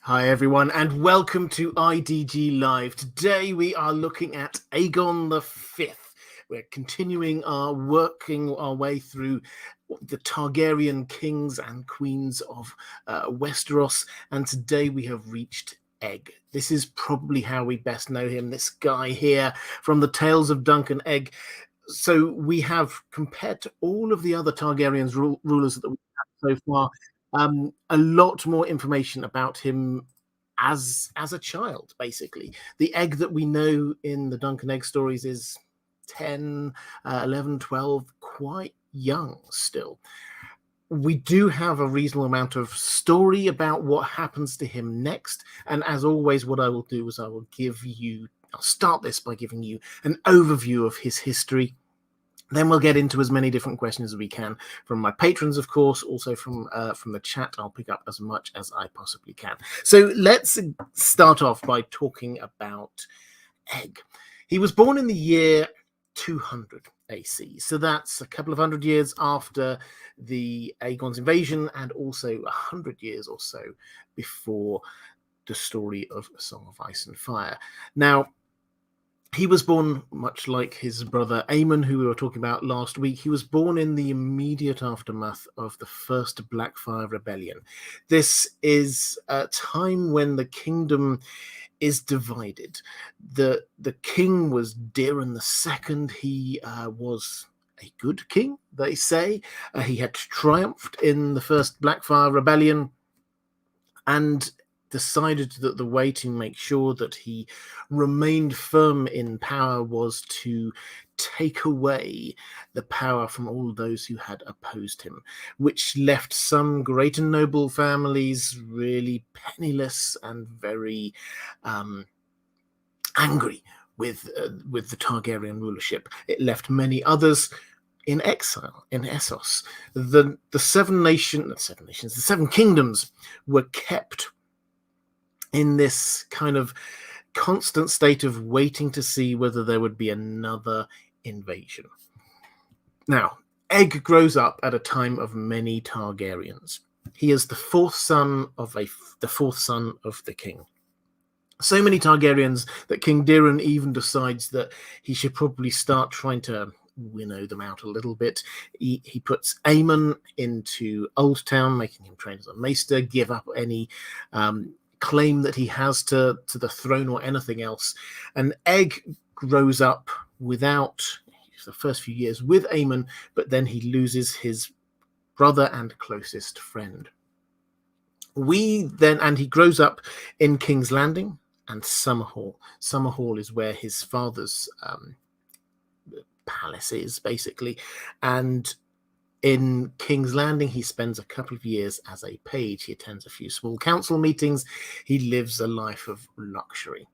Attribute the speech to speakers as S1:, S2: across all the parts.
S1: Hi everyone and welcome to IDG Live. Today we are looking at Aegon the Fifth. We're continuing working our way through the Targaryen kings and queens of Westeros, and today we have reached Egg. This is probably how we best know him, this guy here from the Tales of Dunk and Egg. So we have, compared to all of the other Targaryens rulers that we've had so far, a lot more information about him as a child, basically. The Egg that we know in the Dunk and Egg stories is 10, 11, 12, quite young still. We do have a reasonable amount of story about what happens to him next. And as always, what I will do is I'll start this by giving you an overview of his history. Then we'll get into as many different questions as we can from my patrons, of course, also from the chat. I'll pick up as much as I possibly can. So let's start off by talking about Egg. He was born in the year 200 AC, so that's a couple of hundred years after the Aegon's invasion and also 100 years or so before the story of A Song of Ice and Fire. Now, he was born, much like his brother Aemon, who we were talking about last week, he was born in the immediate aftermath of the First Blackfire Rebellion. This is a time when the kingdom is divided. The king was Daeron II. He was a good king, they say. He had triumphed in the First Blackfire Rebellion and decided that the way to make sure that he remained firm in power was to take away the power from all those who had opposed him, which left some great and noble families really penniless and very angry with the Targaryen rulership. It left many others in exile in Essos. The seven kingdoms were kept in this kind of constant state of waiting to see whether there would be another invasion. Now, Egg grows up at a time of many Targaryens. He is the fourth son of the king. So many Targaryens that King Daeron even decides that he should probably start trying to winnow them out a little bit. He puts Aemon into Old Town, making him train as a maester, give up any claim that he has to the throne or anything else. And Egg grows up without the first few years with Aemon, but then he loses his brother and closest friend. And he grows up in King's Landing and Summerhall. Summerhall is where his father's palace is, basically. And in King's Landing, he spends a couple of years as a page. He attends a few small council meetings. He lives a life of luxury.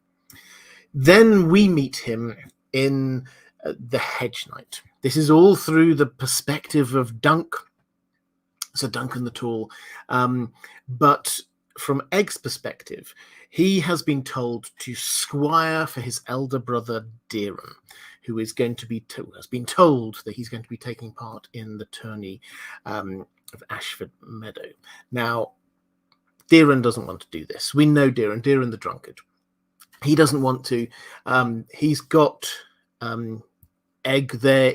S1: Then we meet him in the Hedge Knight. This is all through the perspective of Dunk, so Duncan the Tall. But from Egg's perspective, he has been told to squire for his elder brother Daeron, who is going to be has been told that he's going to be taking part in the tourney of Ashford Meadow. Now, Daeron doesn't want to do this. We know Daeron the drunkard. He doesn't want to. He's got Egg there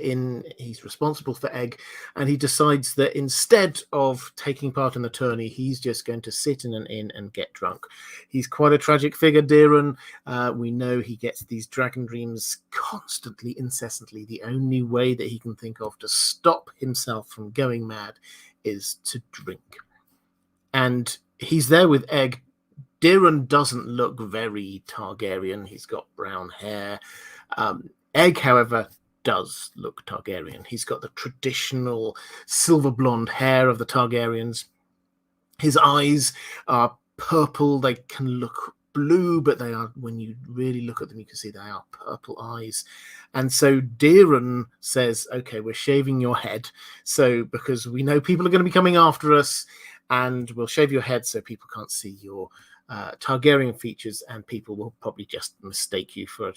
S1: he's responsible for Egg, and he decides that instead of taking part in the tourney, he's just going to sit in an inn and get drunk. He's quite a tragic figure, Daeron. We know he gets these dragon dreams constantly, incessantly. The only way that he can think of to stop himself from going mad is to drink. And he's there with Egg. Daeron doesn't look very Targaryen. He's got brown hair. Egg, however, does look Targaryen. He's got the traditional silver blonde hair of the Targaryens. His eyes are purple. They can look blue, but they are, when you really look at them, you can see they are purple eyes. And so Daeron says, okay, we're shaving your head. So because we know people are going to be coming after us, and we'll shave your head so people can't see your Targaryen features, and people will probably just mistake you for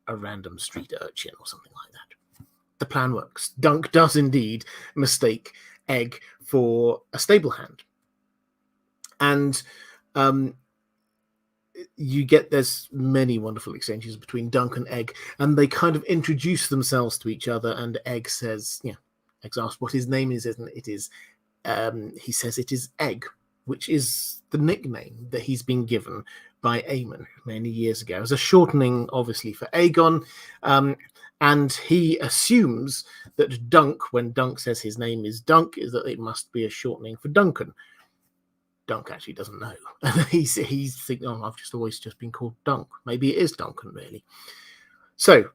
S1: a random street urchin or something like that. The plan works. Dunk does indeed mistake Egg for a stable hand. And there's many wonderful exchanges between Dunk and Egg, and they kind of introduce themselves to each other. And Egg says, Egg's asked what his name is, and it is, he says it is Egg, which is the nickname that he's been given by Aemon many years ago, as a shortening, obviously, for Aegon. And he assumes that Dunk, when Dunk says his name is Dunk, is that it must be a shortening for Duncan. Dunk actually doesn't know. he's thinking, I've always been called Dunk. Maybe it is Duncan, really. So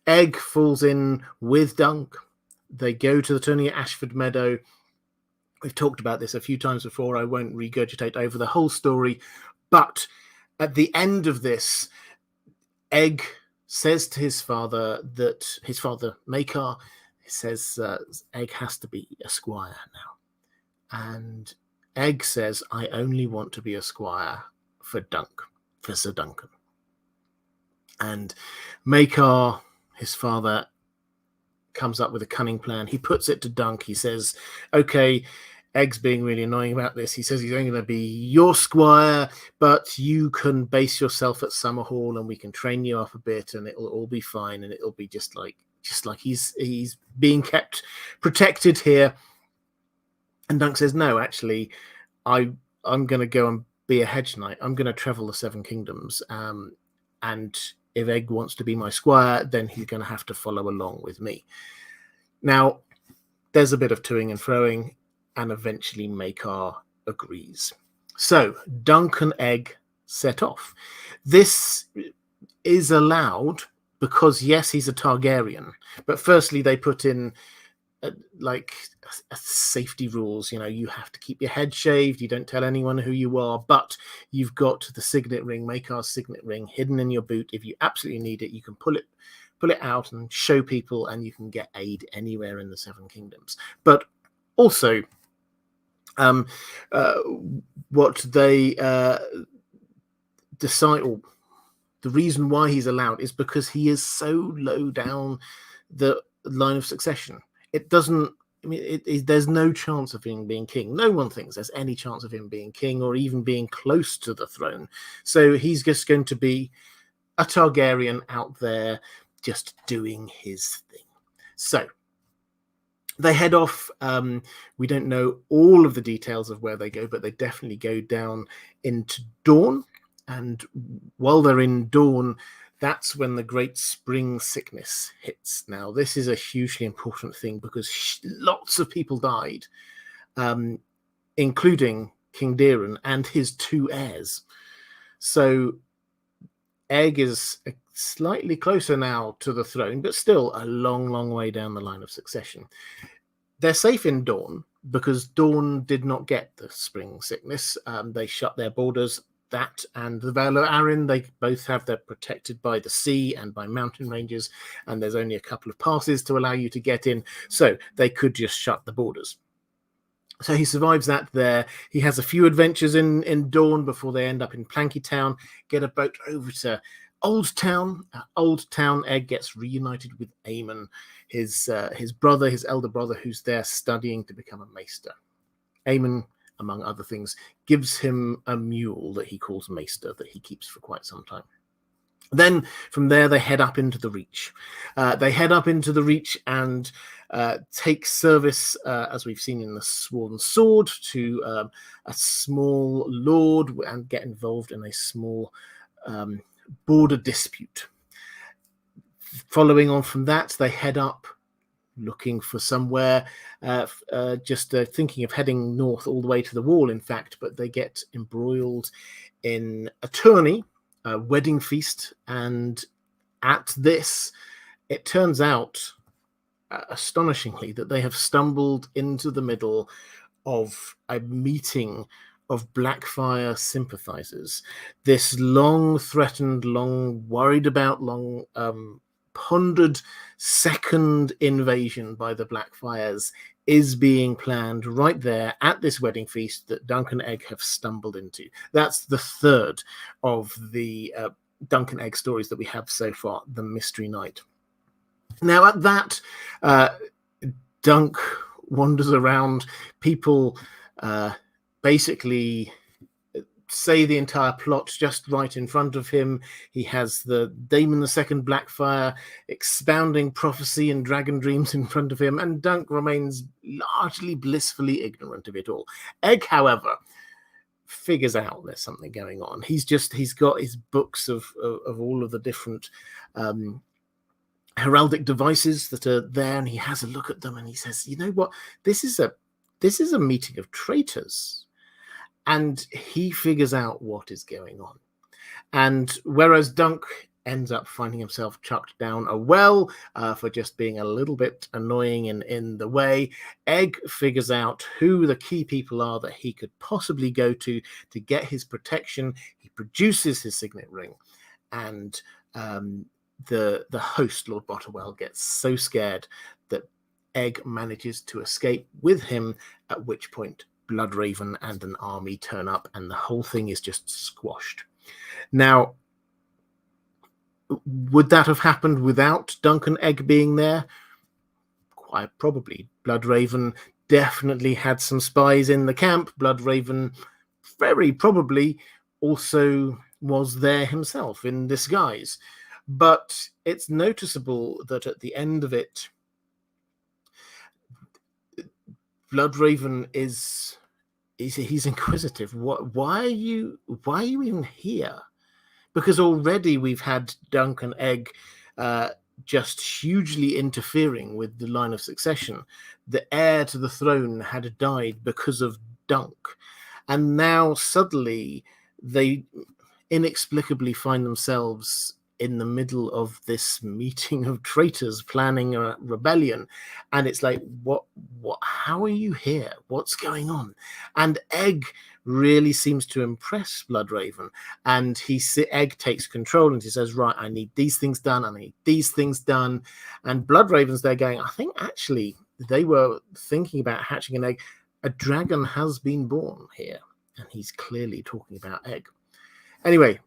S1: Egg falls in with Dunk. They go to the tourney at Ashford Meadow. We've talked about this a few times before. I won't regurgitate over the whole story. But at the end of this, Egg says to his father that his father, Maekar, says Egg has to be a squire now. And Egg says, I only want to be a squire for Sir Duncan. And Maekar, his father, comes up with a cunning plan. He puts it to Dunk. He says, okay, Egg's being really annoying about this. He says he's only going to be your squire, but you can base yourself at Summerhall and we can train you up a bit and it'll all be fine and it'll be just like he's being kept protected here. And Dunk says, no, actually, I'm going to go and be a hedge knight. I'm going to travel the Seven Kingdoms. And if Egg wants to be my squire, then he's going to have to follow along with me. Now, there's a bit of toing and froing, and eventually Maekar agrees. So Dunk and Egg set off. This is allowed because, yes, he's a Targaryen. But firstly, they put in safety rules. You have to keep your head shaved. You don't tell anyone who you are, but you've got the signet ring, Maekar's signet ring, hidden in your boot. If you absolutely need it, you can pull it out and show people, and you can get aid anywhere in the Seven Kingdoms. But also, what they decide, or the reason why he's allowed, is because he is so low down the line of succession. It doesn't. There's no chance of him being king. No one thinks there's any chance of him being king or even being close to the throne. So he's just going to be a Targaryen out there just doing his thing. So they head off. We don't know all of the details of where they go, but they definitely go down into Dawn. And while they're in Dawn, that's when the great spring sickness hits. Now, this is a hugely important thing because lots of people died, including King Deeran and his two heirs. So Egg is slightly closer now to the throne, but still a long, long way down the line of succession. They're safe in Dawn because Dawn did not get the spring sickness. They shut their borders. That and the Vale of Arryn, they both have, they're protected by the sea and by mountain ranges, and there's only a couple of passes to allow you to get in, so they could just shut the borders. So he survives that there. He has a few adventures in Dawn before they end up in Planky Town, get a boat over to Old Town. Old Town, Egg gets reunited with Aemon, his brother, his elder brother, who's there studying to become a maester. Aemon, among other things, gives him a mule that he calls Maester that he keeps for quite some time. Then from there, they head up into the Reach. And take service, as we've seen in the Sworn Sword, to a small lord and get involved in a small border dispute. Following on from that, they head up looking for somewhere, thinking of heading north all the way to the Wall, in fact, but they get embroiled in a tourney, a wedding feast, and at this, it turns out, astonishingly, that they have stumbled into the middle of a meeting of Blackfire sympathizers. This long threatened, long worried about, long pondered second invasion by the Blackfires is being planned right there at this wedding feast that Dunk and Egg have stumbled into. That's the third of the Dunk and Egg stories that we have so far, the Mystery Night. Now at that, Dunk wanders around. People basically say the entire plot just right in front of him. He has the Daemon II Blackfire expounding prophecy and dragon dreams in front of him, and Dunk remains largely blissfully ignorant of it all. Egg, however, figures out there's something going on. He's got his books of all of the different heraldic devices that are there, and he has a look at them, and he says, you know what, this is a meeting of traitors. And he figures out what is going on. And whereas Dunk ends up finding himself chucked down a well for just being a little bit annoying in the way, Egg figures out who the key people are that he could possibly go to get his protection. He produces his signet ring, and the host, Lord Botterwell, gets so scared that Egg manages to escape with him, at which point Bloodraven and an army turn up, and the whole thing is just squashed. Now, would that have happened without Dunk and Egg being there? Quite probably. Bloodraven definitely had some spies in the camp. Bloodraven very probably also was there himself in disguise. But it's noticeable that at the end of it, Bloodraven he's inquisitive. Why are you even here? Because already we've had Dunk and Egg just hugely interfering with the line of succession. The heir to the throne had died because of Dunk, and now suddenly they inexplicably find themselves in the middle of this meeting of traitors planning a rebellion. And it's like, what, how are you here? What's going on? And Egg really seems to impress Bloodraven. And Egg takes control and he says, right, I need these things done. I need these things done. And Bloodraven's there going, I think actually they were thinking about hatching an egg. A dragon has been born here. And he's clearly talking about Egg. Anyway,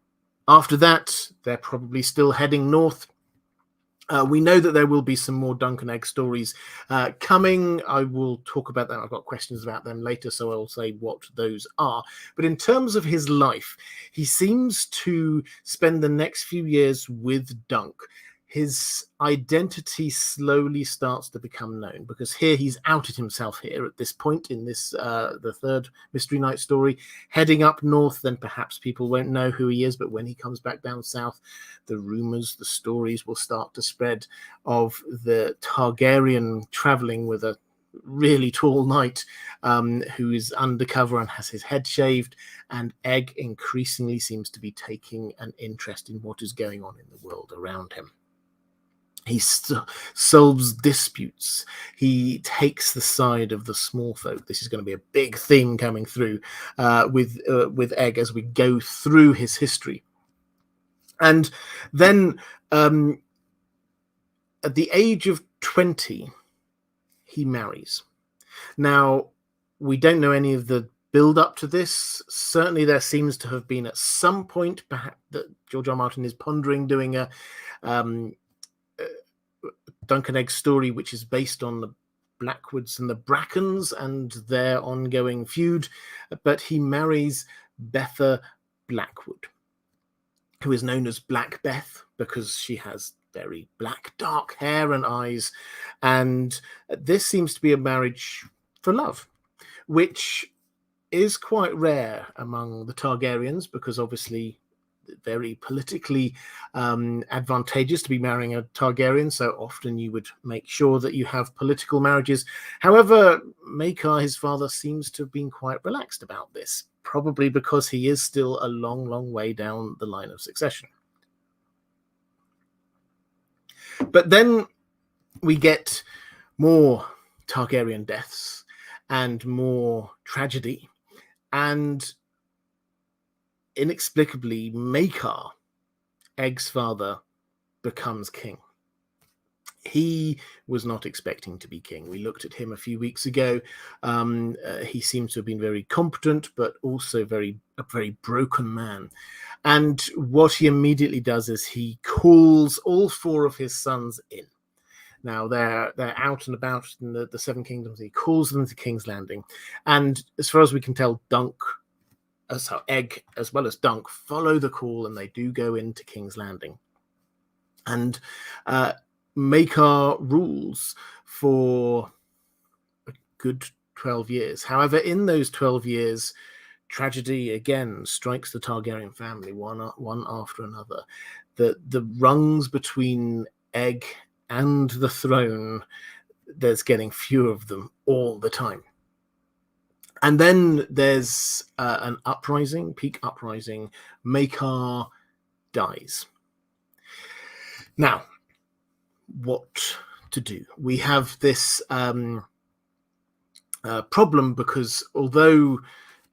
S1: after that, they're probably still heading north. We know that there will be some more Dunk and Egg stories coming. I will talk about them. I've got questions about them later, so I'll say what those are. But in terms of his life, he seems to spend the next few years with Dunk. His identity slowly starts to become known, because here he's outed himself here at this point in this the third Mystery Night story. Heading up north, then perhaps people won't know who he is, but when he comes back down south, the rumors, the stories will start to spread of the Targaryen traveling with a really tall knight who is undercover and has his head shaved, and Egg increasingly seems to be taking an interest in what is going on in the world around him. He solves disputes. He takes the side of the small folk. This is going to be a big theme coming through with Egg as we go through his history. And then at the age of 20, he marries. Now, we don't know any of the build up to this. Certainly there seems to have been at some point perhaps that George R. Martin is pondering doing a Dunk and Egg story, which is based on the Blackwoods and the Brackens and their ongoing feud. But he marries Betha Blackwood, who is known as Black Beth because she has very black, dark hair and eyes. And this seems to be a marriage for love, which is quite rare among the Targaryens, because obviously very politically advantageous to be marrying a Targaryen, so often you would make sure that you have political marriages. However, Maekar, his father, seems to have been quite relaxed about this, probably because he is still a long, long way down the line of succession. But then we get more Targaryen deaths and more tragedy, and inexplicably, Maekar, Egg's father, becomes king. He was not expecting to be king. We looked at him a few weeks ago. He seems to have been very competent, but also a very broken man. And what he immediately does is he calls all four of his sons in. Now they're out and about in the Seven Kingdoms. He calls them to King's Landing, and as far as we can tell, Dunk Egg as well as Dunk follow the call, and they do go into King's Landing and Maekar rules for a good 12 years. However, in those 12 years, tragedy again strikes the Targaryen family one after another. The rungs between Egg and the throne, there's getting fewer of them all the time. And then there's an uprising, peak uprising. Maekar dies. Now, what to do? We have this problem because although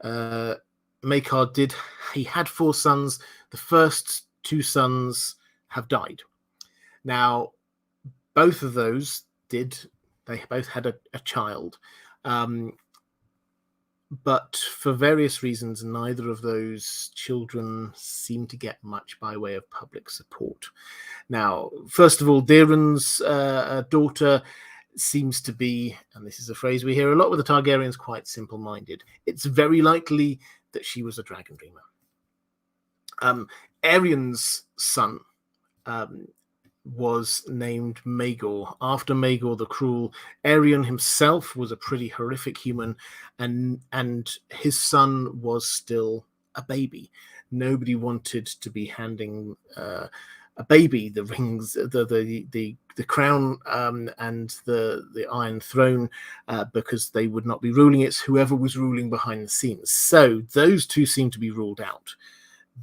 S1: Maekar he had 4 sons, the first 2 sons have died. Now, both of those they both had a child. But for various reasons, neither of those children seem to get much by way of public support. Now, first of all, Daeron's daughter seems to be, and this is a phrase we hear a lot with the Targaryens, quite simple-minded. It's very likely that she was a dragon dreamer. Aerion's son was named Maegor, after Maegor the Cruel. Aerion himself was a pretty horrific human, and his son was still a baby. Nobody wanted to be handing a baby the rings, the crown, and the Iron Throne, because they would not be ruling it. Whoever was ruling behind the scenes. So those two seem to be ruled out.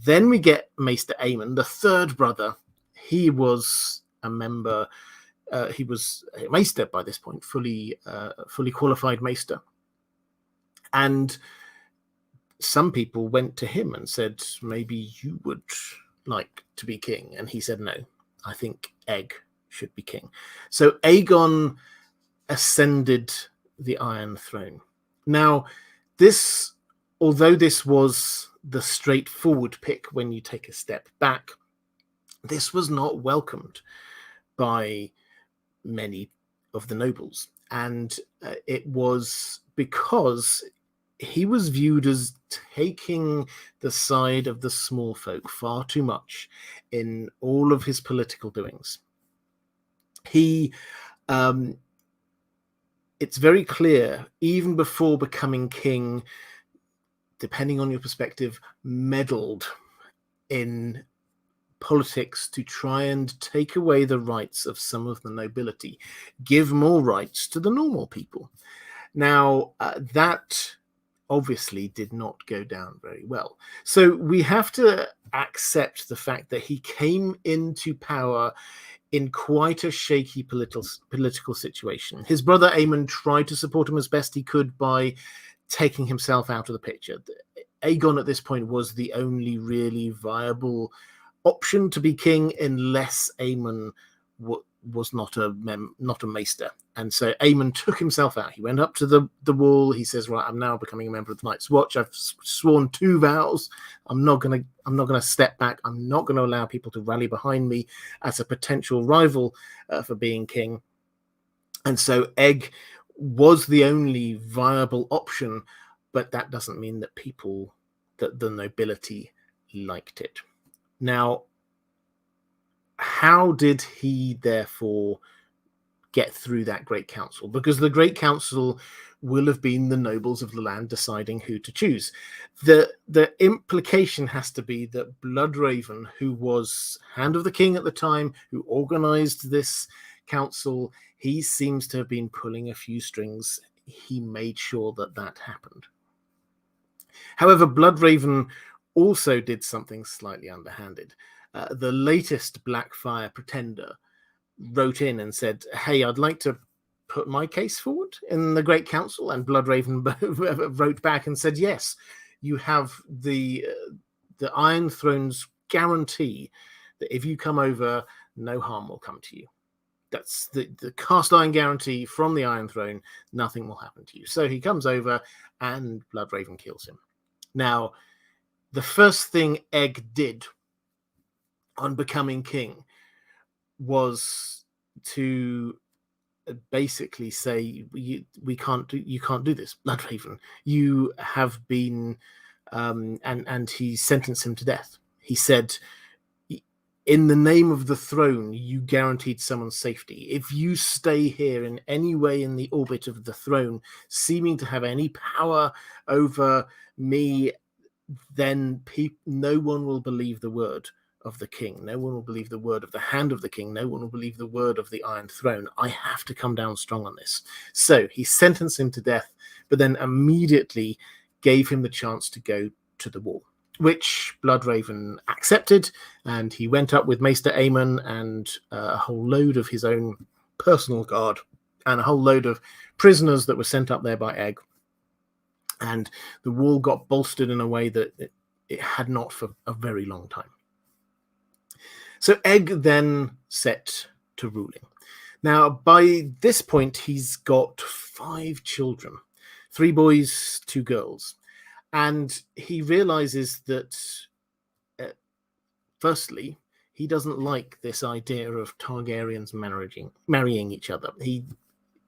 S1: Then we get Maester Aemon, the third brother. He was a member. He was a maester by this point, fully qualified maester. And some people went to him and said, maybe you would like to be king. And he said, no, I think Egg should be king. So Aegon ascended the Iron Throne. Now, although this was the straightforward pick when you take a step back, this was not welcomed by many of the nobles. And it was because he was viewed as taking the side of the small folk far too much in all of his political doings. He, it's very clear, even before becoming king, depending on your perspective, meddled in politics to try and take away the rights of some of the nobility, give more rights to the normal people. Now, that obviously did not go down very well. So we have to accept the fact that he came into power in quite a shaky political situation. His brother Aemon tried to support him as best he could by taking himself out of the picture. Aegon at this point was the only really viable option to be king, unless Aemon was not a maester. And so Aemon took himself out. He went up to the wall. He says, right, I'm now becoming a member of the Night's Watch. I've sworn 2 vows. I'm not gonna step back. I'm not going to allow people to rally behind me as a potential rival for being king. And so Egg was the only viable option, but that doesn't mean that the nobility liked it. Now, how did he therefore get through that Great Council? Because the Great Council will have been the nobles of the land deciding who to choose. The implication has to be that Bloodraven, who was Hand of the King at the time, who organized this council, he seems to have been pulling a few strings. He made sure that happened. However, Bloodraven also did something slightly underhanded. The latest Blackfire pretender wrote in and said, hey, I'd like to put my case forward in the Great Council. And Bloodraven wrote back and said, yes, you have the Iron Throne's guarantee that if you come over, no harm will come to you. That's the cast iron guarantee from the Iron Throne. Nothing will happen to you. So he comes over and Bloodraven kills him. Now, the first thing Egg did on becoming king was to basically say, you can't do this, Bloodraven. You have been and he sentenced him to death. He said, in the name of the throne, you guaranteed someone's safety. If you stay here in any way in the orbit of the throne, seeming to have any power over me, then no one will believe the word of the king. No one will believe the word of the hand of the king. No one will believe the word of the Iron Throne. I have to come down strong on this. So he sentenced him to death, but then immediately gave him the chance to go to the wall, which Bloodraven accepted, and he went up with Maester Aemon and a whole load of his own personal guard and a whole load of prisoners that were sent up there by Egg. And the wall got bolstered in a way that it had not for a very long time. So Egg then set to ruling. Now, by this point, he's got 5 children, 3 boys, 2 girls. And he realizes that, firstly, he doesn't like this idea of Targaryens marrying each other.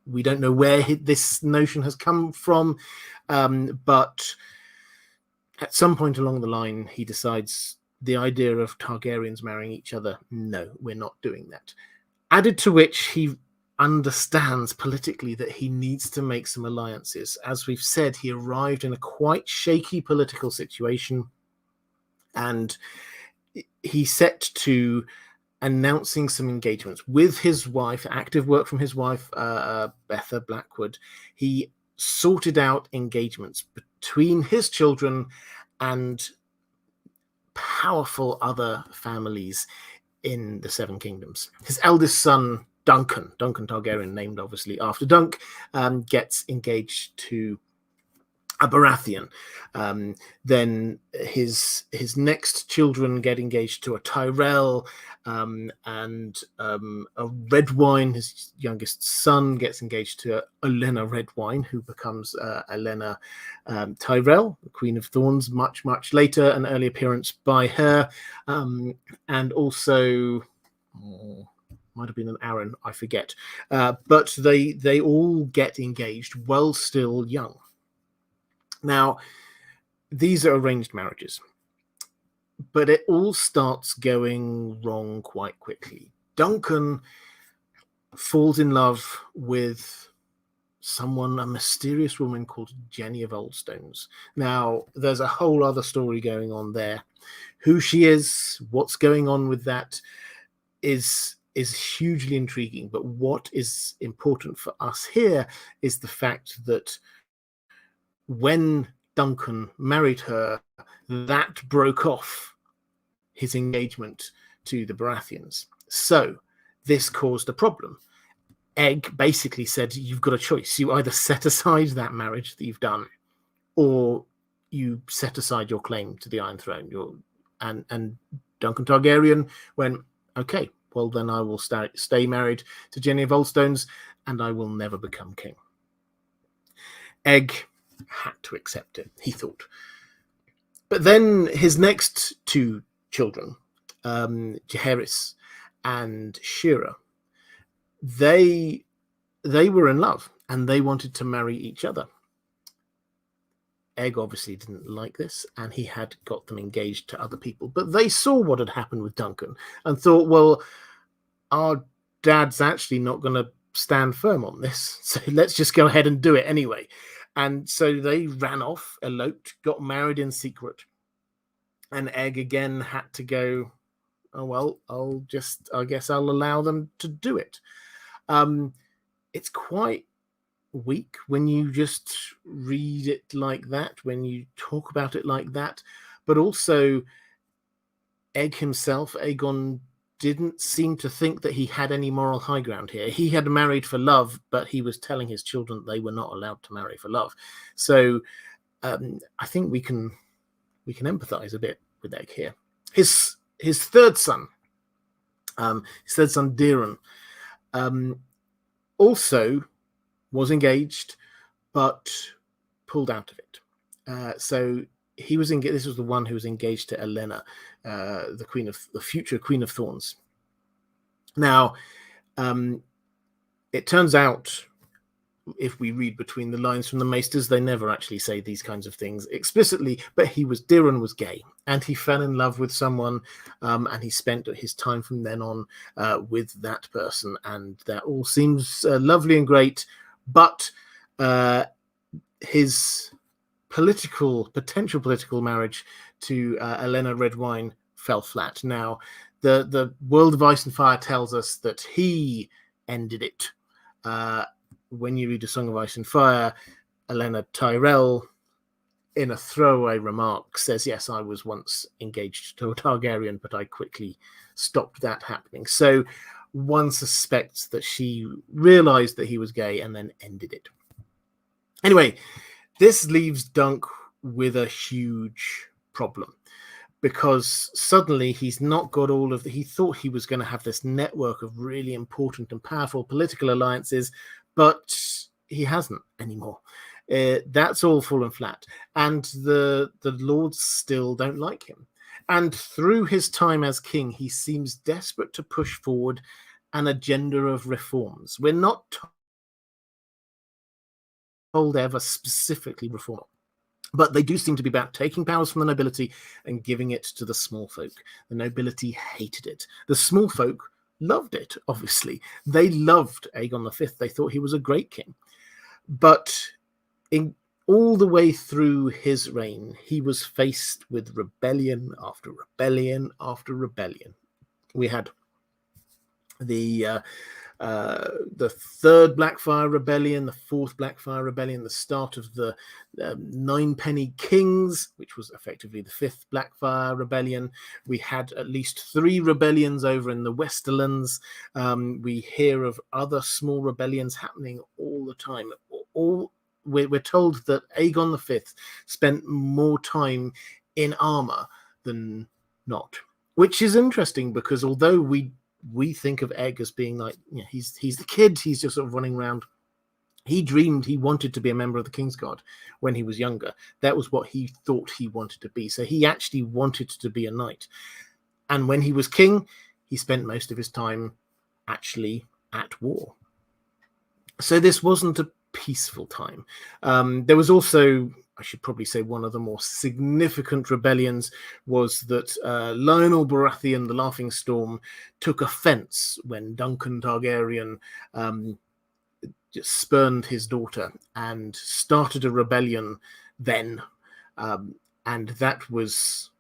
S1: We don't know where this notion has come from, but at some point along the line, he decides the idea of Targaryens marrying each other, no, we're not doing that. Added to which, he understands politically that he needs to make some alliances. As we've said, he arrived in a quite shaky political situation, and he set to announcing some engagements with his wife, active work from his wife, Betha Blackwood. He sorted out engagements between his children and powerful other families in the Seven Kingdoms. His eldest son, Duncan Targaryen, named obviously after Dunk, gets engaged to a Baratheon. Then his next children get engaged to a Tyrell, and a Redwine, his youngest son, gets engaged to Olenna Redwine, who becomes Olenna Tyrell, the Queen of Thorns, much later, an early appearance by her. And also, might have been an Aaron, I forget. But they all get engaged while still young. Now, these are arranged marriages, but it all starts going wrong quite quickly. Duncan falls in love with a mysterious woman called Jenny of Oldstones. Now, there's a whole other story going on there. Who she is, what's going on with that is hugely intriguing. But what is important for us here is the fact that when Duncan married her, that broke off his engagement to the Baratheons. So this caused a problem. Egg basically said, you've got a choice. You either set aside that marriage that you've done, or you set aside your claim to the Iron Throne. And Duncan Targaryen went, okay, well then I will stay married to Jenny of Oldstones, and I will never become king. Egg had to accept it, he thought. But then his next 2 children, Charis and Shira, they were in love and they wanted to marry each other. Egg obviously didn't like this, and he had got them engaged to other people. But they saw what had happened with Duncan and thought, well, our dad's actually not going to stand firm on this, so let's just go ahead and do it anyway. And so they ran off, eloped, got married in secret. And Egg again had to go, oh, well, I guess I'll allow them to do it. It's quite weak when you just read it like that, when you talk about it like that. But also, Egg himself, Aegon, didn't seem to think that he had any moral high ground here. He had married for love, but he was telling his children that they were not allowed to marry for love. So I think we can empathize a bit with Egg here. His third son, Deeren, also was engaged, but pulled out of it. So he was this was the one who was engaged to Olenna, the future Queen of Thorns. Now, it turns out if we read between the lines from the Maesters, they never actually say these kinds of things explicitly, but Diran was gay, and he fell in love with someone, and he spent his time from then on with that person, and that all seems lovely and great, but his potential political marriage to Elena Redwine fell flat. Now, the World of Ice and Fire tells us that he ended it. When you read A Song of Ice and Fire, Elena Tyrell, in a throwaway remark, says, yes, I was once engaged to a Targaryen, but I quickly stopped that happening. So one suspects that she realized that he was gay and then ended it. Anyway, this leaves Dunk with a huge problem, because suddenly he's not got he thought he was going to have this network of really important and powerful political alliances, but he hasn't anymore. That's all fallen flat. And the lords still don't like him. And through his time as king, he seems desperate to push forward an agenda of reforms. We're not told ever specifically reform, but they do seem to be about taking powers from the nobility and giving it to the small folk. The nobility hated it. The small folk loved it, obviously. They loved Aegon V. They thought he was a great king. But all the way through his reign, he was faced with rebellion after rebellion after rebellion. We had the third Blackfire Rebellion, the fourth Blackfire Rebellion, the start of the Ninepenny Kings, which was effectively the fifth Blackfire Rebellion. We had at least 3 rebellions over in the Westerlands. We hear of other small rebellions happening all the time. We're told that Aegon V spent more time in armor than not, which is interesting, because although we think of Egg as being like, he's the kid, he's just sort of running around. He dreamed he wanted to be a member of the Kingsguard when he was younger. That was what he thought he wanted to be. So he actually wanted to be a knight. And when he was king, he spent most of his time actually at war. So this wasn't a peaceful time. There was also, I should probably say, one of the more significant rebellions was that Lionel Baratheon, the Laughing Storm, took offense when Duncan Targaryen just spurned his daughter and started a rebellion then. And that was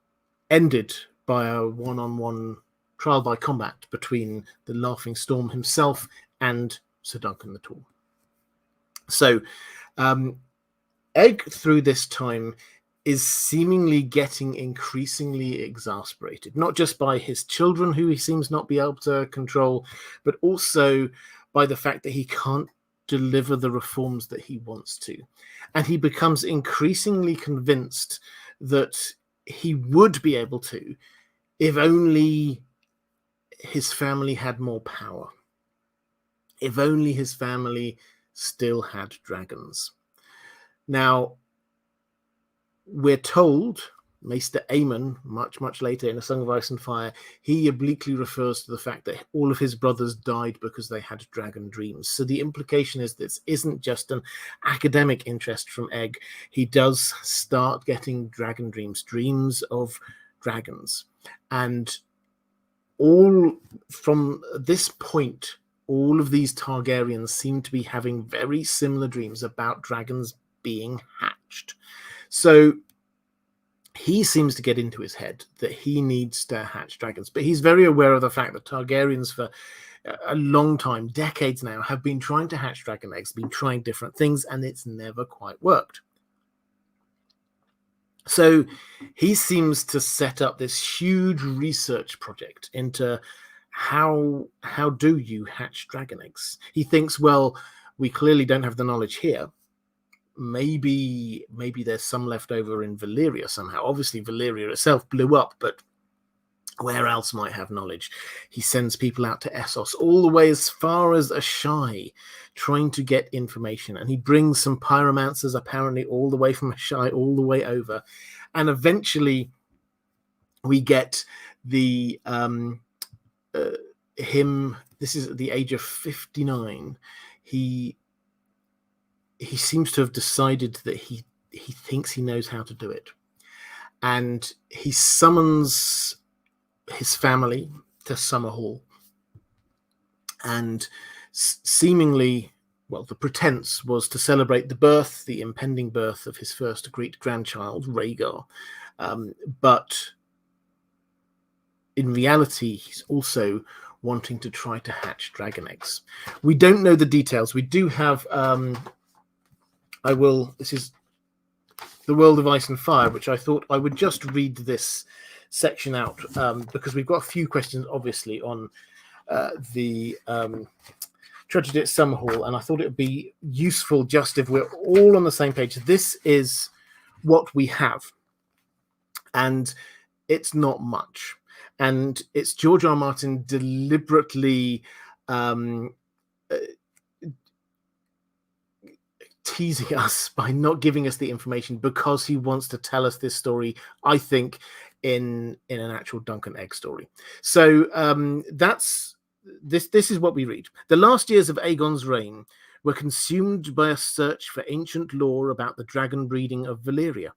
S1: ended by a one-on-one trial by combat between the Laughing Storm himself and Sir Duncan the Tall. So Egg, through this time, is seemingly getting increasingly exasperated, not just by his children, who he seems not be able to control, but also by the fact that he can't deliver the reforms that he wants to. And he becomes increasingly convinced that he would be able to, if only his family had more power, if only his family still had dragons. Now, we're told, Maester Aemon, much, much later in A Song of Ice and Fire, he obliquely refers to the fact that all of his brothers died because they had dragon dreams. So the implication is this isn't just an academic interest from Egg. He does start getting dragon dreams of dragons. And all from this point, all of these Targaryens seem to be having very similar dreams about dragons being hatched. So he seems to get into his head that he needs to hatch dragons, but he's very aware of the fact that Targaryens for a long time, decades now, have been trying to hatch dragon eggs, been trying different things, and it's never quite worked. So he seems to set up this huge research project into how do you hatch dragon eggs. He thinks, well, we clearly don't have the knowledge here. Maybe there's some left over in Valyria somehow. Obviously, Valyria itself blew up, but where else might have knowledge? He sends people out to Essos, all the way as far as Asshai, trying to get information. And he brings some pyromancers, apparently all the way from Asshai, all the way over. And eventually, we get the him. This is at the age of 59. He he seems to have decided that he thinks he knows how to do it. And he summons his family to Summerhall. And seemingly, well, the pretense was to celebrate the impending birth of his first great-grandchild, Rhaegar. But in reality, he's also wanting to try to hatch dragon eggs. We don't know the details. We do have... This is The World of Ice and Fire, which I thought I would just read this section out, because we've got a few questions, obviously, on the tragedy at Summerhall, and I thought it would be useful just if we're all on the same page. This is what we have, and it's not much. And it's George R. R. Martin deliberately teasing us by not giving us the information, because he wants to tell us this story, I think, in an actual Duncan Egg story. So this is what we read. The last years of Aegon's reign were consumed by a search for ancient lore about the dragon breeding of Valyria.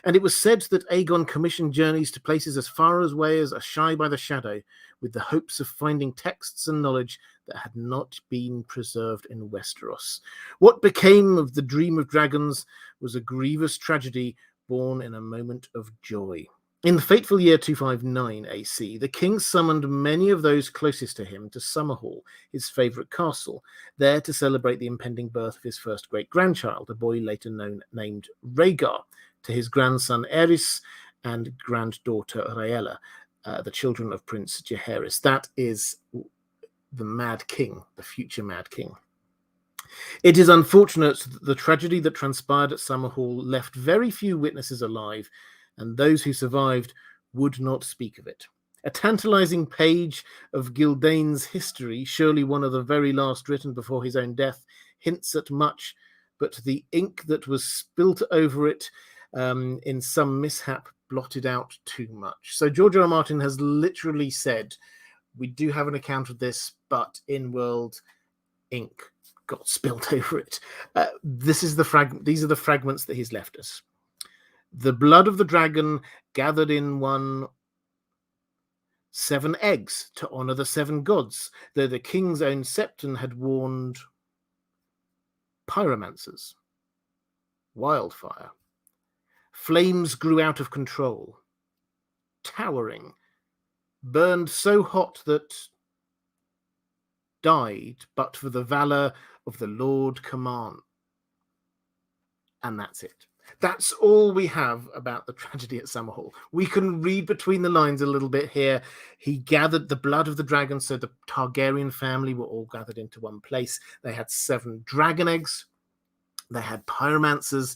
S1: And it was said that Aegon commissioned journeys to places as far away as Ashai by the Shadow, with the hopes of finding texts and knowledge that had not been preserved in Westeros. What became of the dream of dragons was a grievous tragedy born in a moment of joy. In the fateful year 259 AC, the king summoned many of those closest to him to Summerhall, his favourite castle, there to celebrate the impending birth of his first great-grandchild, a boy later named Rhaegar, to his grandson Eris and granddaughter Rhaella, the children of Prince Jaehaerys. That is the Mad King, the future Mad King. It is unfortunate that the tragedy that transpired at Summerhall left very few witnesses alive, and those who survived would not speak of it. A tantalizing page of Gildane's history, surely one of the very last written before his own death, hints at much, but the ink that was spilt over it in some mishap blotted out too much. So George R. R. Martin has literally said, we do have an account of this, but in world, ink got spilt over it. These are the fragments that he's left us. The blood of the dragon gathered in one 7 eggs to honor the 7 gods, though the king's own septon had warned pyromancers. Wildfire. Flames grew out of control. Towering. Burned so hot that died but for the valor of the Lord Command. And that's it. That's all we have about the tragedy at Summerhall. We can read between the lines a little bit here. He gathered the blood of the dragon, so the Targaryen family were all gathered into one place. They had 7 dragon eggs. They had pyromancers.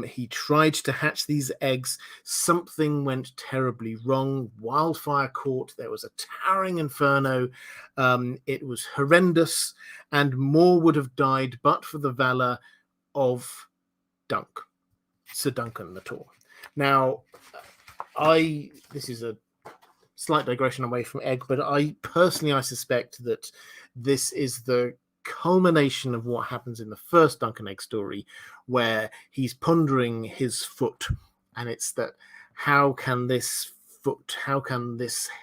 S1: He tried to hatch these eggs. Something went terribly wrong. Wildfire caught. There was a towering inferno. It was horrendous, and more would have died but for the valor of Sir Duncan the Tall. Now, this is a slight digression away from Egg, but I suspect that this is the culmination of what happens in the first Duncan Egg story, where he's pondering his foot, and it's that how can this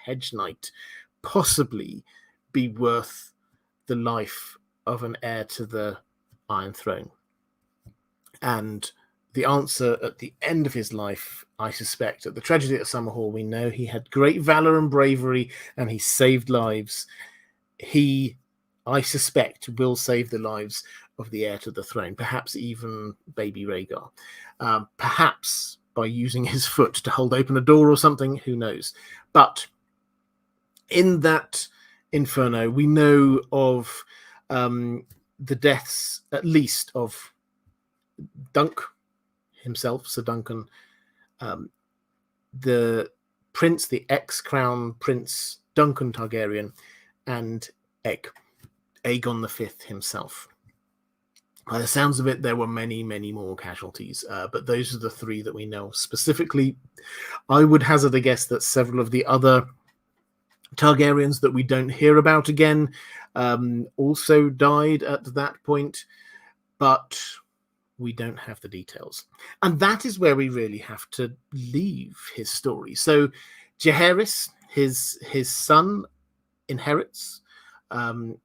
S1: hedge knight possibly be worth the life of an heir to the Iron Throne? And the answer at the end of his life, I suspect, at the tragedy at Summerhall, we know he had great valor and bravery, and he saved lives. He, I suspect, will save the lives of the heir to the throne, perhaps even baby Rhaegar. Perhaps by using his foot to hold open a door or something, who knows. But in that inferno, we know of the deaths, at least, of Dunk himself, Sir Duncan, the prince, the ex-crown prince Duncan Targaryen, and Aegon V himself. By the sounds of it, there were many, many more casualties, but those are the 3 that we know. Specifically, I would hazard a guess that several of the other Targaryens that we don't hear about again also died at that point, but we don't have the details. And that is where we really have to leave his story. So Charis, his son, inherits,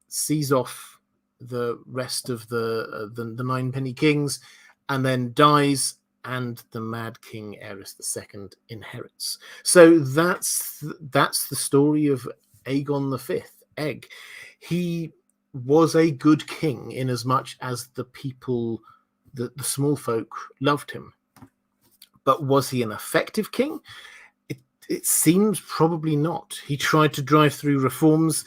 S1: sees off the rest of the nine penny kings, and then dies, and the Mad King Aerys II inherits. So that's the story of Aegon V, Egg. He was a good king in as much as the people, the small folk, loved him. But was he an effective king? It seems probably not. He tried to drive through reforms.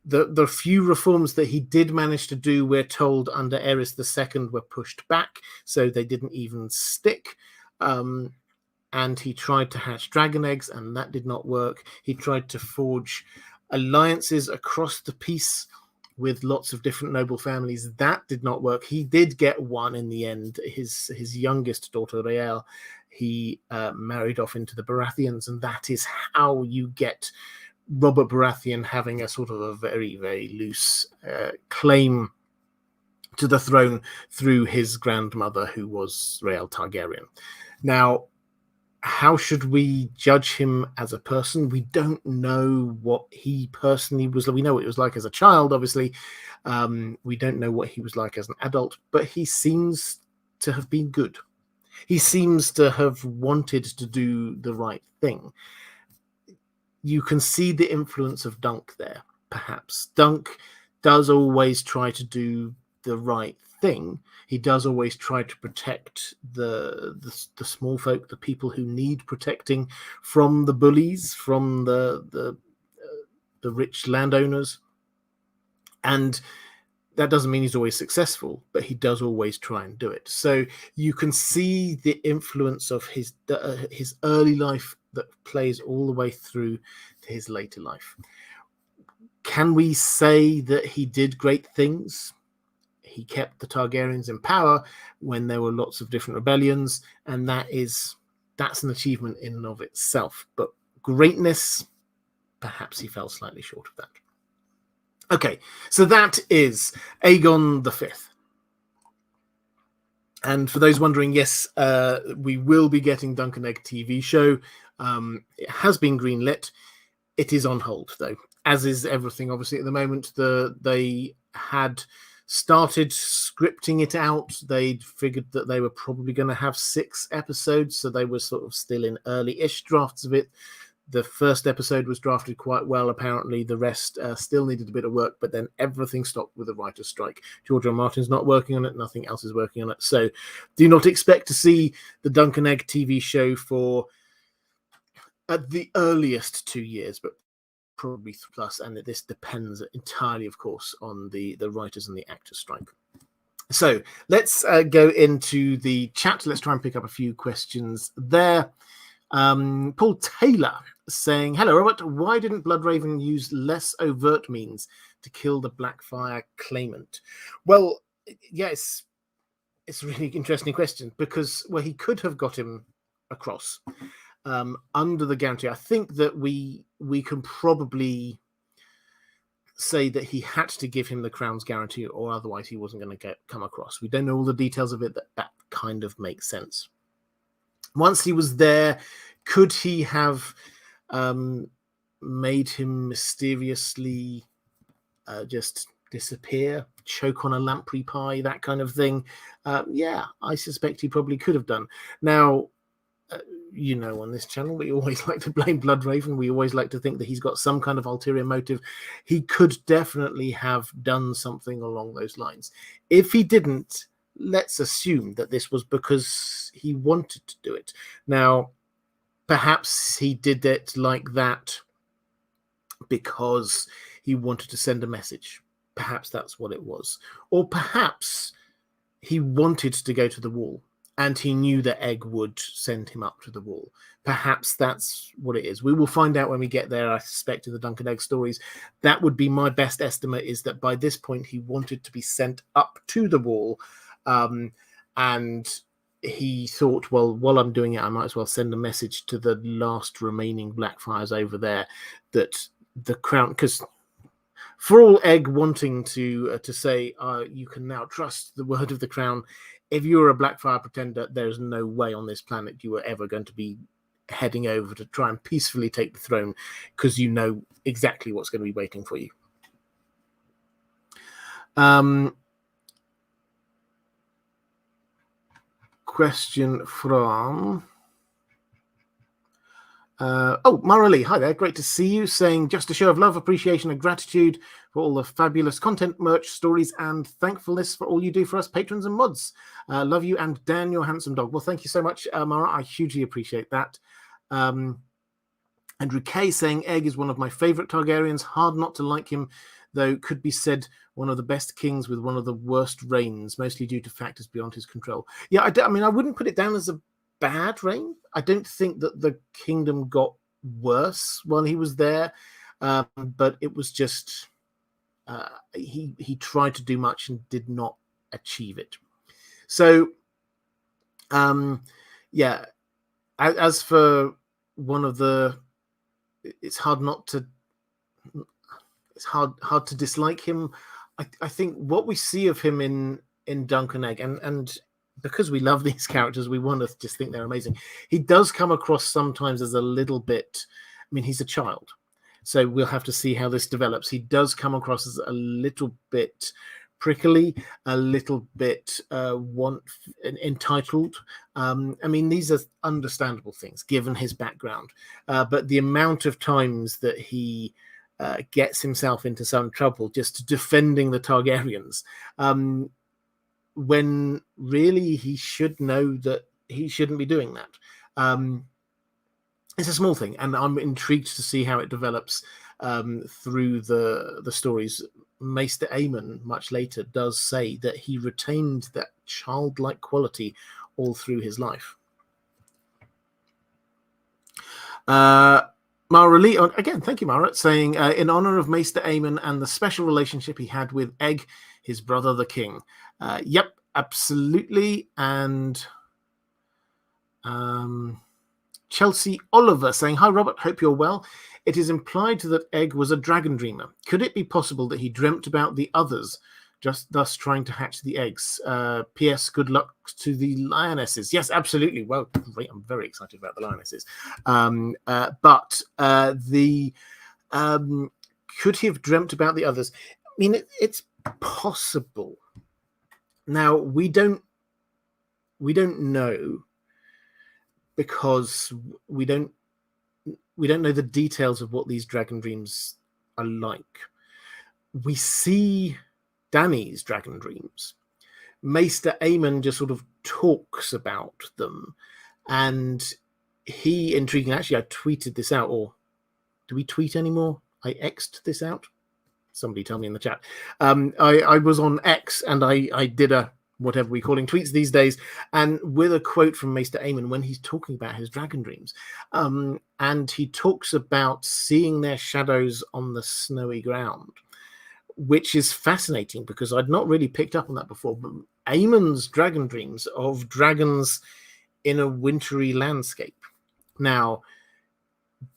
S1: The few reforms that he did manage to do, we're told, under Aerys II were pushed back, so they didn't even stick. And he tried to hatch dragon eggs, and that did not work. He tried to forge alliances across the peace with lots of different noble families. That did not work. He did get one in the end. His youngest daughter, Ariel, he married off into the Baratheons, and that is how you get Robert Baratheon having a sort of a very, very loose claim to the throne through his grandmother, who was Rhael Targaryen. Now, how should we judge him as a person? We don't know what he personally was like. We know what he was like as a child, obviously. We don't know what he was like as an adult, but he seems to have been good. He seems to have wanted to do the right thing. You can see the influence of Dunk there, perhaps. Dunk does always try to do the right thing. He does always try to protect the small folk, the people who need protecting, from the bullies, from the rich landowners. And that doesn't mean he's always successful, but he does always try and do it. So you can see the influence of his early life that plays all the way through to his later life. Can we say that he did great things? He kept the Targaryens in power when there were lots of different rebellions, and that's an achievement in and of itself. But greatness, perhaps he fell slightly short of that. Okay, so that is Aegon V. And for those wondering, yes, we will be getting Dunk and Egg TV show. It has been greenlit. It is on hold, though, as is everything, obviously, at the moment. They had started scripting it out. They'd figured that they were probably going to have 6 episodes, so they were sort of still in early-ish drafts of it. The first episode was drafted quite well, apparently. The rest still needed a bit of work, but then everything stopped with the writer's strike. George R. Martin's not working on it. Nothing else is working on it. So do not expect to see the Dunk and Egg TV show for, at the earliest, 2 years, but probably plus. And this depends entirely, of course, on the writers and the actors' strike. So let's go into the chat. Let's try and pick up a few questions there. Paul Taylor saying, hello, Robert. Why didn't Bloodraven use less overt means to kill the Blackfire claimant? Well, yes, it's a really interesting question because, well, he could have got him across under the guarantee. I think that we can probably say that he had to give him the crown's guarantee, or otherwise he wasn't going to come across. We don't know all the details of it. That kind of makes sense. Once he was there, could he have made him mysteriously just disappear, choke on a lamprey pie, that kind of thing? Yeah, I suspect he probably could have done. Now, on this channel, we always like to blame Bloodraven. We always like to think that he's got some kind of ulterior motive. He could definitely have done something along those lines. If he didn't, let's assume that this was because he wanted to do it. Now, perhaps he did it like that because he wanted to send a message. Perhaps that's what it was. Or perhaps he wanted to go to the wall and he knew that Egg would send him up to the wall. Perhaps that's what it is. We will find out when we get there, I suspect, in the Dunk and Egg stories. That would be my best estimate, is that by this point he wanted to be sent up to the wall. And he thought, well, while I'm doing it, I might as well send a message to the last remaining Blackfires over there that the crown, because for all Egg wanting to say, you can now trust the word of the crown, if you were a Blackfire pretender, there's no way on this planet you were ever going to be heading over to try and peacefully take the throne, because you know exactly what's going to be waiting for you. Question from Maura Lee, hi there, great to see you, saying just a show of love, appreciation and gratitude for all the fabulous content, merch, stories and thankfulness for all you do for us patrons and mods. Love you and Dan, your handsome dog. Well, thank you so much, Maura, I hugely appreciate that. Andrew K saying Egg is one of my favorite Targaryens, hard not to like him, though could be said one of the best kings with one of the worst reigns, mostly due to factors beyond his control. Yeah, I mean, I wouldn't put it down as a bad reign. I don't think that the kingdom got worse while he was there, but it was just he tried to do much and did not achieve it. So, yeah. As for one of the, it's hard to dislike him. I think what we see of him in Dunk and Egg, and because we love these characters, we want to just think they're amazing. He does come across sometimes as a little bit, I mean, he's a child, so we'll have to see how this develops. He does come across as a little bit prickly, a little bit entitled. I mean, these are understandable things given his background, but the amount of times that he gets himself into some trouble just defending the Targaryens, when really he should know that he shouldn't be doing that. It's a small thing, and I'm intrigued to see how it develops through the stories. Maester Aemon, much later, does say that he retained that childlike quality all through his life. Maura Lee, again, thank you, Maura, saying, in honor of Maester Aemon and the special relationship he had with Egg, his brother, the king. Yep, absolutely. And Chelsea Oliver saying, hi, Robert, hope you're well. It is implied that Egg was a dragon dreamer. Could it be possible that he dreamt about the others, just thus trying to hatch the eggs? P.S. Good luck to the lionesses. Yes, absolutely. Well, great. I'm very excited about the lionesses. Could he have dreamt about the others? I mean, it's possible. Now, we don't know, because we don't know the details of what these dragon dreams are like. We see Dany's dragon dreams. Maester Aemon just sort of talks about them, and he, intriguing, actually I tweeted this out, or do we tweet anymore? I X'd this out. Somebody tell me in the chat. I was on X and I did a whatever we're calling tweets these days, and with a quote from Maester Aemon when he's talking about his dragon dreams, and he talks about seeing their shadows on the snowy ground, which is fascinating because I'd not really picked up on that before. But Aemon's dragon dreams of dragons in a wintry landscape. Now,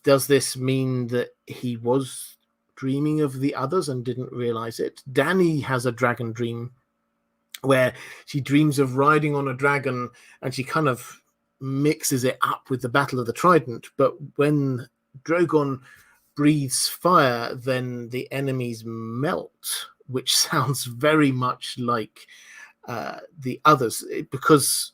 S1: does this mean that he was dreaming of the others and didn't realize it? Dany has a dragon dream where she dreams of riding on a dragon, and she kind of mixes it up with the Battle of the Trident. But when Drogon breathes fire, then the enemies melt, which sounds very much like the others. Because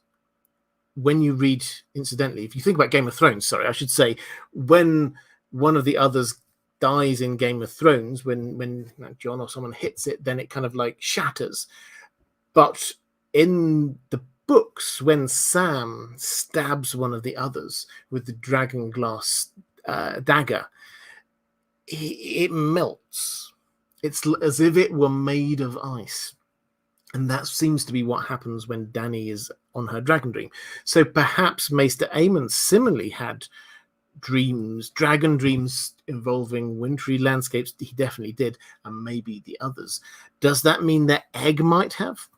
S1: when you read, incidentally, if you think about Game of Thrones, sorry, I should say, when one of the others dies in Game of Thrones, when Jon or someone hits it, then it kind of like shatters. But in the books, when Sam stabs one of the others with the dragon glass dagger, it melts. It's as if it were made of ice. And that seems to be what happens when Dany is on her dragon dream. So perhaps Maester Aemon similarly had dreams, dragon dreams involving wintry landscapes. He definitely did, and maybe the others. Does that mean that Egg might have?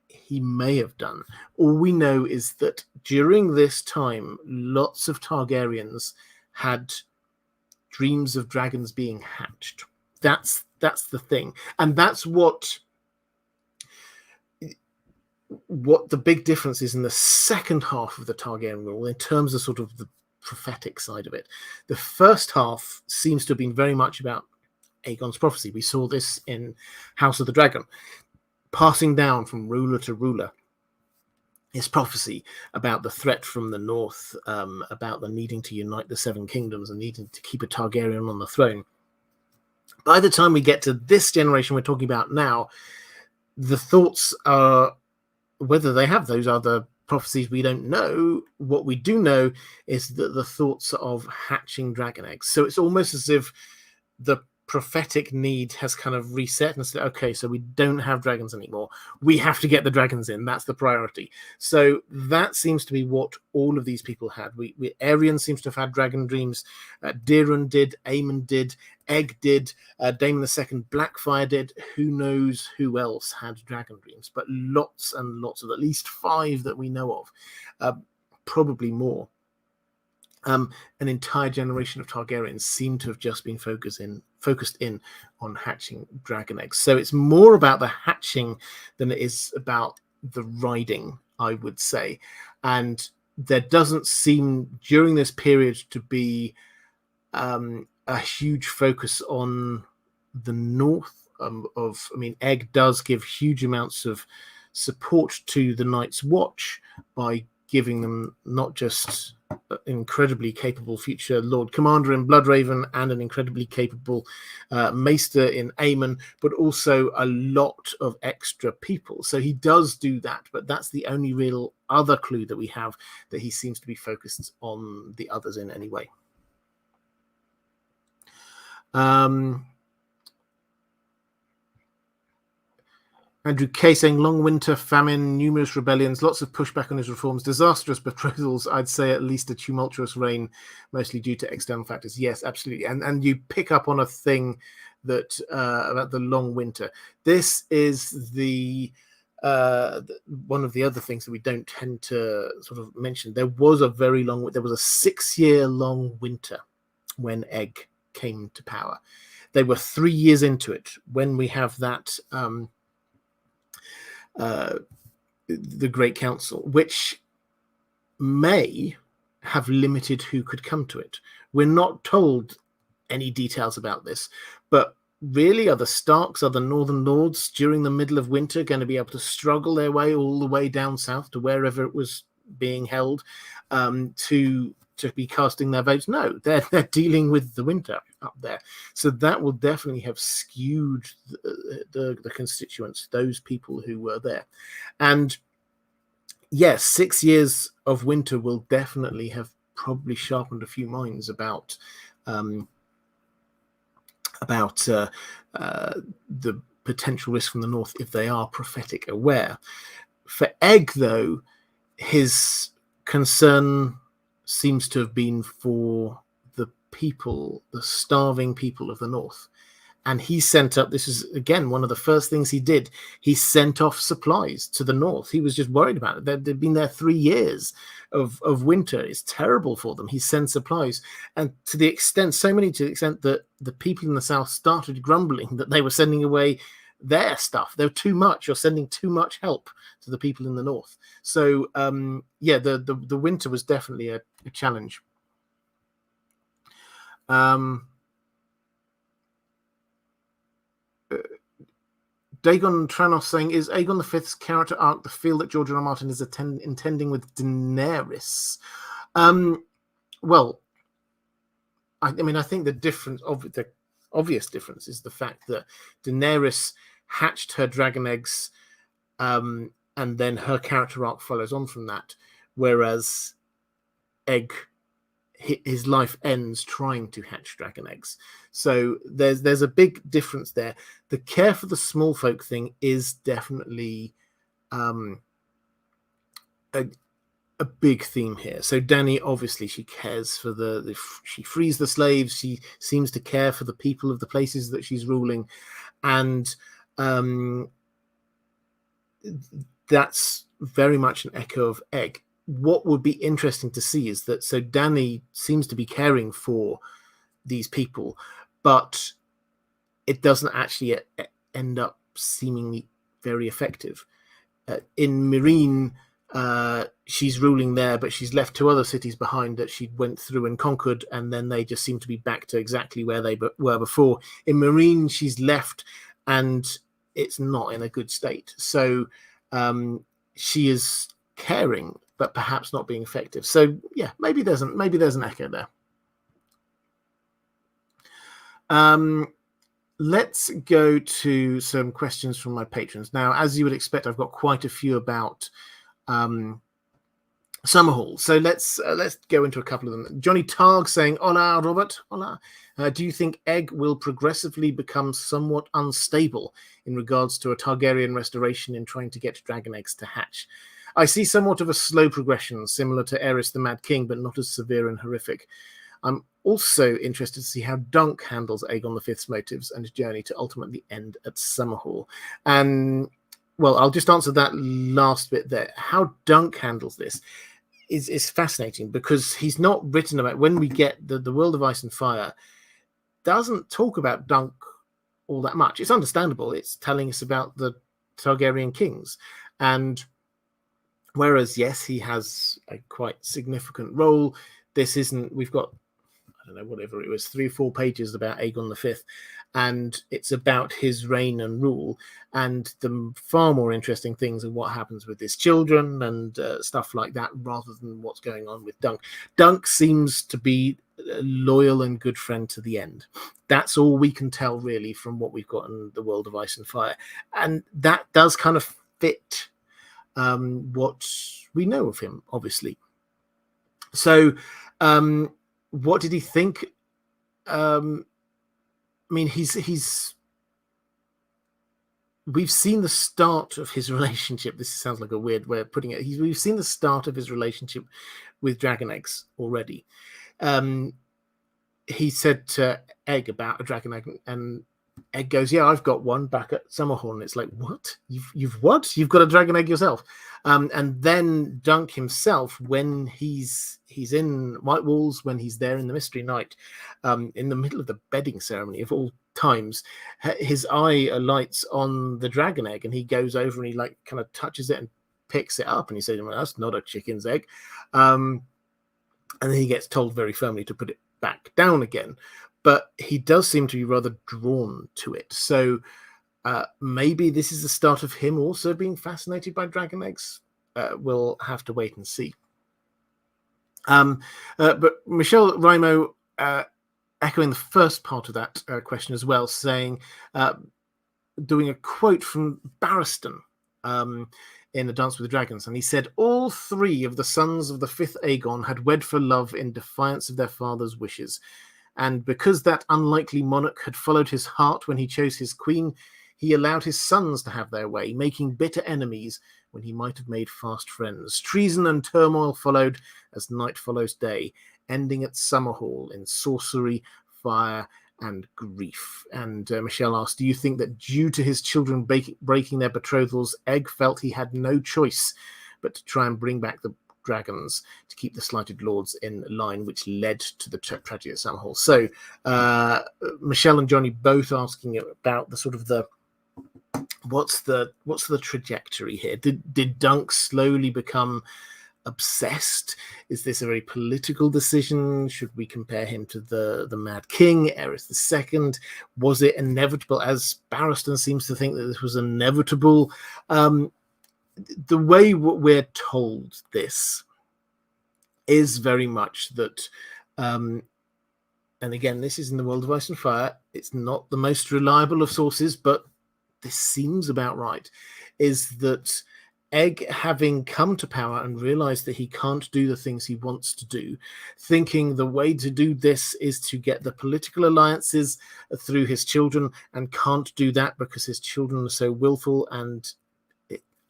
S1: He may have done. All we know is that during this time, lots of Targaryens had dreams of dragons being hatched. That's the thing. And that's what what the big difference is in the second half of the Targaryen rule in terms of sort of the prophetic side of it. The first half seems to have been very much about Aegon's prophecy. We saw this in House of the Dragon, passing down from ruler to ruler. His prophecy about the threat from the north, about the needing to unite the Seven Kingdoms and needing to keep a Targaryen on the throne. By the time we get to this generation we're talking about now, the thoughts are, whether they have those other prophecies, we don't know. What we do know is that the thoughts of hatching dragon eggs. So it's almost as if the prophetic need has kind of reset and said, okay, so we don't have dragons anymore. We have to get the dragons in. That's the priority. So that seems to be what all of these people had. Ariel seems to have had dragon dreams. Deeren did. Aemon did. Egg did. Daemon II Blackfire did. Who knows who else had dragon dreams? But lots and lots of, at least 5 that we know of. Probably more. An entire generation of Targaryens seem to have just been focused in on hatching dragon eggs. So it's more about the hatching than it is about the riding, I would say. And there doesn't seem during this period to be a huge focus on the north. Egg does give huge amounts of support to the Night's Watch by giving them not just an incredibly capable future Lord Commander in Bloodraven and an incredibly capable Maester in Aemon, but also a lot of extra people. So he does do that, but that's the only real other clue that we have that he seems to be focused on the others in any way. Andrew K saying long winter, famine, numerous rebellions, lots of pushback on his reforms, disastrous betrothals, I'd say at least a tumultuous reign, mostly due to external factors. Yes, absolutely. And you pick up on a thing that about the long winter. This is the one of the other things that we don't tend to sort of mention. There was a 6-year long winter when Egg came to power. They were 3 years into it when we have that the Great Council, which may have limited who could come to it. We're not told any details about this, but really, are the Starks, are the Northern Lords during the middle of winter going to be able to struggle their way all the way down south to wherever it was being held to be casting their votes? No, they're dealing with the winter up there. So that will definitely have skewed the constituents, those people who were there. And yes, 6 years of winter will definitely have probably sharpened a few minds about the potential risk from the north if they are prophetic aware. For Egg, though, his concern seems to have been for the people, the starving people of the north. And he sent up, this is again one of the first things he did, he sent off supplies to the north. He was just worried about it. They'd been there 3 years of winter. It's terrible for them. He sent supplies. And to the extent that the people in the south started grumbling that they were sending away their stuff. They're too much. You're sending too much help to the people in the north. So the winter was definitely a challenge. Dagon Tranos saying, is Aegon V's character arc the feel that George R. R. Martin is intending with Daenerys? Well, I think the obvious difference is the fact that Daenerys hatched her dragon eggs, and then her character arc follows on from that, whereas Egg, his life ends trying to hatch dragon eggs. So there's a big difference there. The care for the small folk thing is definitely a big theme here. So Dany, obviously, she cares for she frees the slaves. She seems to care for the people of the places that she's ruling, and that's very much an echo of Egg. What would be interesting to see is that Dany seems to be caring for these people, but it doesn't actually end up seemingly very effective. in Meereen, she's ruling there, but she's left 2 other cities behind that she went through and conquered, and then they just seem to be back to exactly where they were before. In Meereen, she's left, and it's not in a good state. So she is caring, but perhaps not being effective. So yeah, maybe there's an echo there. Let's go to some questions from my patrons. Now, as you would expect, I've got quite a few about Summerhall. So let's go into a couple of them. Johnny Targ saying, "Hola, Robert. Hola. Do you think Egg will progressively become somewhat unstable in regards to a Targaryen restoration in trying to get dragon eggs to hatch? I see somewhat of a slow progression, similar to Aerys the Mad King, but not as severe and horrific. I'm also interested to see how Dunk handles Aegon V's motives and his journey to ultimately end at Summerhall." And, well, I'll just answer that last bit there. How Dunk handles this is fascinating, because he's not written about, when we get the World of Ice and Fire, doesn't talk about Dunk all that much. It's understandable. It's telling us about the Targaryen kings. And whereas, yes, he has a quite significant role, this isn't, we've got, I don't know, whatever it was, 3 or 4 pages about Aegon V, and it's about his reign and rule, and the far more interesting things are what happens with his children and stuff like that, rather than what's going on with Dunk. Dunk seems to be a loyal and good friend to the end. That's all we can tell, really, from what we've got in the World of Ice and Fire, and that does kind of fit what we know of him, obviously. So, what did he think? I mean, we've seen the start of his relationship. This sounds like a weird way of putting it. We've seen the start of his relationship with dragon eggs already. He said to Egg about a dragon egg, and Egg goes, "Yeah, I've got one back at Summerhall." And it's like, what? You've what? You've got a dragon egg yourself? And then Dunk himself, when he's in White Walls, when he's there in the Mystery Night, in the middle of the bedding ceremony of all times, his eye alights on the dragon egg, and he goes over and he like kind of touches it and picks it up, and he says, "Well, that's not a chicken's egg." And then he gets told very firmly to put it back down again. But he does seem to be rather drawn to it. So maybe this is the start of him also being fascinated by dragon eggs. We'll have to wait and see. But Michelle Raimo, echoing the first part of that question as well, saying, doing a quote from Barristan in The Dance with the Dragons. And he said, "All 3 of the sons of the 5th Aegon had wed for love in defiance of their father's wishes. And because that unlikely monarch had followed his heart when he chose his queen, he allowed his sons to have their way, making bitter enemies when he might have made fast friends. Treason and turmoil followed as night follows day, ending at Summerhall in sorcery, fire, and grief." And Michelle asked, "Do you think that due to his children breaking their betrothals, Egg felt he had no choice but to try and bring back the dragons to keep the slighted lords in line, which led to the tragedy at Summerhall?" So Michelle and Johnny both asking about the sort of what's the trajectory here? Did Dunk slowly become obsessed? Is this a very political decision? Should we compare him to the Mad King, Aerys II? Was it inevitable, as Barristan seems to think that this was inevitable? The way we're told this is very much that, and again, this is in the World of Ice and Fire, it's not the most reliable of sources, but this seems about right, is that Egg, having come to power and realized that he can't do the things he wants to do, thinking the way to do this is to get the political alliances through his children, and can't do that because his children are so willful, and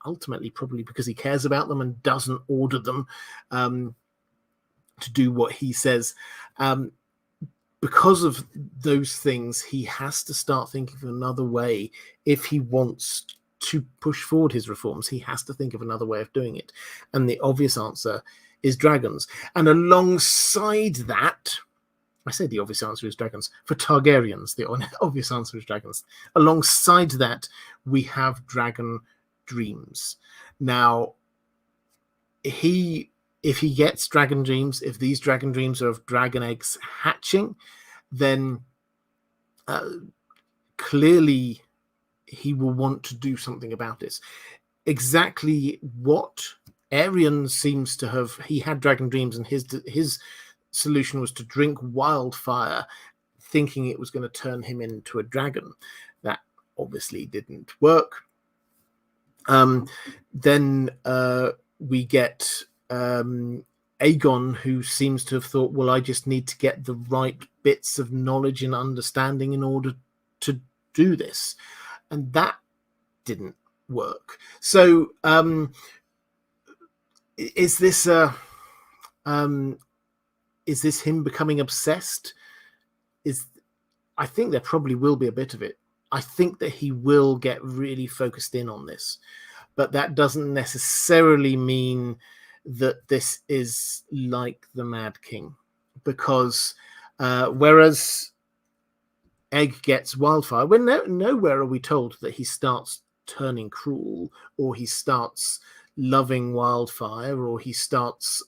S1: ultimately probably because he cares about them and doesn't order them to do what he says. Because of those things, he has to start thinking of another way. If he wants to push forward his reforms, he has to think of another way of doing it. And the obvious answer is dragons. And alongside that, I say the obvious answer is dragons. For Targaryens, the obvious answer is dragons. Alongside that, we have dragon dreams. Now, if he gets dragon dreams, if these dragon dreams are of dragon eggs hatching, then clearly he will want to do something about this. Exactly what Ariel seems to have, he had dragon dreams, and his solution was to drink wildfire, thinking it was going to turn him into a dragon. That obviously didn't work. Then we get Aegon, who seems to have thought, well, I just need to get the right bits of knowledge and understanding in order to do this. And that didn't work. So is this him becoming obsessed? I think there probably will be a bit of it. I think that he will get really focused in on this, but that doesn't necessarily mean that this is like the Mad King, because whereas Egg gets wildfire, nowhere are we told that he starts turning cruel, or he starts loving wildfire, or he starts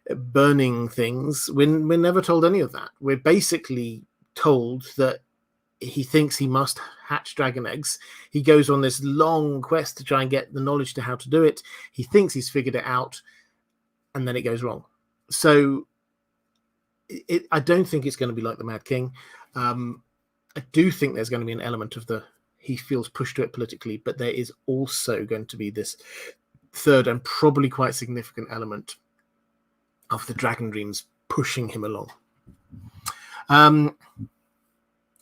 S1: burning things. We're never told any of that. We're basically told that he thinks he must hatch dragon eggs. He goes on this long quest to try and get the knowledge to how to do it. He thinks he's figured it out, and then it goes wrong. So I don't think it's going to be like the Mad King. I do think there's going to be an element of he feels pushed to it politically, but there is also going to be this third and probably quite significant element of the dragon dreams pushing him along.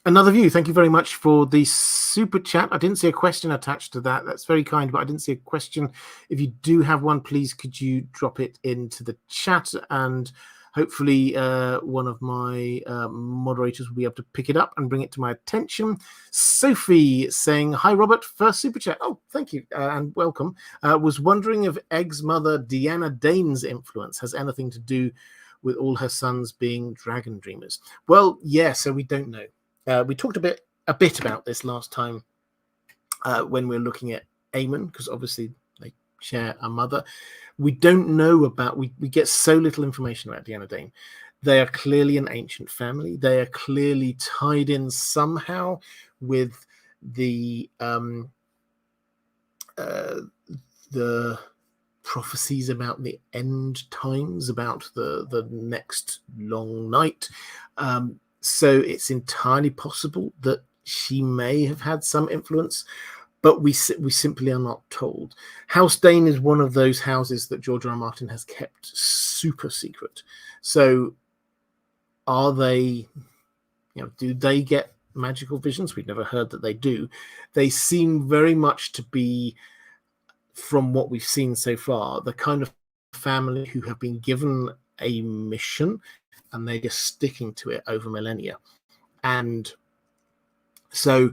S1: Another view. Thank you very much for the super chat. I didn't see a question attached to that. That's very kind, but I didn't see a question. If you do have one, please could you drop it into the chat, and hopefully one of my moderators will be able to pick it up and bring it to my attention. Sophie saying, hi, Robert, first super chat. Oh, thank you and welcome. Was wondering if Egg's mother, Deanna Dane's influence has anything to do with all her sons being dragon dreamers. Well, yeah, so we don't know. We talked a bit about this last time when we were looking at Aemon, because obviously they share a mother. We don't know about, we get so little information about Deanna Dane. They are clearly an ancient family. They are clearly tied in somehow with the prophecies about the end times, about the next long night. So it's entirely possible that she may have had some influence, but we simply are not told. House Dane is one of those houses that George R. R. Martin has kept super secret. So are they, do they get magical visions? We've never heard that they do. They seem very much to be, from what we've seen so far, the kind of family who have been given a mission and they're just sticking to it over millennia. And so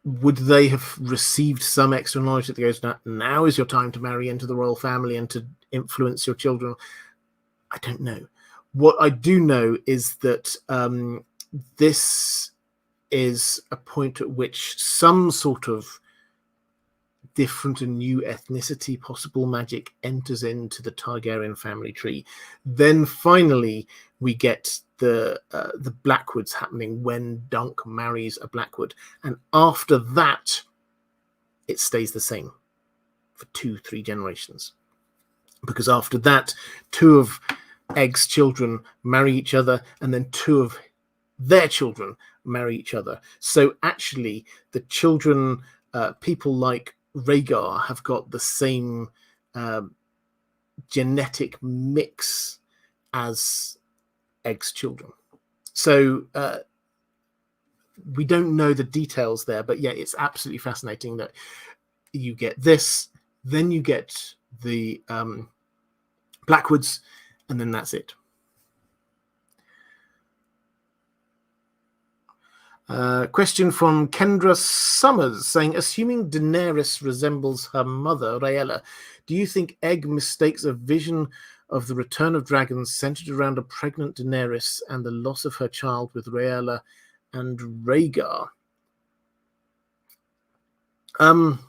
S1: would they have received some extra knowledge that goes, now is your time to marry into the royal family and to influence your children? I don't know. What I do know is that this is a point at which some sort of different and new ethnicity, possible magic, enters into the Targaryen family tree. Then finally we get the Blackwoods happening when Dunk marries a Blackwood, and after that it stays the same for 2-3 generations, because after that 2 of Egg's children marry each other, and then 2 of their children marry each other. So actually the children, people like Rhaegar, have got the same genetic mix as Egg's children. So we don't know the details there, but yeah, it's absolutely fascinating that you get this, then you get the Blackwoods, and then that's it. Question from Kendra Summers saying, assuming Daenerys resembles her mother, Rhaella, do you think Egg mistakes a vision of the return of dragons centered around a pregnant Daenerys and the loss of her child with Rhaella and Rhaegar? Well,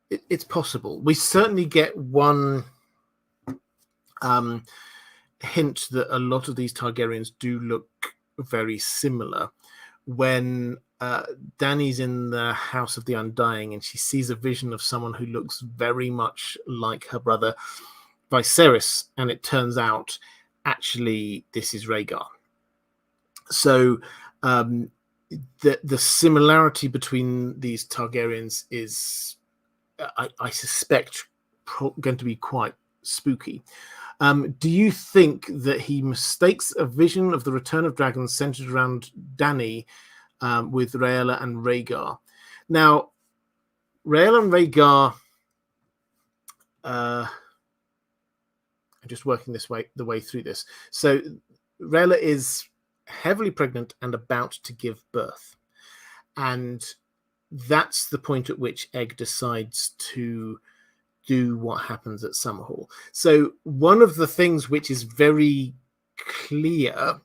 S1: it's possible. We certainly get one hint that a lot of these Targaryens do look very similar. When Dany's in the House of the Undying and she sees a vision of someone who looks very much like her brother Viserys, and it turns out actually this is Rhaegar. So the similarity between these Targaryens is, I suspect, going to be quite spooky. Do you think that he mistakes a vision of the return of dragons centered around Dany with Rhaella and Rhaegar? Now, Rhaella and Rhaegar, I'm just working the way through this. So Rhaella is heavily pregnant and about to give birth. And that's the point at which Egg decides to do what happens at Summerhall. So one of the things which is very clear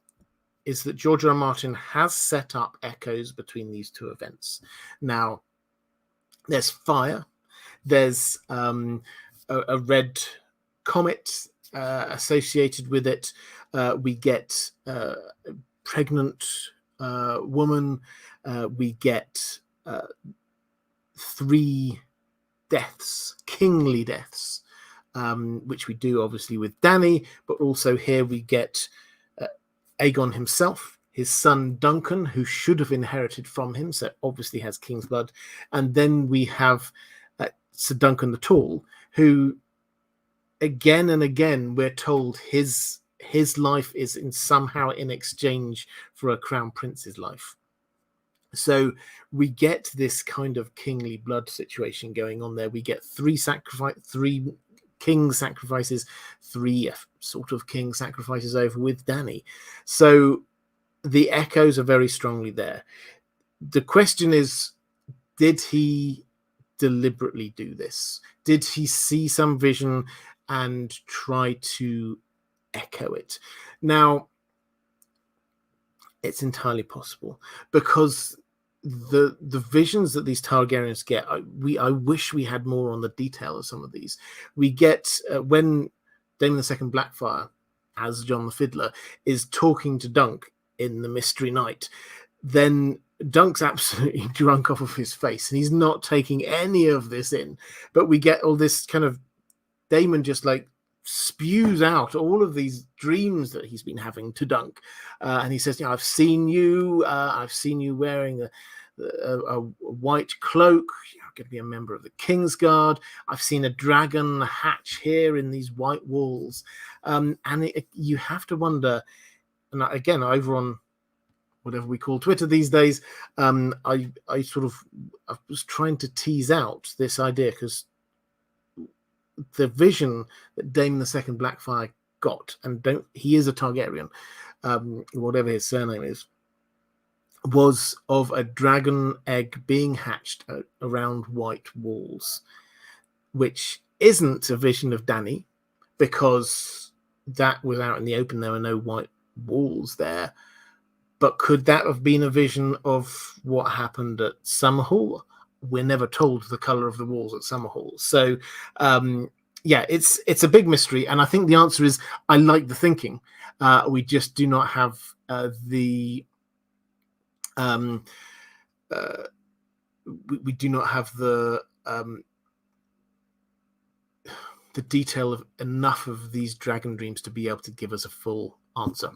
S1: is that George R. R. Martin has set up echoes between these two events. Now, there's fire, there's a red comet associated with it. We get pregnant woman. We get 3 deaths, kingly deaths, which we do obviously with Dany, but also here we get Aegon himself, his son Duncan, who should have inherited from him, so obviously has king's blood, and then we have Sir Duncan the Tall, who again and again we're told his life is somehow in exchange for a crown prince's life. So we get this kind of kingly blood situation going on there. We get 3 king sacrifices, 3 sort of king sacrifices over with Dany. So the echoes are very strongly there. The question is, did he deliberately do this? Did he see some vision and try to echo it? Now, it's entirely possible, because the visions that these Targaryens get, I wish we had more on the detail of some of these. We get when Daemon II Blackfire, as John the Fiddler, is talking to Dunk in the Mystery Night, then Dunk's absolutely drunk off of his face, and he's not taking any of this in. But we get all this kind of Daemon just like spews out all of these dreams that he's been having to Dunk, and he says, I've seen you wearing a white cloak, you're going to be a member of the Kingsguard, I've seen a dragon hatch here in these white walls, and you have to wonder, and again, over on whatever we call Twitter these days, I was trying to tease out this idea, because the vision that Daemon II Blackfire got, and he is a Targaryen, whatever his surname is, was of a dragon egg being hatched around white walls, which isn't a vision of Dany, because that was out in the open. There were no white walls there. But could that have been a vision of what happened at Summerhall? We're never told the color of the walls at Summerhall. So, yeah, it's a big mystery. And I think the answer is, I like the thinking. We just do not have we do not have the detail of enough of these dragon dreams to be able to give us a full answer.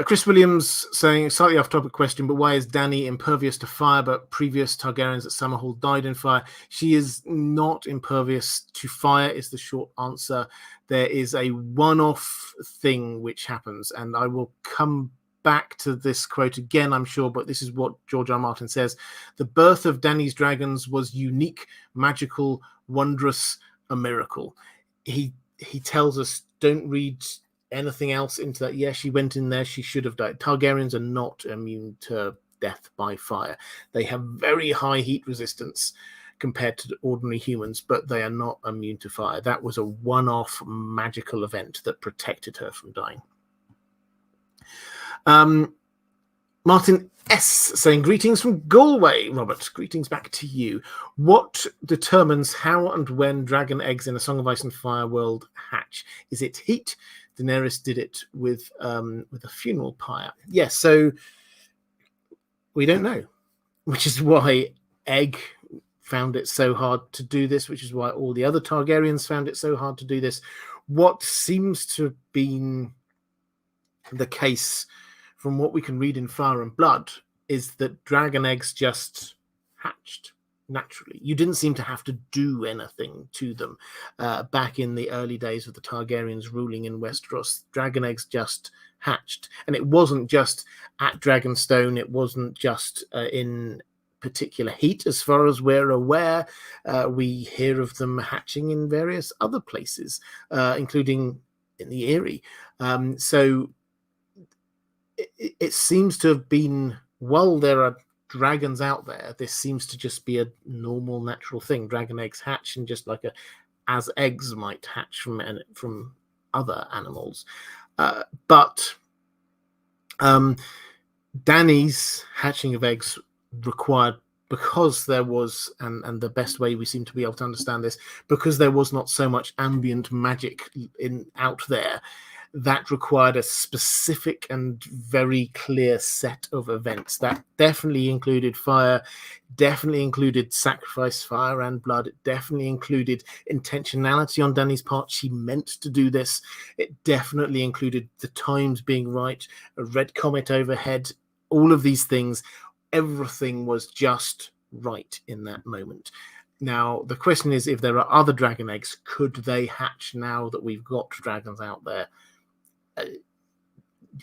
S1: Chris Williams saying, slightly off-topic question, but why is Dany impervious to fire, but previous Targaryens at Summerhall died in fire? She is not impervious to fire, is the short answer. There is a one-off thing which happens, and I will come back to this quote again, I'm sure, but this is what George R. R. Martin says. The birth of Dany's dragons was unique, magical, wondrous, a miracle. He tells us, don't read anything else into that. Yeah, she went in there, she should have died. Targaryens are not immune to death by fire. They have very high heat resistance compared to ordinary humans, but they are not immune to fire. That was a one-off magical event that protected her from dying. Martin S. saying, greetings from Galway. Robert, greetings back to you. What determines how and when dragon eggs in a Song of Ice and Fire world hatch? Is it heat? Daenerys did it with a funeral pyre. Yes, so we don't know, which is why Egg found it so hard to do this, which is why all the other Targaryens found it so hard to do this. What seems to have been the case from what we can read in Fire and Blood is that dragon eggs just hatched naturally. You didn't seem to have to do anything to them back in the early days of the Targaryens ruling in Westeros. Dragon eggs just hatched. And it wasn't just at Dragonstone. It wasn't just in particular heat. As far as we're aware, we hear of them hatching in various other places, including in the Eyrie. So it seems to have been, while there are dragons out there, this seems to just be a normal, natural thing. Dragon eggs hatch, and just like as eggs might hatch from other animals. But Dany's hatching of eggs required, because there was, and the best way we seem to be able to understand this, because there was not so much ambient magic out there, that required a specific and very clear set of events. That definitely included fire, definitely included sacrifice, fire and blood. It definitely included intentionality on Dany's part. She meant to do this. It definitely included the times being right, a red comet overhead, all of these things. Everything was just right in that moment. Now, the question is, if there are other dragon eggs, could they hatch now that we've got dragons out there?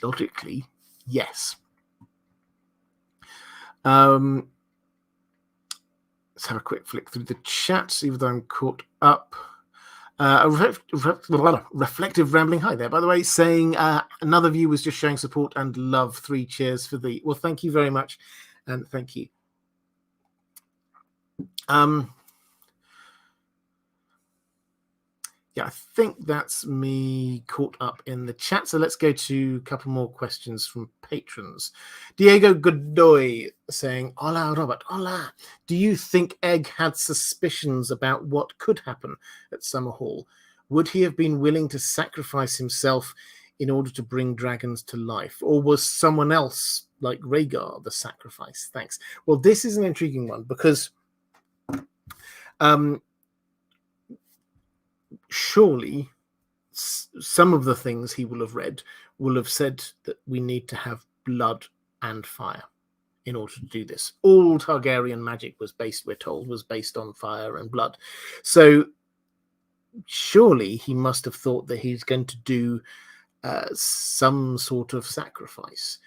S1: Logically, yes. Let's have a quick flick through the chat, see if I'm caught up. Reflective rambling. Hi there, by the way, saying another view was just showing support and love. 3 cheers for the. Well, thank you very much, and thank you. Yeah, I think that's me caught up in the chat. So let's go to a couple more questions from patrons. Diego Godoy saying, hola, Robert, hola. Do you think Egg had suspicions about what could happen at Summerhall? Would he have been willing to sacrifice himself in order to bring dragons to life? Or was someone else, like Rhaegar, the sacrifice? Thanks. Well, this is an intriguing one, because surely some of the things he will have read will have said that we need to have blood and fire in order to do this. All Targaryen magic was based, we're told, was based on fire and blood. So surely he must have thought that he's going to do some sort of sacrifice.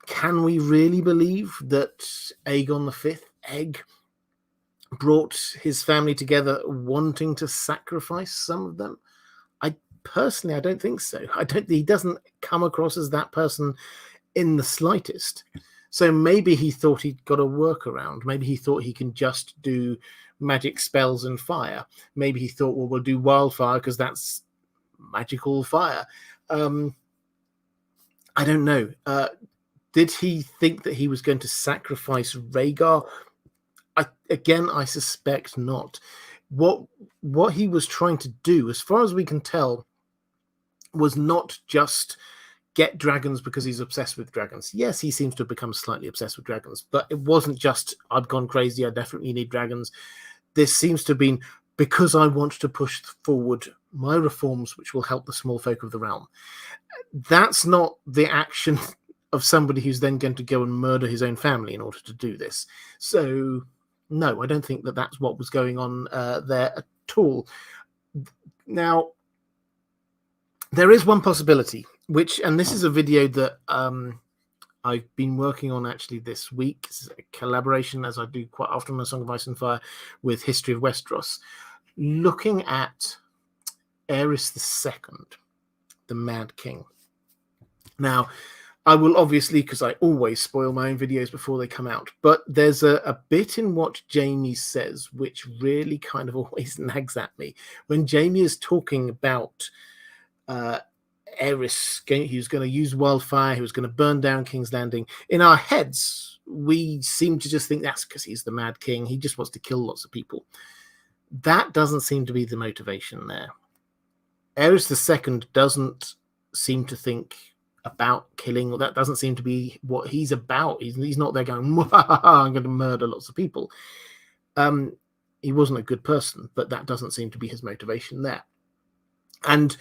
S1: Can we really believe that Aegon V, Egg, brought his family together wanting to sacrifice some of them? I don't think so. He doesn't come across as that person in the slightest. So maybe he thought he'd got a workaround. Maybe he thought he can just do magic spells and fire. Maybe he thought, well, we'll do wildfire because that's magical fire. I don't know. Did he think that he was going to sacrifice Rhaegar? I suspect not. What he was trying to do, as far as we can tell, was not just get dragons because he's obsessed with dragons. Yes, he seems to have become slightly obsessed with dragons, but it wasn't just, I've gone crazy, I definitely need dragons. This seems to have been because I want to push forward my reforms, which will help the small folk of the realm. That's not the action of somebody who's then going to go and murder his own family in order to do this. So no, I don't think that that's what was going on there at all. Now, there is one possibility, and this is a video that I've been working on actually this week. It's a collaboration, as I do quite often on Song of Ice and Fire, with History of Westeros, looking at Aerys II, the Mad King. Now, I will obviously, because I always spoil my own videos before they come out, but there's a bit in what Jamie says which really kind of always nags at me. When Jamie is talking about Aerys, he was going to use wildfire, he was going to burn down King's Landing. In our heads, we seem to just think that's because he's the Mad King. He just wants to kill lots of people. That doesn't seem to be the motivation there. Aerys II doesn't seem to think about killing. That doesn't seem to be what he's about. He's not there going, I'm going to murder lots of people. He wasn't a good person, but that doesn't seem to be his motivation there. And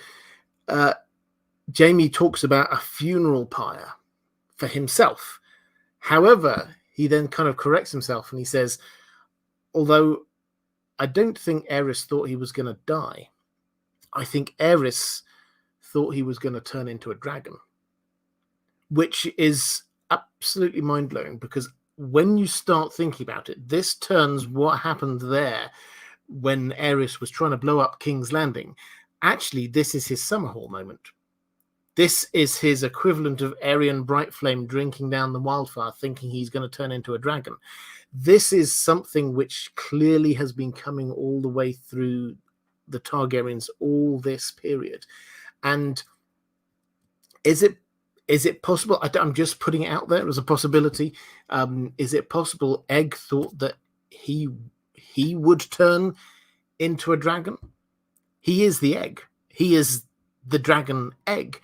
S1: Jaime talks about a funeral pyre for himself. However, he then kind of corrects himself and he says, although I don't think Aerys thought he was going to die, I think Aerys thought he was going to turn into a dragon, which is absolutely mind-blowing, because when you start thinking about it, this turns what happened there when Aerys was trying to blow up King's Landing. Actually, this is his Summerhall moment. This is his equivalent of Aryan Brightflame drinking down the wildfire, thinking he's going to turn into a dragon. This is something which clearly has been coming all the way through the Targaryens all this period. And is it possible? I'm just putting it out there as a possibility. Is it possible Egg thought that he would turn into a dragon? He is the egg. He is the dragon egg.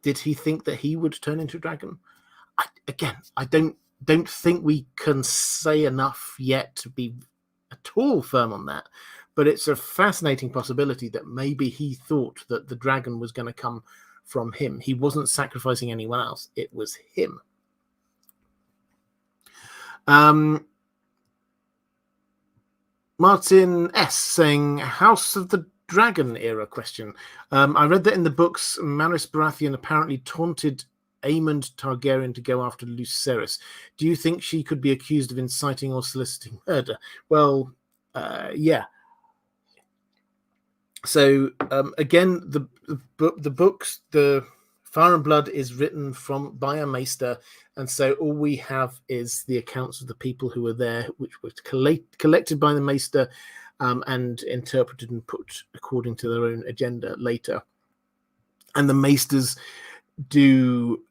S1: Did he think that he would turn into a dragon? I don't think we can say enough yet to be at all firm on that. But it's a fascinating possibility that maybe he thought that the dragon was going to come from him. He wasn't sacrificing anyone else. It was him. Martin S. saying, House of the Dragon era question. I read that in the books, Maris Baratheon apparently taunted Aemond Targaryen to go after Lucerys. Do you think she could be accused of inciting or soliciting murder? Well, yeah. So again, the books, the Fire and Blood is written by a maester, and so all we have is the accounts of the people who were there, which were collected by the maester and interpreted and put according to their own agenda later. And the maesters do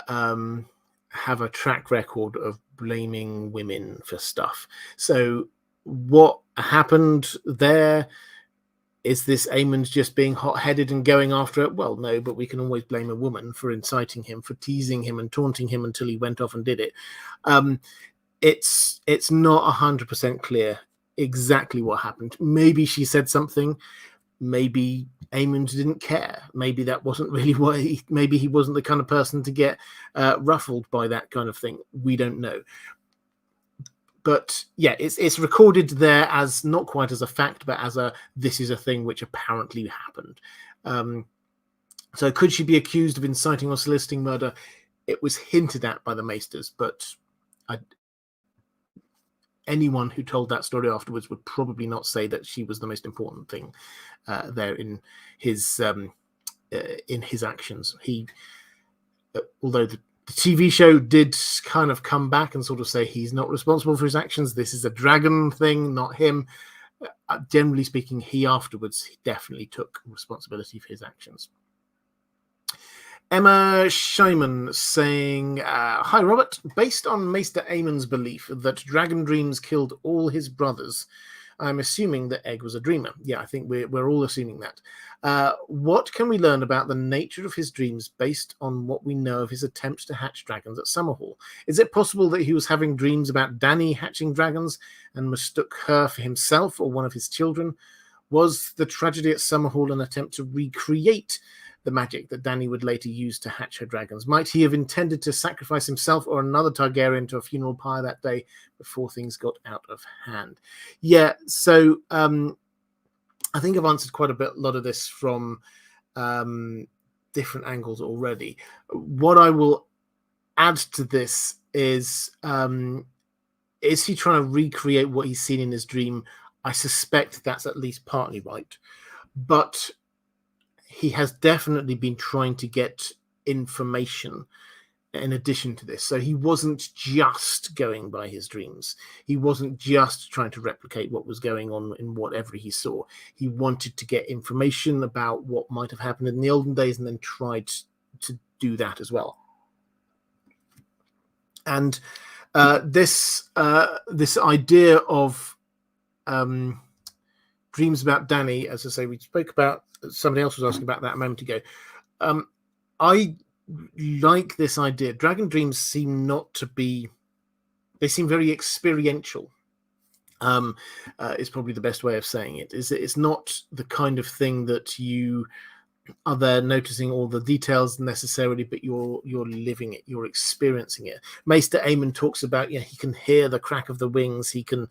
S1: have a track record of blaming women for stuff. So what happened there? Is this Aemond just being hot-headed and going after it? Well, no, but we can always blame a woman for inciting him, for teasing him and taunting him until he went off and did it. It's not 100% clear exactly what happened. Maybe she said something. Maybe Aemond didn't care. Maybe that wasn't really what maybe he wasn't the kind of person to get ruffled by that kind of thing. We don't know. But yeah, it's recorded there as not quite as a fact, but as this is a thing which apparently happened. So could she be accused of inciting or soliciting murder? It was hinted at by the maesters, but anyone who told that story afterwards would probably not say that she was the most important thing there in his actions. Although the TV show did kind of come back and sort of say he's not responsible for his actions. This is a dragon thing, not him. Generally speaking, he definitely took responsibility for his actions. Emma Scheiman saying, Hi, Robert. Based on Maester Aemon's belief that dragon dreams killed all his brothers, I'm assuming that Egg was a dreamer. Yeah, I think we're all assuming that. What can we learn about the nature of his dreams based on what we know of his attempts to hatch dragons at Summerhall? Is it possible that he was having dreams about Dany hatching dragons and mistook her for himself or one of his children? Was the tragedy at Summerhall an attempt to recreate the magic that Dany would later use to hatch her dragons? Might he have intended to sacrifice himself or another Targaryen to a funeral pyre that day before things got out of hand? Yeah, so I think I've answered quite a lot of this from different angles already. What I will add to this is he trying to recreate what he's seen in his dream? I suspect that's at least partly right. But he has definitely been trying to get information in addition to this. So he wasn't just going by his dreams. He wasn't just trying to replicate what was going on in whatever he saw. He wanted to get information about what might have happened in the olden days and then tried to do that as well. And this idea of dreams about Dany, as I say, we spoke about, somebody else was asking about that a moment ago. I like this idea. Dragon dreams seem not to be, they seem very experiential. Is probably the best way of saying it. It's not the kind of thing that you are there noticing all the details necessarily, but you're living it, you're experiencing it. Maester Aemon talks about, he can hear the crack of the wings, he can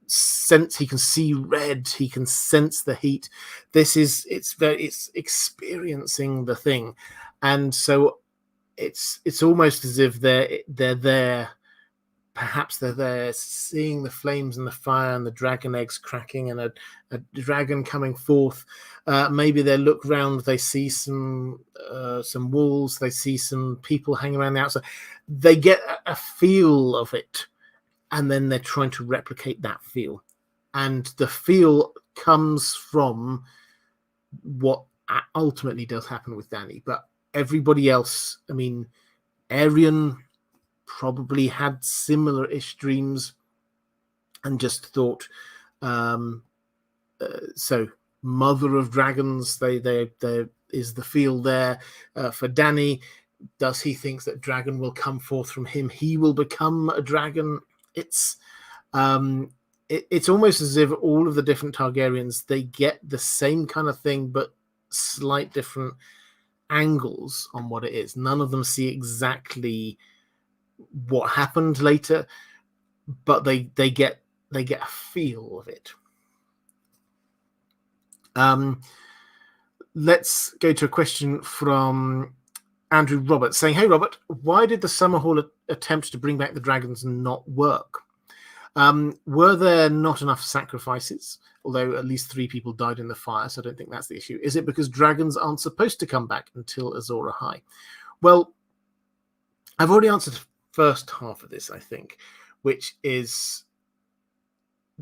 S1: sense, he can see red, he can sense the heat. It's experiencing the thing, and so it's almost as if they're there. Perhaps they're there seeing the flames and the fire and the dragon eggs cracking and a dragon coming forth. Maybe they look round, they see some walls, they see some people hanging around the outside. They get a feel of it, and then they're trying to replicate that feel. And the feel comes from what ultimately does happen with Dany. But everybody else, I mean, Ariel probably had similar-ish dreams and just thought, so mother of dragons, there is the feel there. For Dany, does he think that dragon will come forth from him? He will become a dragon. It's almost as if all of the different Targaryens, they get the same kind of thing, but slight different angles on what it is. None of them see exactly what happened later, but they get a feel of it. Let's go to a question from Andrew Roberts saying, "Hey Robert, why did the Summerhall attempt to bring back the dragons not work? Were there not enough sacrifices? Although at least 3 people died in the fire, so I don't think that's the issue. Is it because dragons aren't supposed to come back until Azor Ahai?" Well, I've already answered first half of this, I think, which is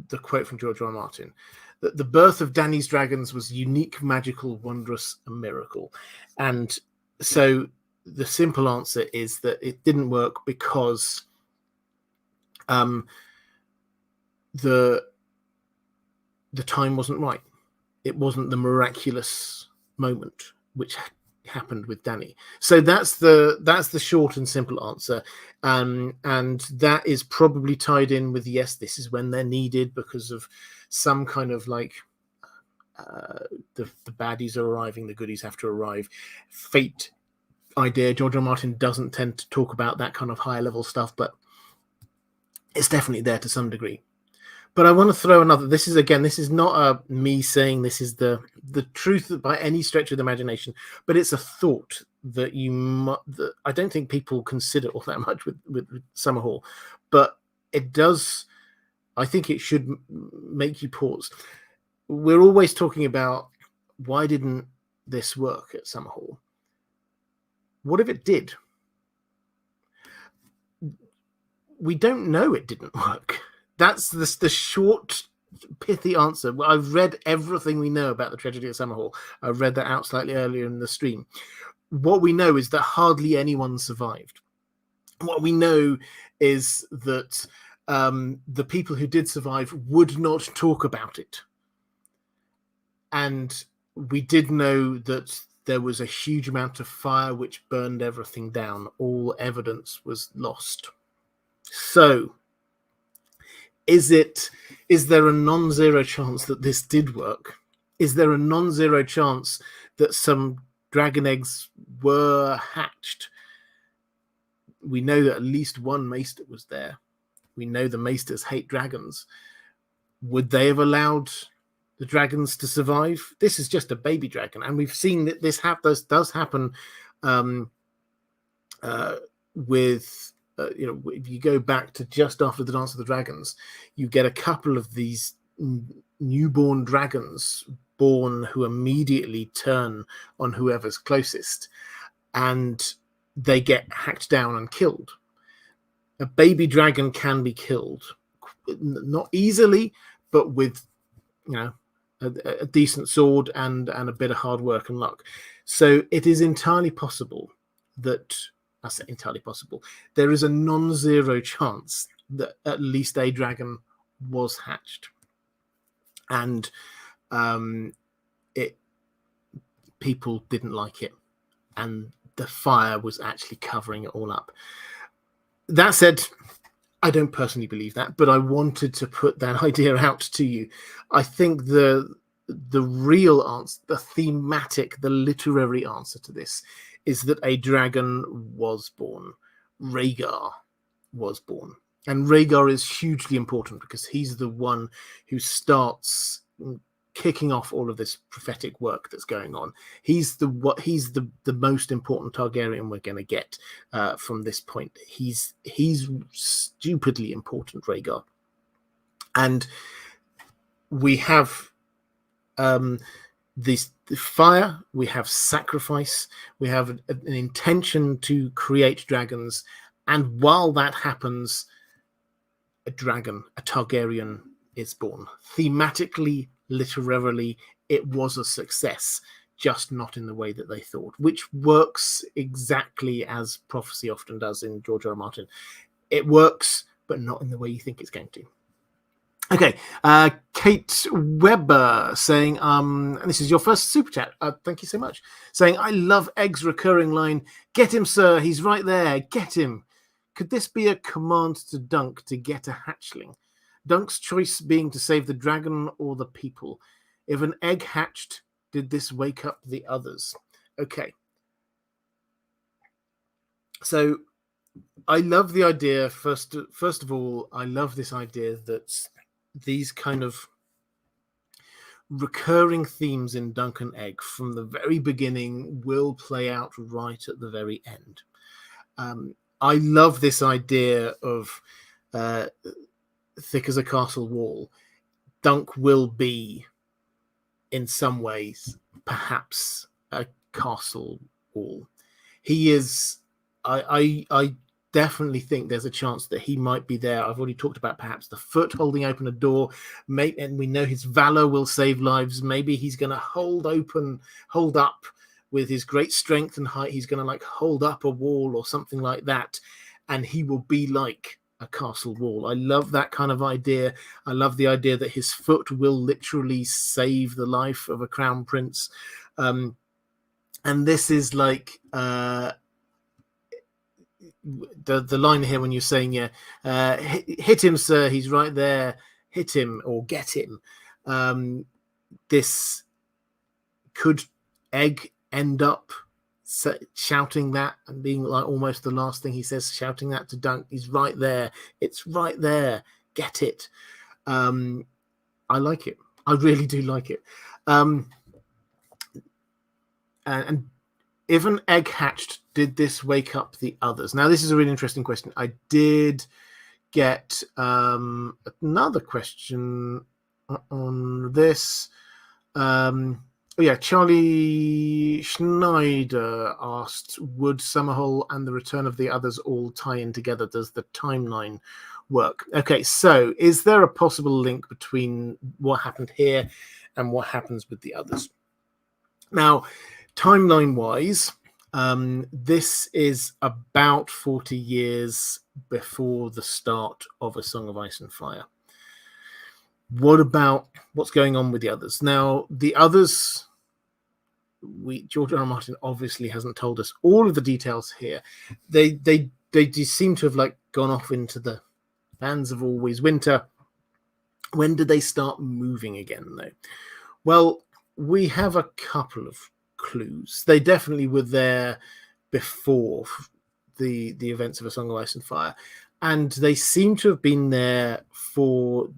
S1: the quote from George R. R. Martin, that the birth of Dany's dragons was unique, magical, wondrous, a miracle. And so the simple answer is that it didn't work because the time wasn't right. It wasn't the miraculous moment which happened with Dany. So that's the short and simple answer, and that is probably tied in with, yes, this is when they're needed because of some kind of like the baddies are arriving, the goodies have to arrive, fate idea. George R. R. Martin doesn't tend to talk about that kind of higher level stuff, but it's definitely there to some degree. But I want to throw another. This is not me saying this is the truth by any stretch of the imagination, but it's a thought that that I don't think people consider all that much with Summerhall, but it does. I think it should make you pause. We're always talking about why didn't this work at Summerhall? What if it did? We don't know it didn't work. That's the short, pithy answer. I've read everything we know about the tragedy at Summerhall. I read that out slightly earlier in the stream. What we know is that hardly anyone survived. What we know is that the people who did survive would not talk about it. And we did know that there was a huge amount of fire which burned everything down. All evidence was lost. So, is there a non-zero chance that this did work? Is there a non-zero chance that some dragon eggs were hatched? We know that at least one maester was there. We know the maesters hate dragons. Would they have allowed the dragons to survive? This is just a baby dragon, and we've seen that this does happen with. If you go back to just after the Dance of the Dragons, you get a couple of these newborn dragons born who immediately turn on whoever's closest. And they get hacked down and killed. A baby dragon can be killed, not easily, but with a decent sword and a bit of hard work and luck. So it is entirely possible that, I say entirely possible, there is a non-zero chance that at least a dragon was hatched. And people didn't like it. And the fire was actually covering it all up. That said, I don't personally believe that, but I wanted to put that idea out to you. I think the real answer, the thematic, the literary answer to this is that a dragon was born. Rhaegar was born. And Rhaegar is hugely important because he's the one who starts kicking off all of this prophetic work that's going on. He's the most important Targaryen we're going to get from this point. He's stupidly important, Rhaegar. And we have the fire, we have sacrifice, we have an intention to create dragons, and while that happens, a dragon, a Targaryen, is born. Thematically, literarily, it was a success, just not in the way that they thought, which works exactly as prophecy often does in George R. R. Martin. It works, but not in the way you think it's going to. Okay, Kate Webber saying, and this is your first super chat. Thank you so much. Saying, I love Egg's recurring line, "Get him, sir, he's right there, get him." Could this be a command to Dunk to get a hatchling? Dunk's choice being to save the dragon or the people. If an egg hatched, did this wake up the others? Okay. So I love the idea, first of all, I love this idea that these kind of recurring themes in Dunk and Egg from the very beginning will play out right at the very end. I love this idea of thick as a castle wall. Dunk will be, in some ways, perhaps a castle wall. He is. I definitely think there's a chance that he might be there. I've already talked about perhaps the foot holding open a door, and we know his valor will save lives. Maybe he's going to hold up with his great strength and height. He's going to hold up a wall or something like that, and he will be like a castle wall. I love that kind of idea. I love the idea that his foot will literally save the life of a crown prince. And this is the line here when you're saying, hit him, sir, he's right there, hit him or get him. This could Egg end up shouting that and being almost the last thing he says, shouting that to Dunk. He's right there. It's right there. Get it. I like it. I really do like it. And if an egg hatched, did this wake up the others? Now, this is a really interesting question. I did get another question on this. Charlie Schneider asked, would Summerhole and the return of the others all tie in together? Does the timeline work? Okay, so is there a possible link between what happened here and what happens with the others? Now, timeline-wise, this is about 40 years before the start of A Song of Ice and Fire. What about what's going on with the others? Now, the others, George R. R. Martin obviously hasn't told us all of the details here. They seem to have gone off into the lands of always winter. When did they start moving again, though? Well, we have a couple of clues. They definitely were there before the events of A Song of Ice and Fire, and they seem to have been there for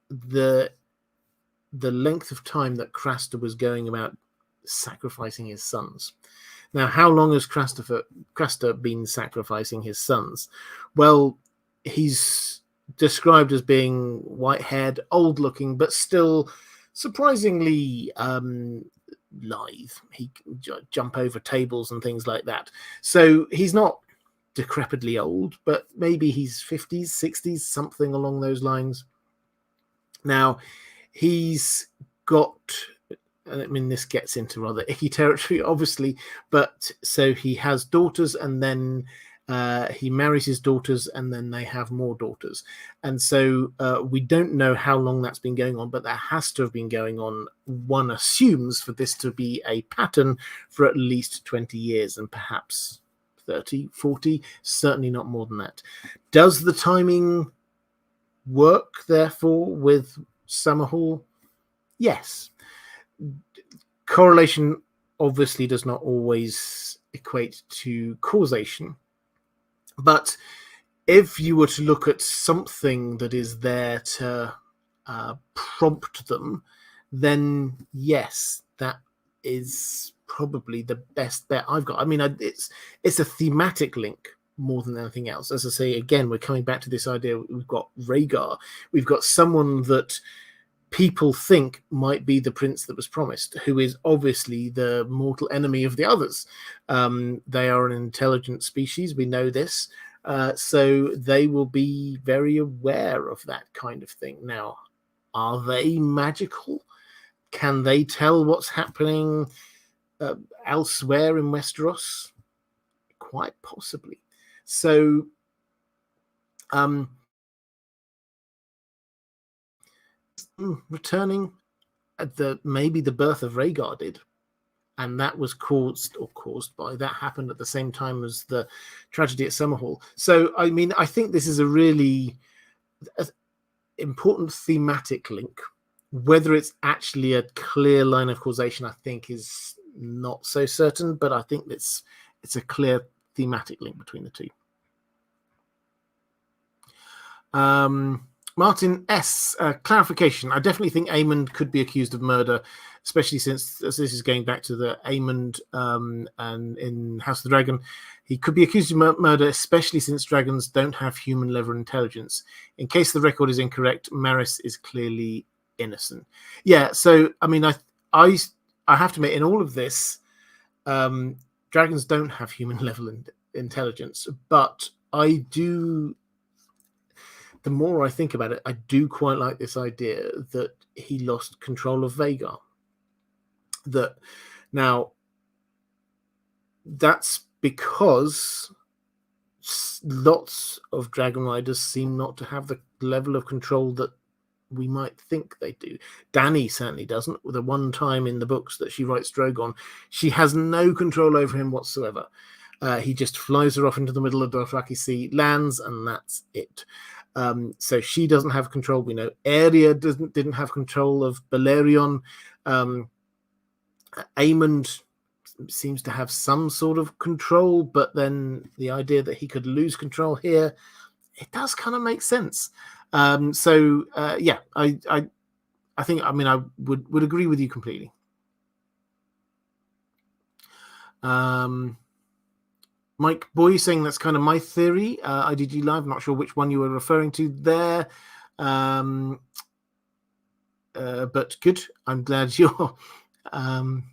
S1: the length of time that Craster was going about sacrificing his sons. Now, how long has Craster been sacrificing his sons? Well, he's described as being white-haired, old-looking, but still surprisingly lithe. He can jump over tables and things like that. So he's not decrepitly old, but maybe he's 50s, 60s, something along those lines. Now, he's got, I mean, this gets into rather icky territory, obviously, but so he has daughters, and then he marries his daughters, and then they have more daughters. And so we don't know how long that's been going on, but that has to have been going on, one assumes, for this to be a pattern for at least 20 years, and perhaps 30, 40, certainly not more than that. Does the timing work, therefore, with Summerhall? Yes. Correlation obviously does not always equate to causation, but if you were to look at something that is there to prompt them, then yes, that is probably the best bet I've got. I mean, it's a thematic link more than anything else. As I say, again, we're coming back to this idea. We've got Rhaegar. We've got someone that people think might be the prince that was promised, who is obviously the mortal enemy of the others. They are an intelligent species. We know this. So they will be very aware of that kind of thing. Now, are they magical? Can they tell what's happening elsewhere in Westeros? Quite possibly. So returning at maybe the birth of Rhaegar did, and that was caused by, that happened at the same time as the tragedy at Summerhall. So I mean, I think this is a really important thematic link. Whether it's actually a clear line of causation, I think, is not so certain, but I think it's a clear thematic link between the two. Martin S. Clarification. I definitely think Aemond could be accused of murder, especially since this is going back to the Aemond and in House of the Dragon. He could be accused of murder, especially since dragons don't have human level intelligence. In case the record is incorrect, Maris is clearly innocent. Yeah, so I mean, I have to admit, in all of this, dragons don't have human level intelligence, but I do. The more I think about it, I do quite like this idea that he lost control of Vhagar. That now, that's because lots of dragon riders seem not to have the level of control that we might think they do. Dany certainly doesn't. The one time in the books that she writes Drogon, she has no control over him whatsoever. He just flies her off into the middle of the Dothraki Sea, lands, and that's it. So she doesn't have control. We know Arya didn't have control of Balerion. Aemond seems to have some sort of control, but then the idea that he could lose control here, it does kind of make sense. Yeah, I think, I mean, I would agree with you completely. Mike Boy saying that's kind of my theory. IDG Live, I'm not sure which one you were referring to there. But good. I'm glad you're on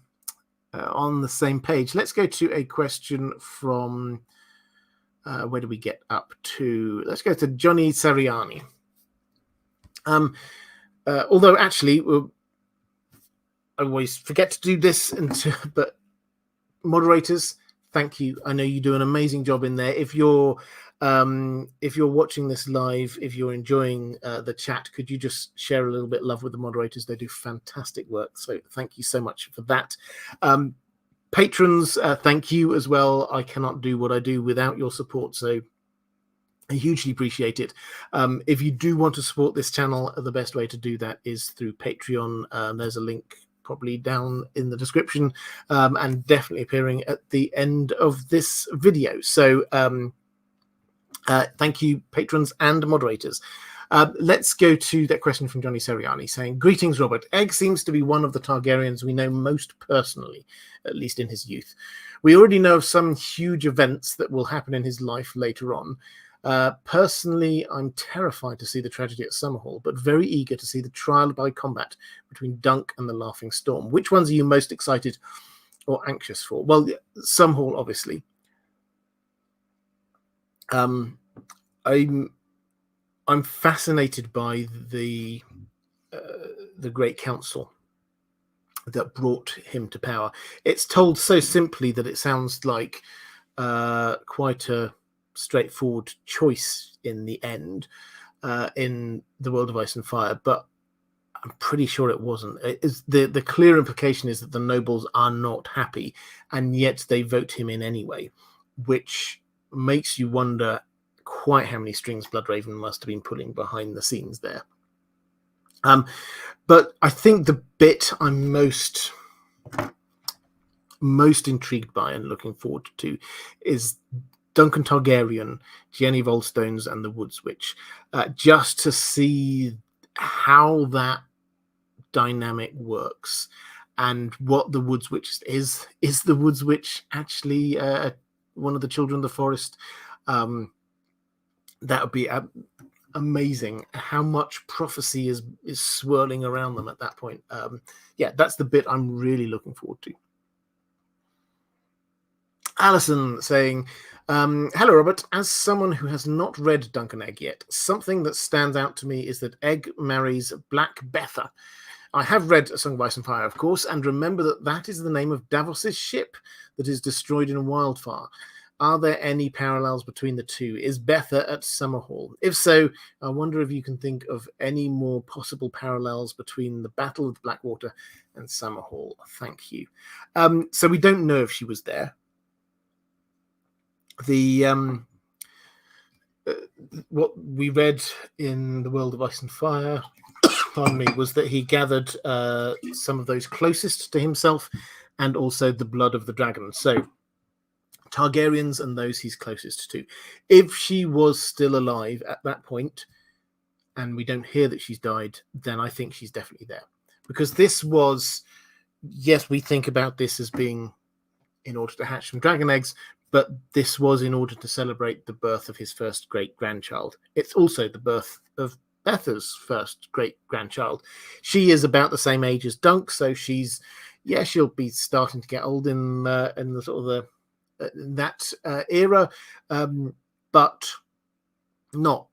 S1: the same page. Let's go to a question from, where do we get up to? Let's go to Johnny Sariani. Although actually, I always forget to do this, but moderators, thank you. I know you do an amazing job in there. If you're watching this live, if you're enjoying the chat, could you just share a little bit of love with the moderators? They do fantastic work. So thank you so much for that. Patrons, thank you as well. I cannot do what I do without your support. So I hugely appreciate it. If you do want to support this channel, the best way to do that is through Patreon. There's a link probably down in the description, and definitely appearing at the end of this video. So thank you, patrons and moderators. Let's go to that question from Johnny Seriani saying, greetings, Robert. Egg seems to be one of the Targaryens we know most personally, at least in his youth. We already know of some huge events that will happen in his life later on. Personally, I'm terrified to see the tragedy at Summerhall, but very eager to see the trial by combat between Dunk and the Laughing Storm. Which ones are you most excited or anxious for? Well, Summerhall, obviously. I'm fascinated by the Great Council that brought him to power. It's told so simply that it sounds like quite a straightforward choice in the end in the World of Ice and Fire, but I'm pretty sure it wasn't. The clear implication is that the nobles are not happy, and yet they vote him in anyway, which makes you wonder quite how many strings Bloodraven must have been pulling behind the scenes there. But I think the bit I'm most intrigued by and looking forward to is Duncan Targaryen, Jenny Volstones, and the Woods Witch, just to see how that dynamic works and what the Woods Witch is. Is the Woods Witch actually one of the children of the forest? That would be amazing. How much prophecy is swirling around them at that point. Yeah, that's the bit I'm really looking forward to. Alison saying, hello, Robert. As someone who has not read Dunk and Egg yet, something that stands out to me is that Egg marries Black Betha. I have read A Song of Ice and Fire, of course, and remember that is the name of Davos's ship that is destroyed in a wildfire. Are there any parallels between the two? Is Betha at Summerhall? If so, I wonder if you can think of any more possible parallels between the Battle of Blackwater and Summerhall. Thank you. So we don't know if she was there. What we read in the World of Ice and Fire, pardon me, was that he gathered some of those closest to himself and also the blood of the dragon. So Targaryens and those he's closest to. If she was still alive at that point, and we don't hear that she's died, then I think she's definitely there. Because this was, yes, we think about this as being in order to hatch some dragon eggs, but this was in order to celebrate the birth of his first great-grandchild. It's also the birth of Betha's first great-grandchild. She is about the same age as Dunk, so she'll be starting to get old in the sort of that era, but not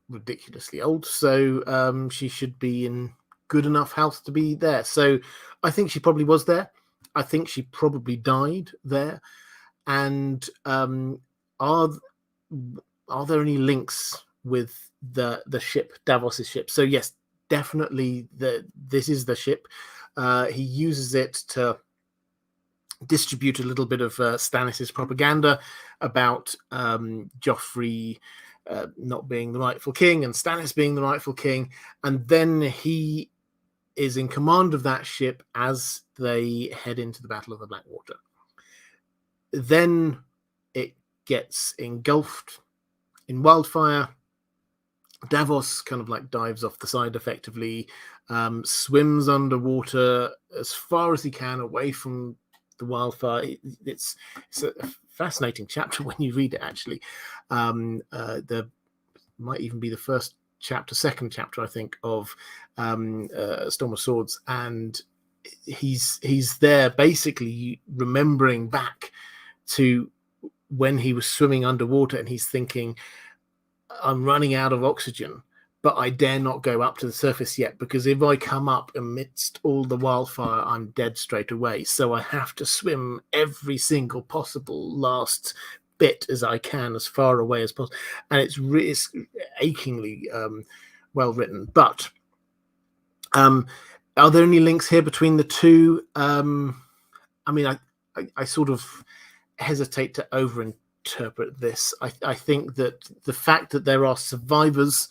S1: ridiculously old. So she should be in good enough health to be there. So I think she probably was there. I think she probably died there. And are there any links with the ship, Davos's ship? So yes, definitely this is the ship. He uses it to distribute a little bit of Stannis' propaganda about Joffrey not being the rightful king and Stannis being the rightful king. And then he is in command of that ship as they head into the Battle of the Blackwater. Then it gets engulfed in wildfire. Davos kind of like dives off the side effectively, swims underwater as far as he can away from the wildfire. It's a fascinating chapter when you read it, actually. There might even be the second chapter, I think, of Storm of Swords. And he's there basically remembering back to when he was swimming underwater, and he's thinking, I'm running out of oxygen, but I dare not go up to the surface yet, because if I come up amidst all the wildfire, I'm dead straight away. So I have to swim every single possible last bit as I can, as far away as possible. And it's achingly well written. But are there any links here between the two? I mean, I sort of hesitate to overinterpret this. I think that the fact that there are survivors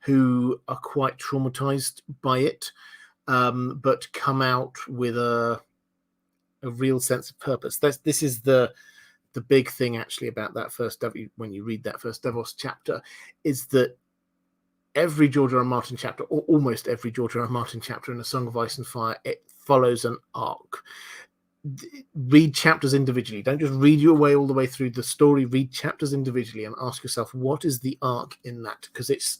S1: who are quite traumatized by it, but come out with a real sense of purpose. This is the big thing actually about that first, when you read that first Davos chapter, is that every George R. R. Martin chapter, or almost every George R. R. Martin chapter in A Song of Ice and Fire, it follows an arc. read chapters individually. Don't just read your way all the way through the story. Read chapters individually and ask yourself, what is the arc in that? Because it's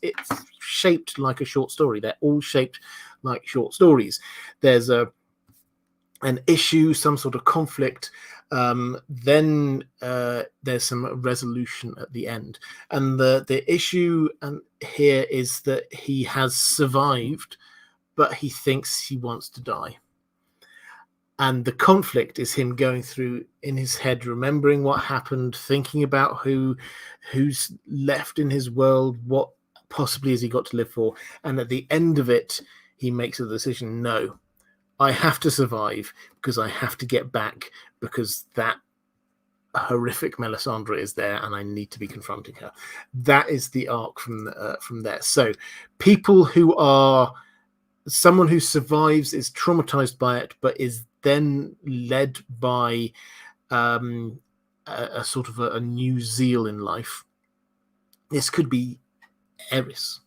S1: shaped like a short story. They're all shaped like short stories. There's an issue, some sort of conflict, then there's some resolution at the end. And the issue here is that he has survived, but he thinks he wants to die. And the conflict is him going through in his head, remembering what happened, thinking about who's left in his world, what possibly has he got to live for. And at the end of it, he makes a decision. No, I have to survive because I have to get back, because that horrific Melisandre is there and I need to be confronting her. That is the arc from there. So people who are... someone who survives is traumatized by it, but is then led by a sort of a new zeal in life. This could be Eris,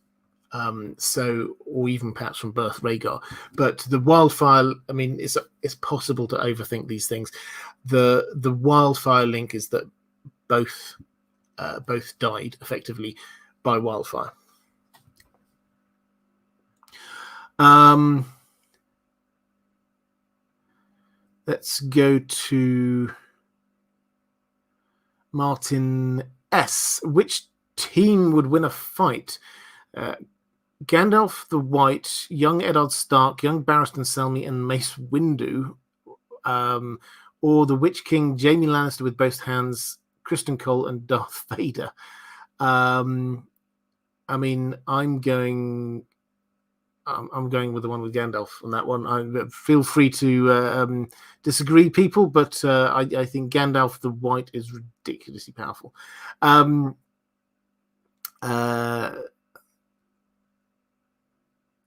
S1: or even perhaps from birth Rhaegar. But the wildfire, I mean, it's possible to overthink these things. The wildfire link is that both died effectively by wildfire. Let's go to Martin S. Which team would win a fight? Gandalf the White, young Eddard Stark, young Barristan Selmy, and Mace Windu, or the Witch King, Jaime Lannister with both hands, Criston Cole, and Darth Vader. I mean, I'm going with the one with Gandalf on that one. I feel free to disagree, people, but I think Gandalf the White is ridiculously powerful.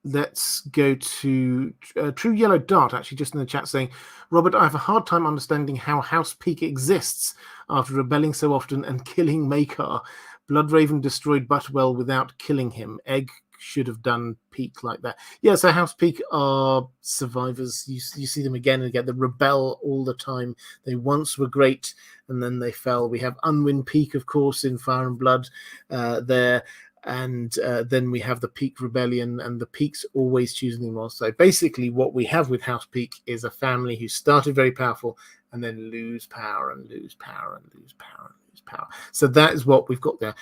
S1: Let's go to True Yellow Dart, actually, just in the chat saying, Robert, I have a hard time understanding how House Peak exists after rebelling so often and killing Maekar. Bloodraven destroyed Butterwell without killing him. Egg should have done Peak like that. Yeah, so House Peak are survivors. You see them again and again. They rebel all the time. They once were great, and then they fell. We have Unwin Peak, of course, in Fire and Blood there. And then we have the Peak Rebellion, and the Peaks always choosing them all. So basically what we have with House Peak is a family who started very powerful and then lose power and lose power and lose power and lose power. So that is what we've got there.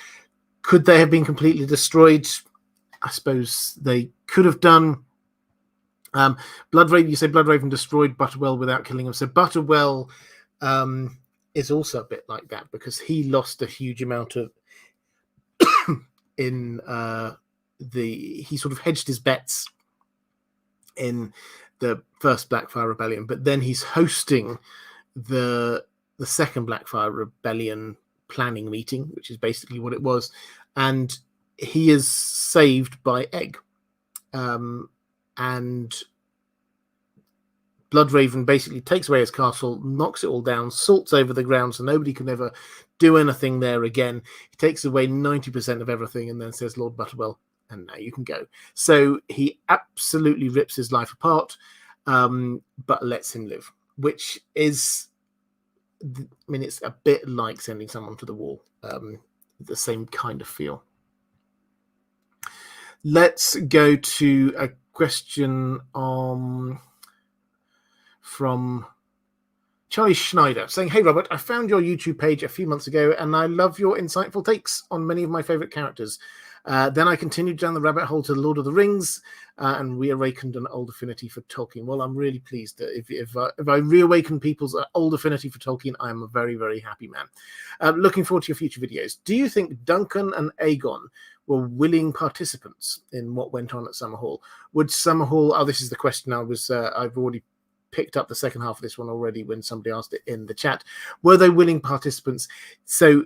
S1: Could they have been completely destroyed? I suppose they could have done. Bloodraven, you say Bloodraven destroyed Butterwell without killing him. So Butterwell is also a bit like that, because he lost a huge amount of he sort of hedged his bets in the first Blackfire Rebellion, but then he's hosting the second Blackfire Rebellion planning meeting, which is basically what it was, and he is saved by Egg, and Bloodraven basically takes away his castle, knocks it all down, salts over the ground so nobody can ever do anything there again. He takes away 90% of everything and then says, Lord Butterwell, and now you can go. So he absolutely rips his life apart, but lets him live, which is, I mean, it's a bit like sending someone to the wall, the same kind of feel. Let's go to a question from Charlie Schneider saying, hey, Robert, I found your YouTube page a few months ago and I love your insightful takes on many of my favorite characters. Then I continued down the rabbit hole to Lord of the Rings and reawakened an old affinity for Tolkien. Well, I'm really pleased that if I reawaken people's old affinity for Tolkien, I'm a very, very happy man. Looking forward to your future videos. Do you think Duncan and Aegon were willing participants in what went on at Summerhall? Would Summerhall... Oh, this is the question I've already picked up the second half of this one already when somebody asked it in the chat. Were they willing participants? So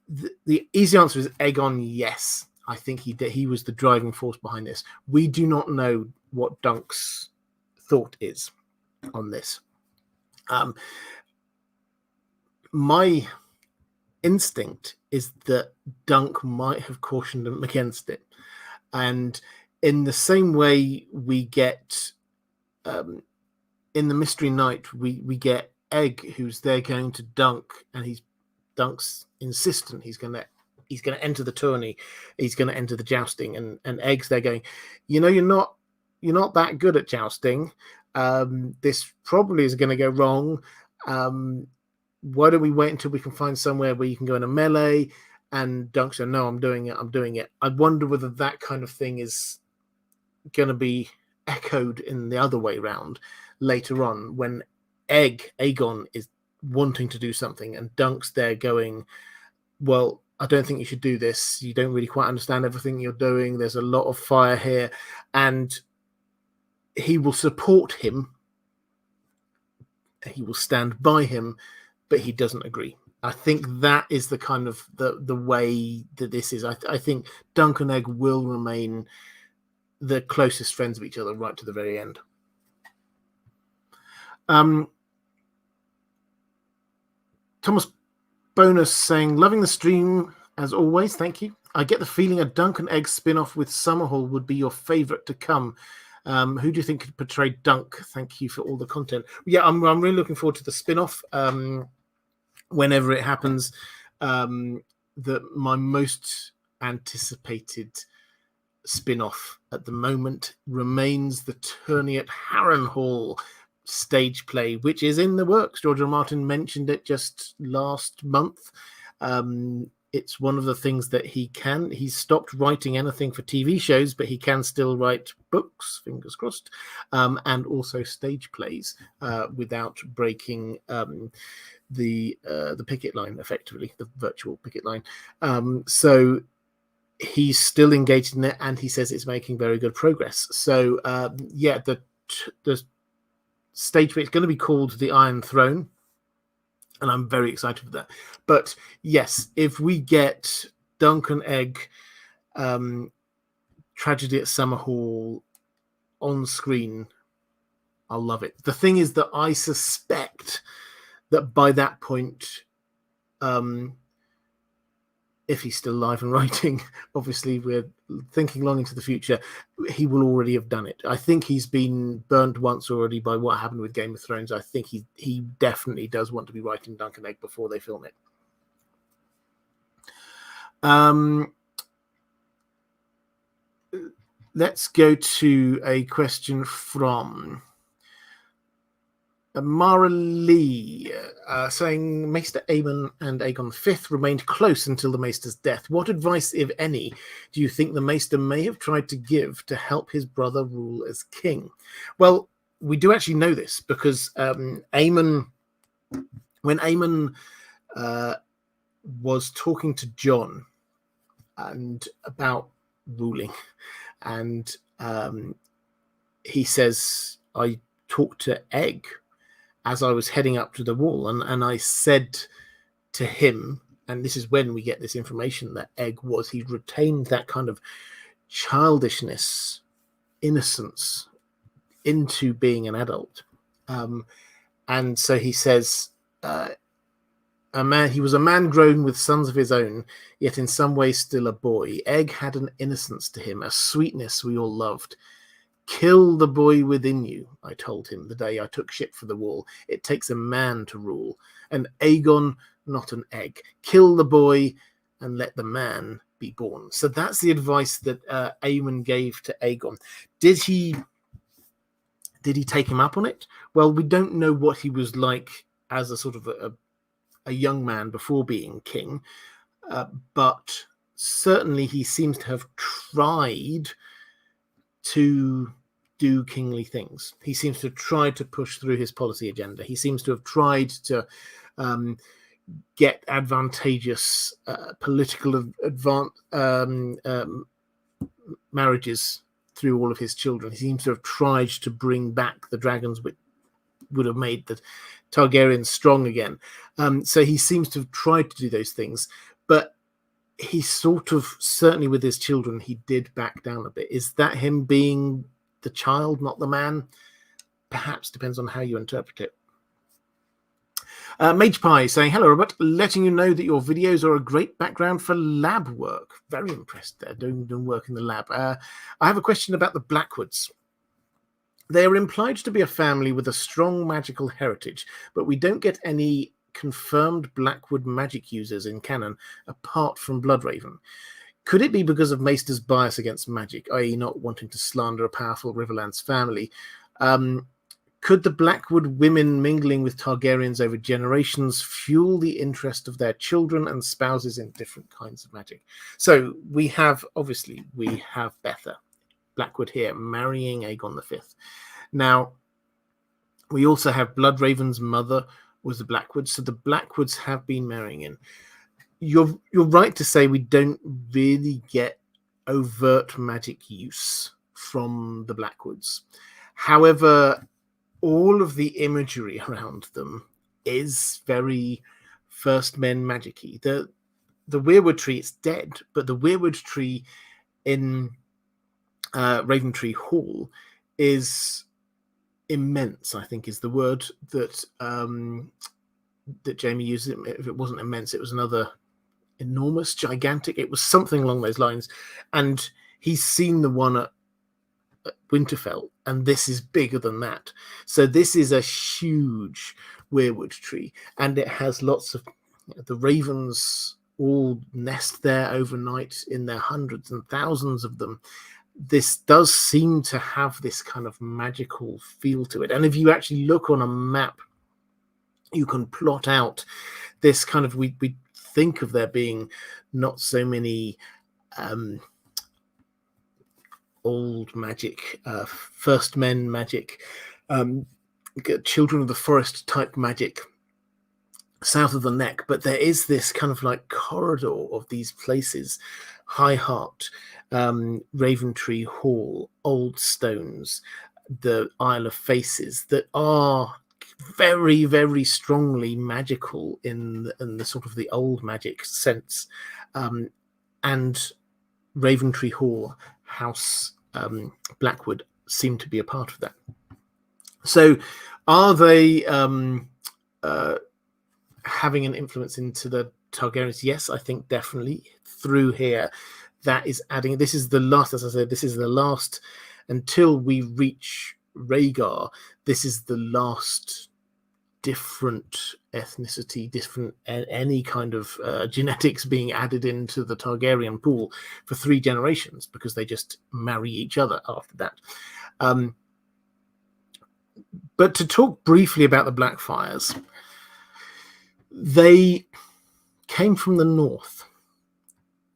S1: the easy answer is Aegon, yes. I think he was the driving force behind this. We do not know what Dunk's thought is on this. My instinct is that Dunk might have cautioned them against it. And in the same way we get in the Mystery Night, we get Egg, who's there going to dunk, and Dunk's insistent he's going to enter the tourney, he's going to enter the jousting, and Egg's there going, you're not that good at jousting. This probably is going to go wrong. Why don't we wait until we can find somewhere where you can go in a melee? And Dunk said, no, I'm doing it. I wonder whether that kind of thing is going to be echoed in the other way round later on, when Aegon is wanting to do something and Dunk's there going, well, I don't think you should do this. You don't really quite understand everything you're doing. There's a lot of fire here. And he will support him. He will stand by him, but he doesn't agree. I think that is the kind of the way that this is. I think Dunk and Egg will remain the closest friends of each other right to the very end. Thomas Bonus saying, loving the stream as always. Thank you. I get the feeling a Dunk and Egg spin-off with Summerhall would be your favorite to come. Who do you think could portray Dunk? Thank you for all the content. Yeah, I'm really looking forward to the spin-off. Whenever it happens, my most anticipated spin-off at the moment remains the tourney at Harrenhal stage play, which is in the works. George R. R. Martin mentioned it just last month. It's one of the things that he's stopped writing anything for TV shows, but he can still write books, fingers crossed, and also stage plays without breaking the picket line, effectively, the virtual picket line. So he's still engaged in it, and he says it's making very good progress. So the stage play is going to be called The Iron Throne, and I'm very excited for that. But yes, if we get Dunk and Egg Tragedy at Summerhall on screen, I'll love it. The thing is that I suspect that by that point, if he's still alive and writing, obviously we're thinking long into the future, he will already have done it. I think he's been burnt once already by what happened with Game of Thrones. I think he definitely does want to be writing Dunk and Egg before they film it. Let's go to a question from Maura Lee, saying Maester Aemon and Aegon V remained close until the Maester's death. What advice, if any, do you think the Maester may have tried to give to help his brother rule as king? Well, we do actually know this because Aemon, when Aemon was talking to Jon and about ruling, and he says, I talked to Egg as I was heading up to the wall, and I said to him, and this is when we get this information that Egg he retained that kind of childishness, innocence into being an adult. And so he says, he was a man grown with sons of his own, yet in some ways still a boy. Egg had an innocence to him, a sweetness we all loved. Kill the boy within you, I told him the day I took ship for the wall. It takes a man to rule. An Aegon, not an egg. Kill the boy and let the man be born. So that's the advice that Aemon gave to Aegon. Did he take him up on it? Well, we don't know what he was like as a sort of a young man before being king, but certainly he seems to have tried to do kingly things. He seems to have tried to push through his policy agenda. He seems to have tried to get advantageous political marriages through all of his children. He seems to have tried to bring back the dragons, which would have made the Targaryens strong again. So he seems to have tried to do those things, but he sort of, certainly with his children, he did back down a bit. Is that him being the child, not the man? Perhaps, depends on how you interpret it. Mage Pie saying, hello, Robert, letting you know that your videos are a great background for lab work. Very impressed there, doing work in the lab. I have a question about the Blackwoods. They are implied to be a family with a strong magical heritage, but we don't get any confirmed Blackwood magic users in canon apart from Bloodraven. Could it be because of Maester's bias against magic, i.e. not wanting to slander a powerful Riverlands family? Could the Blackwood women mingling with Targaryens over generations fuel the interest of their children and spouses in different kinds of magic? So we have Betha Blackwood here marrying Aegon V. Now, we also have Bloodraven's mother was the Blackwoods, so the Blackwoods have been marrying in. You're right to say we don't really get overt magic use from the Blackwoods. However, all of the imagery around them is very First Men magic-y. The Weirwood tree is dead, but the Weirwood tree in Raventree Hall is immense, I think is the word that that Jamie used. If it wasn't immense, it was another enormous, gigantic. It was something along those lines. And he's seen the one at Winterfell, and this is bigger than that. So this is a huge weirwood tree, and it has lots of the ravens all nest there overnight in their hundreds and thousands of them. This does seem to have this kind of magical feel to it. And if you actually look on a map, you can plot out this kind of, we think of there being not so many old magic, First Men magic, Children of the Forest type magic south of the neck, but there is this kind of like corridor of these places, High Heart, Raventree Hall, Old Stones, the Isle of Faces, that are very, very strongly magical in the sort of the old magic sense, and Raventree Hall, House Blackwood seem to be a part of that. So are they having an influence into the Targaryens? Yes, I think definitely through here. That is adding, this is the last, as I said, this is the last, until we reach Rhaegar, this is the last different ethnicity, different any kind of genetics being added into the Targaryen pool for 3 generations, because they just marry each other after that. But to talk briefly about the Blackfires, they came from the north.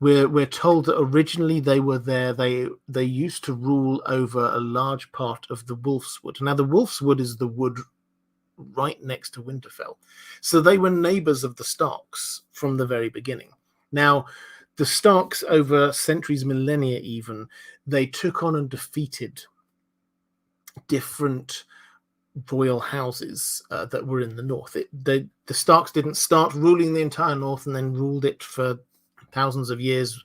S1: We're told that originally they were there. They used to rule over a large part of the Wolf's Wood. Now, the Wolf's Wood is the wood right next to Winterfell. So they were neighbors of the Starks from the very beginning. Now, the Starks, over centuries, millennia even, they took on and defeated different royal houses that were in the north. The Starks didn't start ruling the entire north and then ruled it for thousands of years.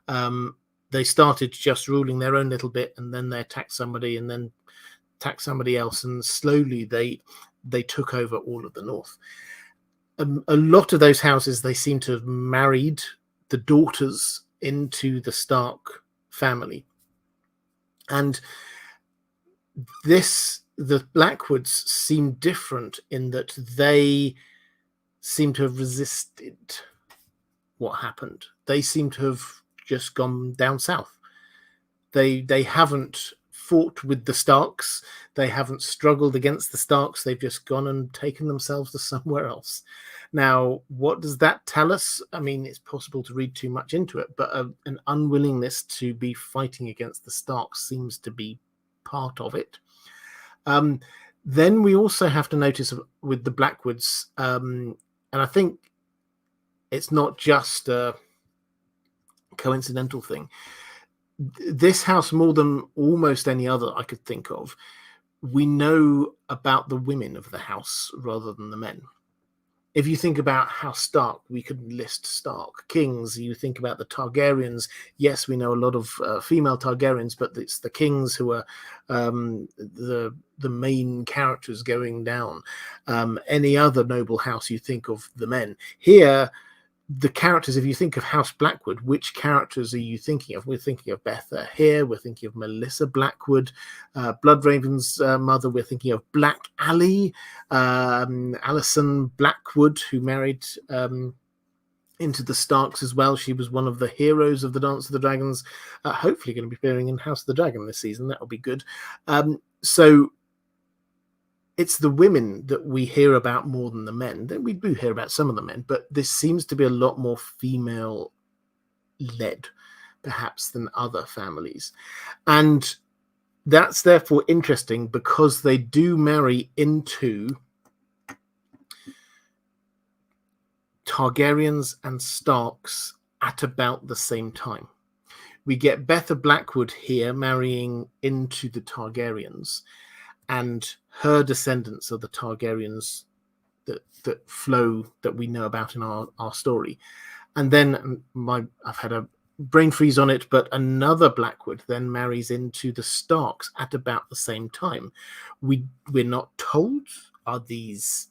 S1: They started just ruling their own little bit, and then they attacked somebody, and then attacked somebody else, and slowly they took over all of the north. A lot of those houses, they seem to have married the daughters into the Stark family. And the Blackwoods seem different in that they seem to have resisted what happened. They seem to have just gone down south. They haven't fought with the Starks. They haven't struggled against the Starks. They've just gone and taken themselves to somewhere else. Now, what does that tell us? I mean, it's possible to read too much into it, but an unwillingness to be fighting against the Starks seems to be part of it. Then we also have to notice with the Blackwoods, and I think it's not just a coincidental thing. This house, more than almost any other I could think of, we know about the women of the house rather than the men. If you think about House Stark, we could list Stark kings. You think about the Targaryens. Yes, we know a lot of female Targaryens, but it's the kings who are the main characters going down. Any other noble house, you think of the men. Here, the characters, if you think of House Blackwood, which characters are you thinking of? We're thinking of Betha here. We're thinking of Melissa Blackwood, Bloodraven's mother. We're thinking of Black Allie, Alison Blackwood, who married into the Starks as well. She was one of the heroes of the Dance of the Dragons. Hopefully going to be appearing in House of the Dragon this season. That will be good. So it's the women that we hear about more than the men. Then we do hear about some of the men, but this seems to be a lot more female-led, perhaps, than other families. And that's therefore interesting because they do marry into Targaryens and Starks at about the same time. We get Betha Blackwood here marrying into the Targaryens, and her descendants are the Targaryens that flow, that we know about in our story. And then I've had a brain freeze on it, but another Blackwood then marries into the Starks at about the same time. We're not told, are these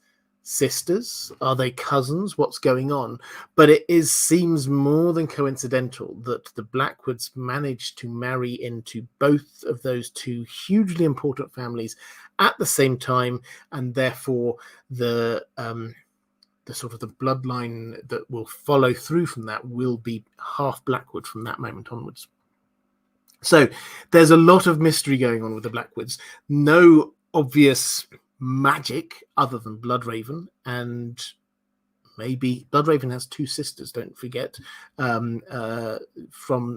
S1: sisters? Are they cousins? What's going on? But it seems more than coincidental that the Blackwoods managed to marry into both of those two hugely important families at the same time, and therefore the sort of the bloodline that will follow through from that will be half Blackwood from that moment onwards. So there's a lot of mystery going on with the Blackwoods. No obvious magic other than Bloodraven, and maybe Bloodraven has two sisters, don't forget, from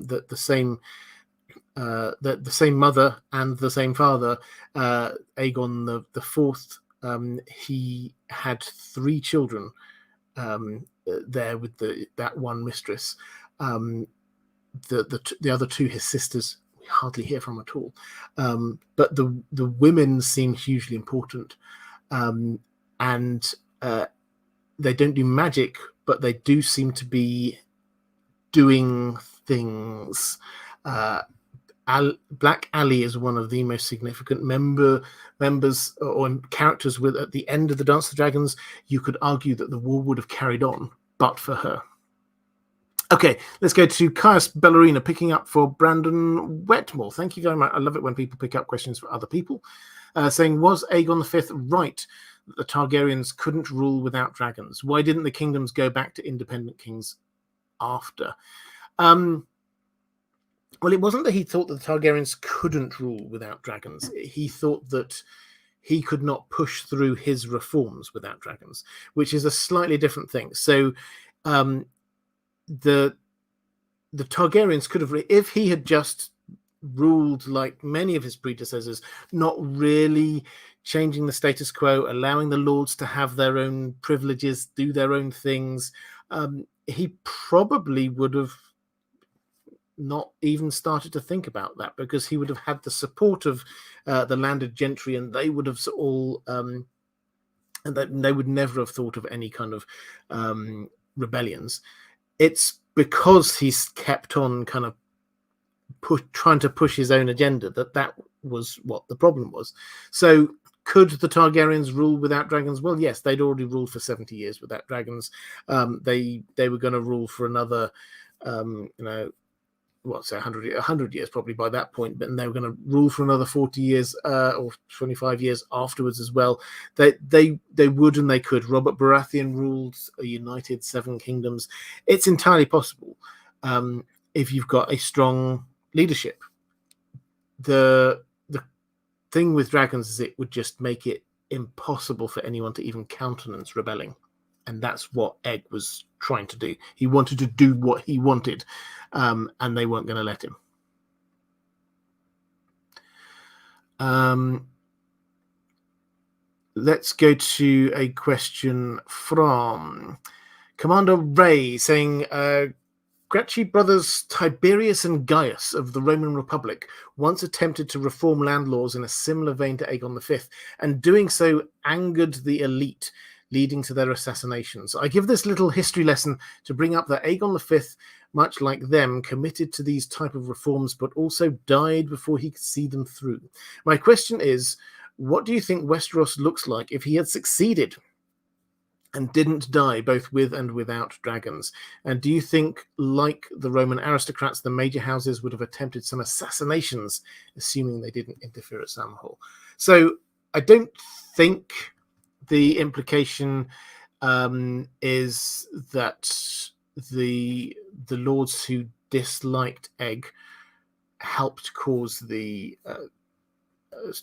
S1: the same the same mother and the same father. Aegon the fourth, he had 3 children there with that one mistress. The other 2, his sisters, hardly hear from at all, but the women seem hugely important, and they don't do magic, but they do seem to be doing things. Black Allie is one of the most significant members or characters at the end of the Dance of the Dragons. You could argue that the war would have carried on but for her. Okay, let's go to Caius Ballerina picking up for Brandon Wetmore. Thank you very much. I love it when people pick up questions for other people. Saying, was Aegon V right that the Targaryens couldn't rule without dragons? Why didn't the kingdoms go back to independent kings after? Well, it wasn't that he thought that the Targaryens couldn't rule without dragons. He thought that he could not push through his reforms without dragons, which is a slightly different thing. So the Targaryens could have, if he had just ruled like many of his predecessors, not really changing the status quo, allowing the lords to have their own privileges, do their own things, he probably would have not even started to think about that, because he would have had the support of the landed gentry, and they would have all and they would never have thought of any kind of rebellions. It's because he's kept on kind of trying to push his own agenda that was what the problem was. So could the Targaryens rule without dragons? Well, yes, they'd already ruled for 70 years without dragons. They were going to rule for another 100 years probably by that point, but they were going to rule for another 40 years or 25 years afterwards as well. They would and they could. Robert Baratheon ruled a united 7 kingdoms. It's entirely possible if you've got a strong leadership. The thing with dragons is it would just make it impossible for anyone to even countenance rebelling. And that's what Egg was trying to do. He wanted to do what he wanted, and they weren't going to let him. Let's go to a question from Commander Ray saying, Gracchi brothers Tiberius and Gaius of the Roman Republic once attempted to reform land laws in a similar vein to Aegon V, and doing so angered the elite, leading to their assassinations. I give this little history lesson to bring up that Aegon V, much like them, committed to these type of reforms, but also died before he could see them through. My question is, what do you think Westeros looks like if he had succeeded? and didn't die both with and without dragons. And do you think, like the Roman aristocrats, the major houses would have attempted some assassinations, assuming they didn't interfere at Samhall? So I don't think the implication is that the lords who disliked Egg helped cause the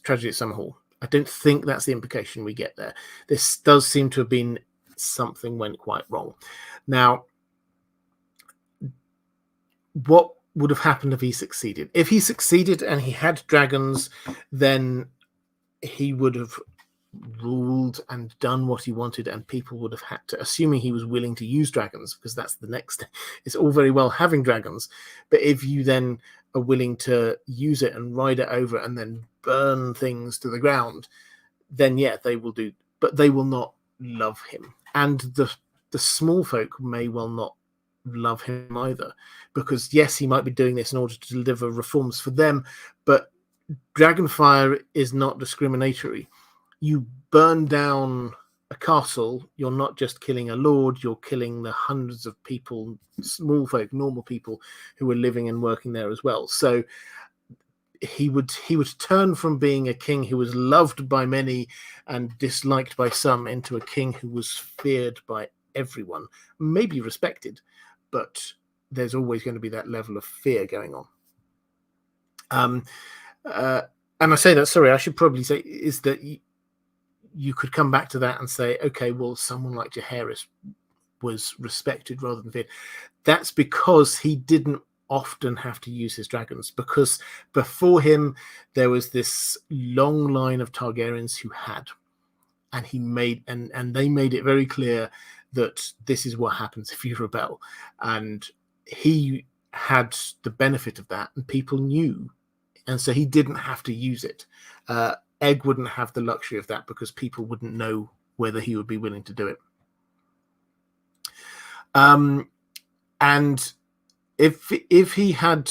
S1: tragedy at Samhall. I don't think that's the implication we get there. This does seem to have been something went quite wrong. Now, what would have happened if he succeeded? If he succeeded and he had dragons, then he would have ruled and done what he wanted, and people would have had to, assuming he was willing to use dragons, because that's the next. It's all very well having dragons, but if you then are willing to use it and ride it over and then burn things to the ground, then yeah, they will do, but they will not love him. And the small folk may well not love him either, because yes, he might be doing this in order to deliver reforms for them, but Dragonfire is not discriminatory. You burn down a castle, you're not just killing a lord, you're killing the hundreds of people, small folk, normal people who were living and working there as well. So he would turn from being a king who was loved by many and disliked by some into a king who was feared by everyone, maybe respected, but there's always going to be that level of fear going on. And I say that, sorry, I should probably say is that you could come back to that and say, okay, well, someone like Charis was respected rather than feared. That's because he didn't often have to use his dragons, because before him there was this long line of Targaryens who had, and he made and they made it very clear that this is what happens if you rebel, and he had the benefit of that, and people knew, and so he didn't have to use it. Egg wouldn't have the luxury of that because people wouldn't know whether he would be willing to do it. And if he had,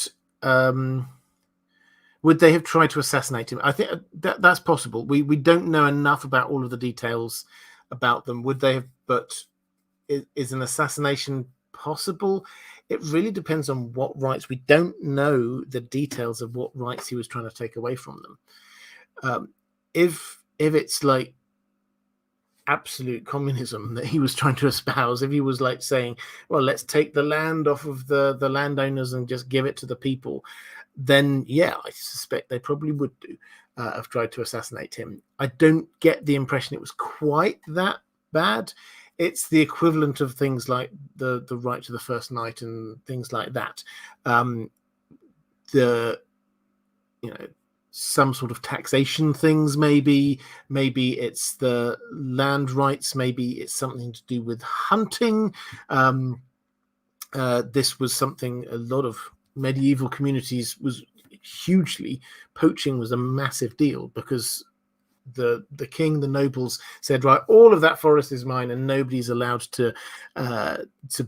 S1: would they have tried to assassinate him? I think that's possible. We don't know enough about all of the details about them. Would they have? But is an assassination possible? It really depends on what rights. We don't know the details of what rights he was trying to take away from them. If it's like absolute communism that he was trying to espouse, if he was like saying, well, let's take the land off of the landowners and just give it to the people, then yeah, I suspect they probably would have tried to assassinate him. I don't get the impression it was quite that bad. It's the equivalent of things like the right to the first night and things like that. Some sort of taxation things, maybe it's the land rights, maybe it's something to do with hunting. This was something a lot of medieval communities was hugely, poaching was a massive deal, because the king, the nobles said, right, all of that forest is mine, and nobody's allowed to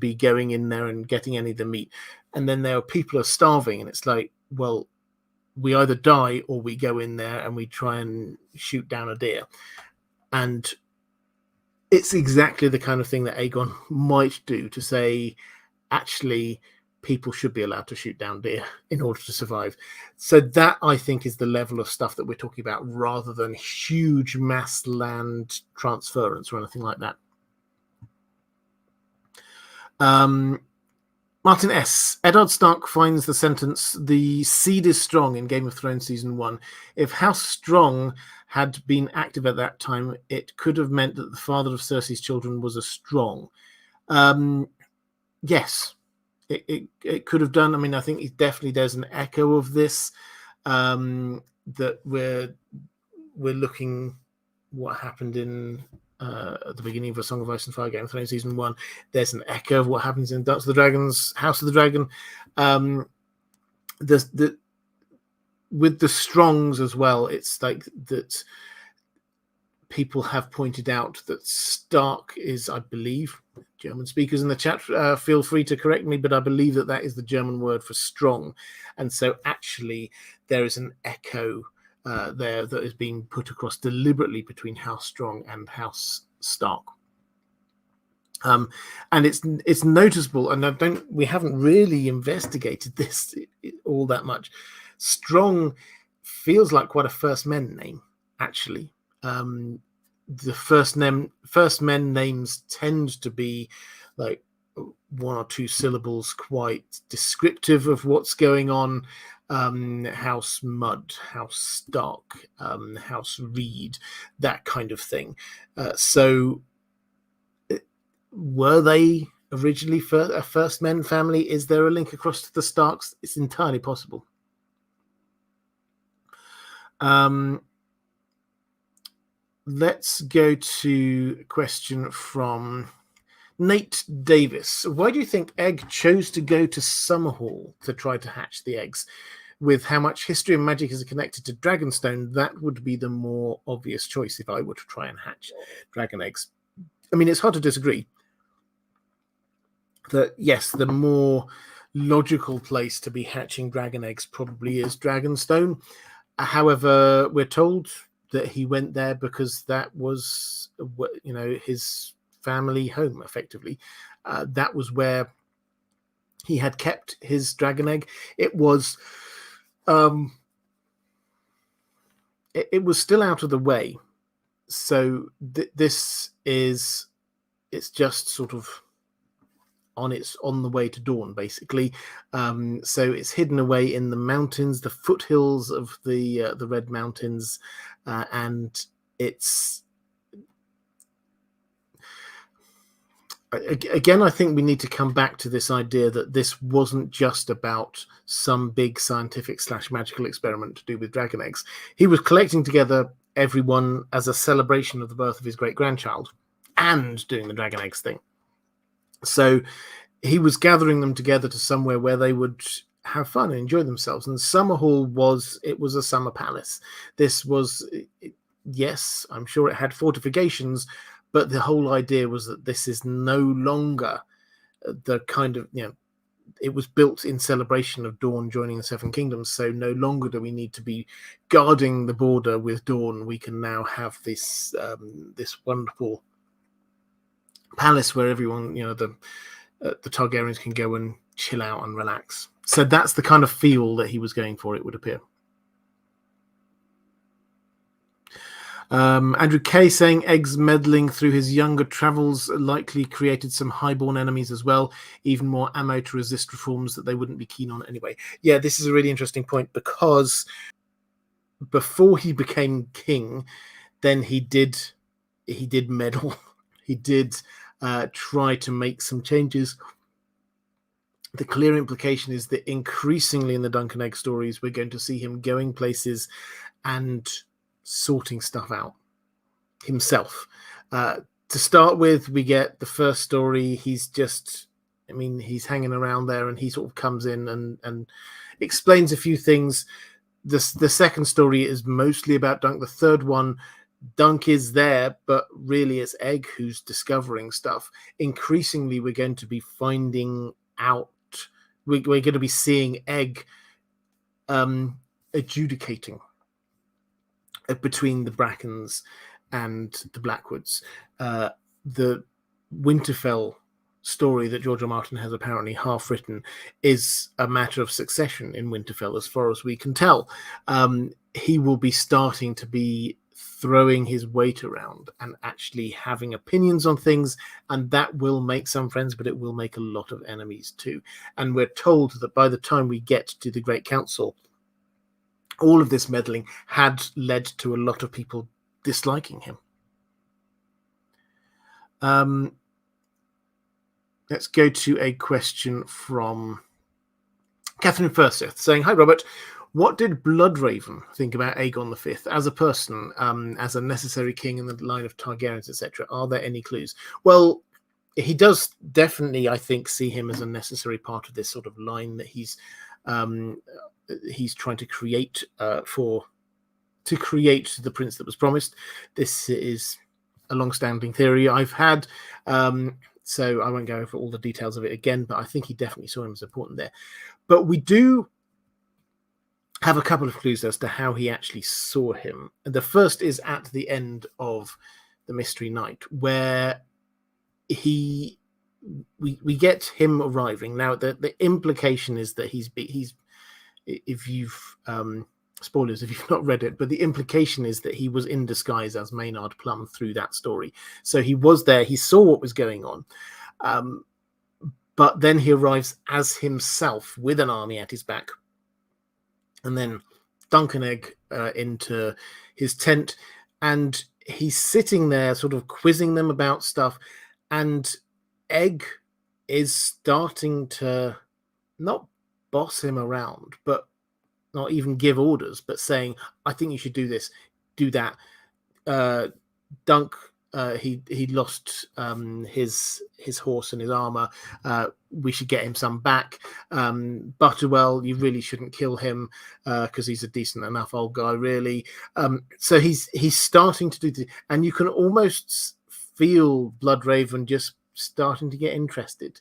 S1: be going in there and getting any of the meat. And then there are people are starving, and it's like, well, we either die or we go in there and we try and shoot down a deer. And it's exactly the kind of thing that Aegon might do, to say, actually, people should be allowed to shoot down deer in order to survive. So that, I think, is the level of stuff that we're talking about, rather than huge mass land transference or anything like that. Martin S. Eddard Stark finds the sentence, "The seed is strong" in Game of Thrones Season 1. If House Strong had been active at that time, it could have meant that the father of Cersei's children was a Strong. Yes, it could have done. I mean, I think definitely there's an echo of this, that we're looking what happened in at the beginning of A Song of Ice and Fire, Game of Thrones Season 1. There's an echo of what happens in Dance of the Dragons, House of the Dragon. With the Strongs as well, it's like that people have pointed out that Stark is, I believe, German speakers in the chat, feel free to correct me, but I believe that is the German word for strong. And so actually there is an echo there that is being put across deliberately between House Strong and House Stark. And it's noticeable, and we haven't really investigated this all that much. Strong feels like quite a first men name, actually. The first men names tend to be like one or two syllables, quite descriptive of what's going on. House Mud, House Stark, House Reed, that kind of thing. So were they originally a first men family? Is there a link across to the Starks? It's entirely possible. Let's go to a question from Nate Davis. Why do you think Egg chose to go to Summerhall to try to hatch the eggs? With how much history and magic is connected to Dragonstone, that would be the more obvious choice if I were to try and hatch dragon eggs. I mean, it's hard to disagree that, yes, the more logical place to be hatching dragon eggs probably is Dragonstone. However, we're told that he went there because that was, his family home, effectively. That was where he had kept his dragon egg. It was it was still out of the way. So it's just sort of on the way to dawn, basically. So it's hidden away in the mountains, the foothills of the Red Mountains, and it's again, I think we need to come back to this idea that this wasn't just about some big scientific / magical experiment to do with dragon eggs. He was collecting together everyone as a celebration of the birth of his great-grandchild and doing the dragon eggs thing. So he was gathering them together to somewhere where they would have fun and enjoy themselves. And Summerhall was a summer palace. This was, yes, I'm sure it had fortifications, but the whole idea was that this is no longer the kind of, it was built in celebration of Dawn joining the Seven Kingdoms. So no longer do we need to be guarding the border with Dawn. We can now have this wonderful palace where everyone, the Targaryens can go and chill out and relax. So that's the kind of feel that he was going for, it would appear. Andrew K saying Egg's meddling through his younger travels likely created some highborn enemies as well, even more ammo to resist reforms that they wouldn't be keen on anyway. Yeah, this is a really interesting point, because before he became king, then he did meddle. He did try to make some changes. The clear implication is that increasingly in the Dunk and Egg stories, we're going to see him going places and sorting stuff out himself. To start with, we get the first story. He's hanging around there, and he sort of comes in and explains a few things. The second story is mostly about Dunk. The third one, Dunk is there, but really it's Egg who's discovering stuff. Increasingly, we're going to be finding out. We're going to be seeing Egg adjudicating between the Brackens and the Blackwoods. The Winterfell story that George R. Martin has apparently half written is a matter of succession in Winterfell, as far as we can tell. He will be starting to be throwing his weight around and actually having opinions on things, and that will make some friends, but it will make a lot of enemies too. And we're told that by the time we get to the Great Council, all of this meddling had led to a lot of people disliking him. Let's go to a question from Catherine Furseth saying, "Hi, Robert. What did Bloodraven think about Aegon V as a person, as a necessary king in the line of Targaryens, etc.? Are there any clues?" Well, he does definitely, I think, see him as a necessary part of this sort of line that he's trying to create to create the prince that was promised. This is a long-standing theory I've had, so I won't go over all the details of it again, but I think he definitely saw him as important there. But we do have a couple of clues as to how he actually saw him. The first is at the end of the Mystery Night, where we get him arriving now. The implication is that he's if you've spoilers if you've not read it, but the implication is that he was in disguise as Maynard Plum through that story. So he was there, he saw what was going on, but then he arrives as himself with an army at his back, and then Duncan Egg into his tent, and he's sitting there sort of quizzing them about stuff, and Egg is starting to not boss him around, but not even give orders, but saying, I think you should do this, do that. Dunk, he lost his horse and his armor. We should get him some back. Butterwell, you really shouldn't kill him because he's a decent enough old guy, really. So he's starting to do this, and you can almost feel Bloodraven just starting to get interested,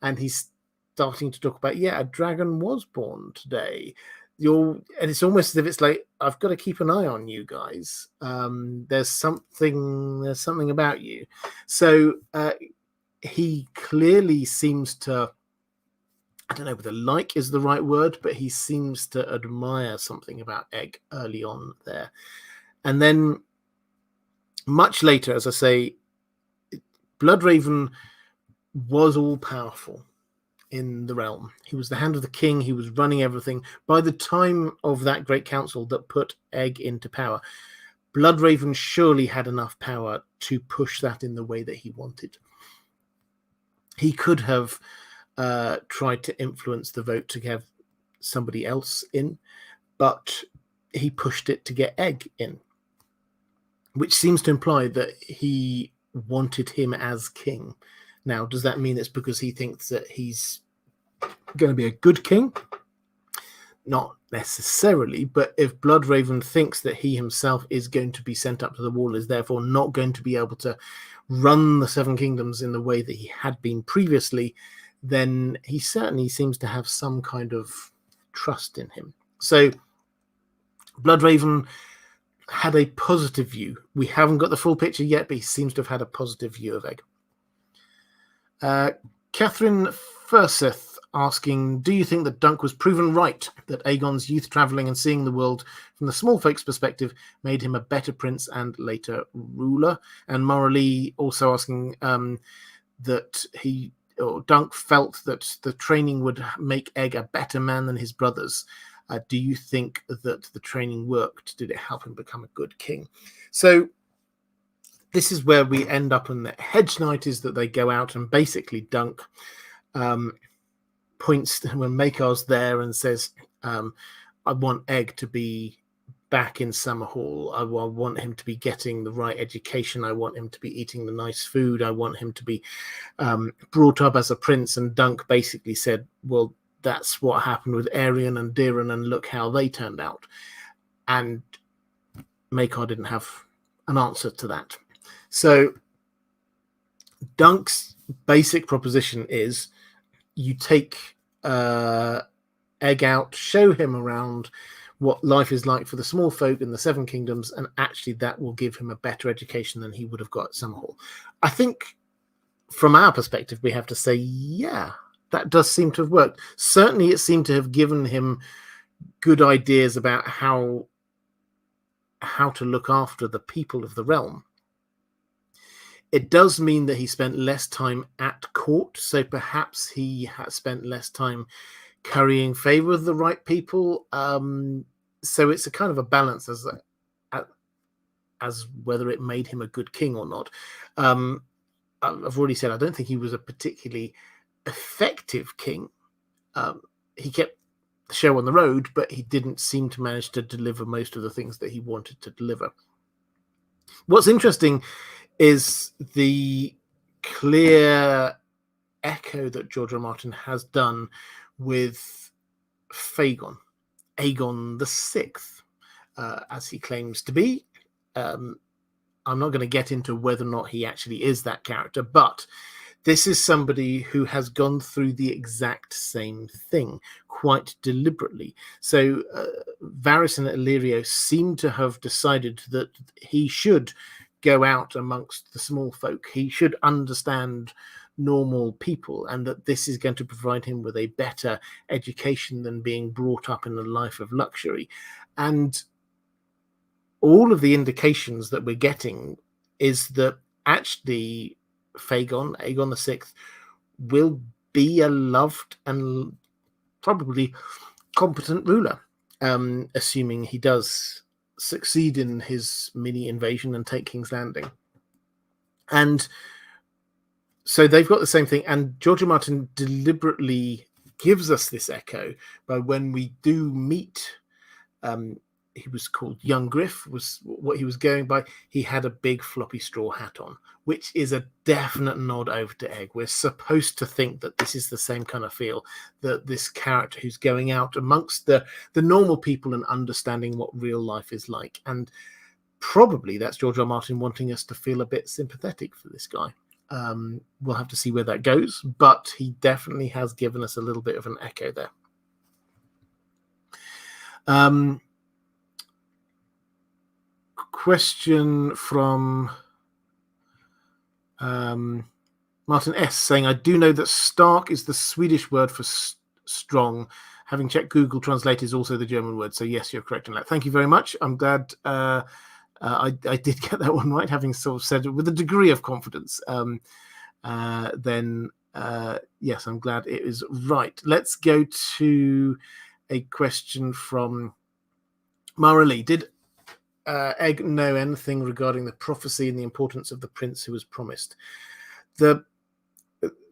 S1: and he's starting to talk about, a dragon was born today. And it's almost as if it's like, I've got to keep an eye on you guys. There's something about you. So he clearly seems to, I don't know whether like is the right word, but he seems to admire something about Egg early on there. And then much later, as I say, Bloodraven was all powerful in the realm. He was the hand of the king. He was running everything. By the time of that great council that put Egg into power, Bloodraven surely had enough power to push that in the way that he wanted. He could have tried to influence the vote to have somebody else in, but he pushed it to get Egg in, which seems to imply that he wanted him as king. Now, does that mean it's because he thinks that he's going to be a good king? Not necessarily, but if Bloodraven thinks that he himself is going to be sent up to the wall, is therefore not going to be able to run the Seven Kingdoms in the way that he had been previously, then he certainly seems to have some kind of trust in him. So Bloodraven had a positive view. We haven't got the full picture yet, but he seems to have had a positive view of Egg. Catherine Furseth asking, do you think that Dunk was proven right, that Aegon's youth travelling and seeing the world from the small folks' perspective made him a better prince and later ruler? And Maura also asking that Dunk felt that the training would make Egg a better man than his brothers. Do you think that the training worked? Did it help him become a good king? So this is where we end up in the hedge night, is that they go out and basically Dunk points when Makar's there and says, I want Egg to be back in Summerhall. I want him to be getting the right education. I want him to be eating the nice food. I want him to be brought up as a prince. And Dunk basically said, well, that's what happened with Ariel and Diran, and look how they turned out. And Makar didn't have an answer to that. So Dunk's basic proposition is you take Egg out, show him around what life is like for the small folk in the Seven Kingdoms, and actually that will give him a better education than he would have got at Summerhall. I think from our perspective, we have to say, yeah, that does seem to have worked. Certainly it seemed to have given him good ideas about how to look after the people of the realm. It does mean that he spent less time at court, so perhaps he had spent less time currying favor with the right people. So it's a kind of a balance as whether it made him a good king or not. I've already said I don't think he was a particularly effective king. He kept the show on the road, but he didn't seem to manage to deliver most of the things that he wanted to deliver. What's interesting is the clear echo that George R. Martin has done with Aegon the Sixth, as he claims to be. I'm not going to get into whether or not he actually is that character, but this is somebody who has gone through the exact same thing quite deliberately. So Varys and Illyrio seem to have decided that he should go out amongst the small folk. He should understand normal people, and that this is going to provide him with a better education than being brought up in a life of luxury. And all of the indications that we're getting is that actually Aegon the VI, will be a loved and probably competent ruler, assuming he does succeed in his mini invasion and take King's Landing. And so they've got the same thing, and George R. Martin deliberately gives us this echo by when we do meet, he was called Young Griff, was what he was going by. He had a big floppy straw hat on, which is a definite nod over to Egg. We're supposed to think that this is the same kind of feel, that this character who's going out amongst the normal people and understanding what real life is like. And probably that's George R. Martin wanting us to feel a bit sympathetic for this guy. We'll have to see where that goes, but he definitely has given us a little bit of an echo there. Question from Martin S. saying, I do know that stark is the Swedish word for strong. Having checked Google Translate is also the German word. So yes, you're correct in that. Thank you very much. I'm glad I did get that one right, having sort of said it with a degree of confidence. Yes, I'm glad it is right. Let's go to a question from Maura Lee. Did Egg know anything regarding the prophecy and the importance of the prince who was promised?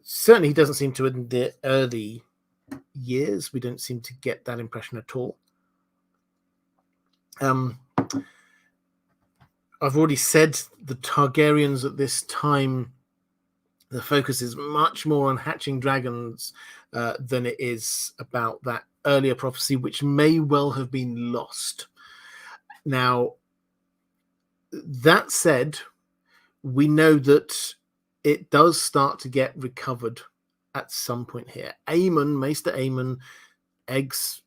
S1: Certainly he doesn't seem to in the early years. We don't seem to get that impression at all. I've already said the Targaryens at this time, the focus is much more on hatching dragons than it is about that earlier prophecy, which may well have been lost. Now, that said, we know that it does start to get recovered at some point here. Maester Aemon, Egg's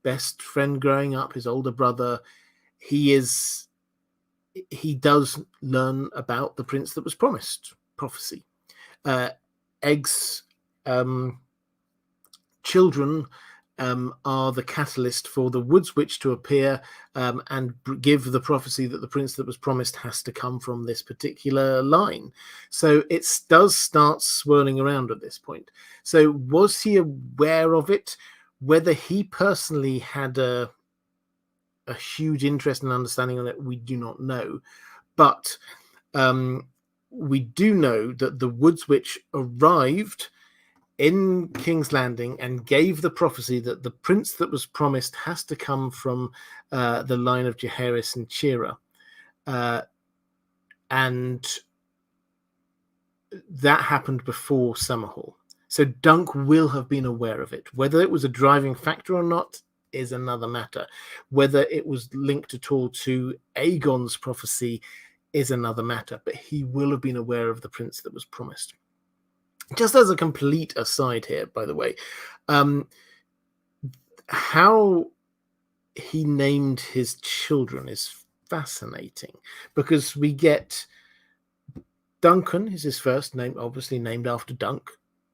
S1: best friend growing up, his older brother, he does learn about the prince that was promised, prophecy. Egg's children are the catalyst for the Woods Witch to appear and give the prophecy that the prince that was promised has to come from this particular line. So it does start swirling around at this point. So was he aware of it? Whether he personally had a huge interest and understanding on it, we do not know. But we do know that the Woods Witch arrived in King's Landing and gave the prophecy that the prince that was promised has to come from the line of Charis and Chira. And that happened before Summerhall. So Dunk will have been aware of it. Whether it was a driving factor or not is another matter. Whether it was linked at all to Aegon's prophecy is another matter. But he will have been aware of the prince that was promised. Just as a complete aside here, by the way, how he named his children is fascinating, because we get Duncan is his first name, obviously named after Dunk.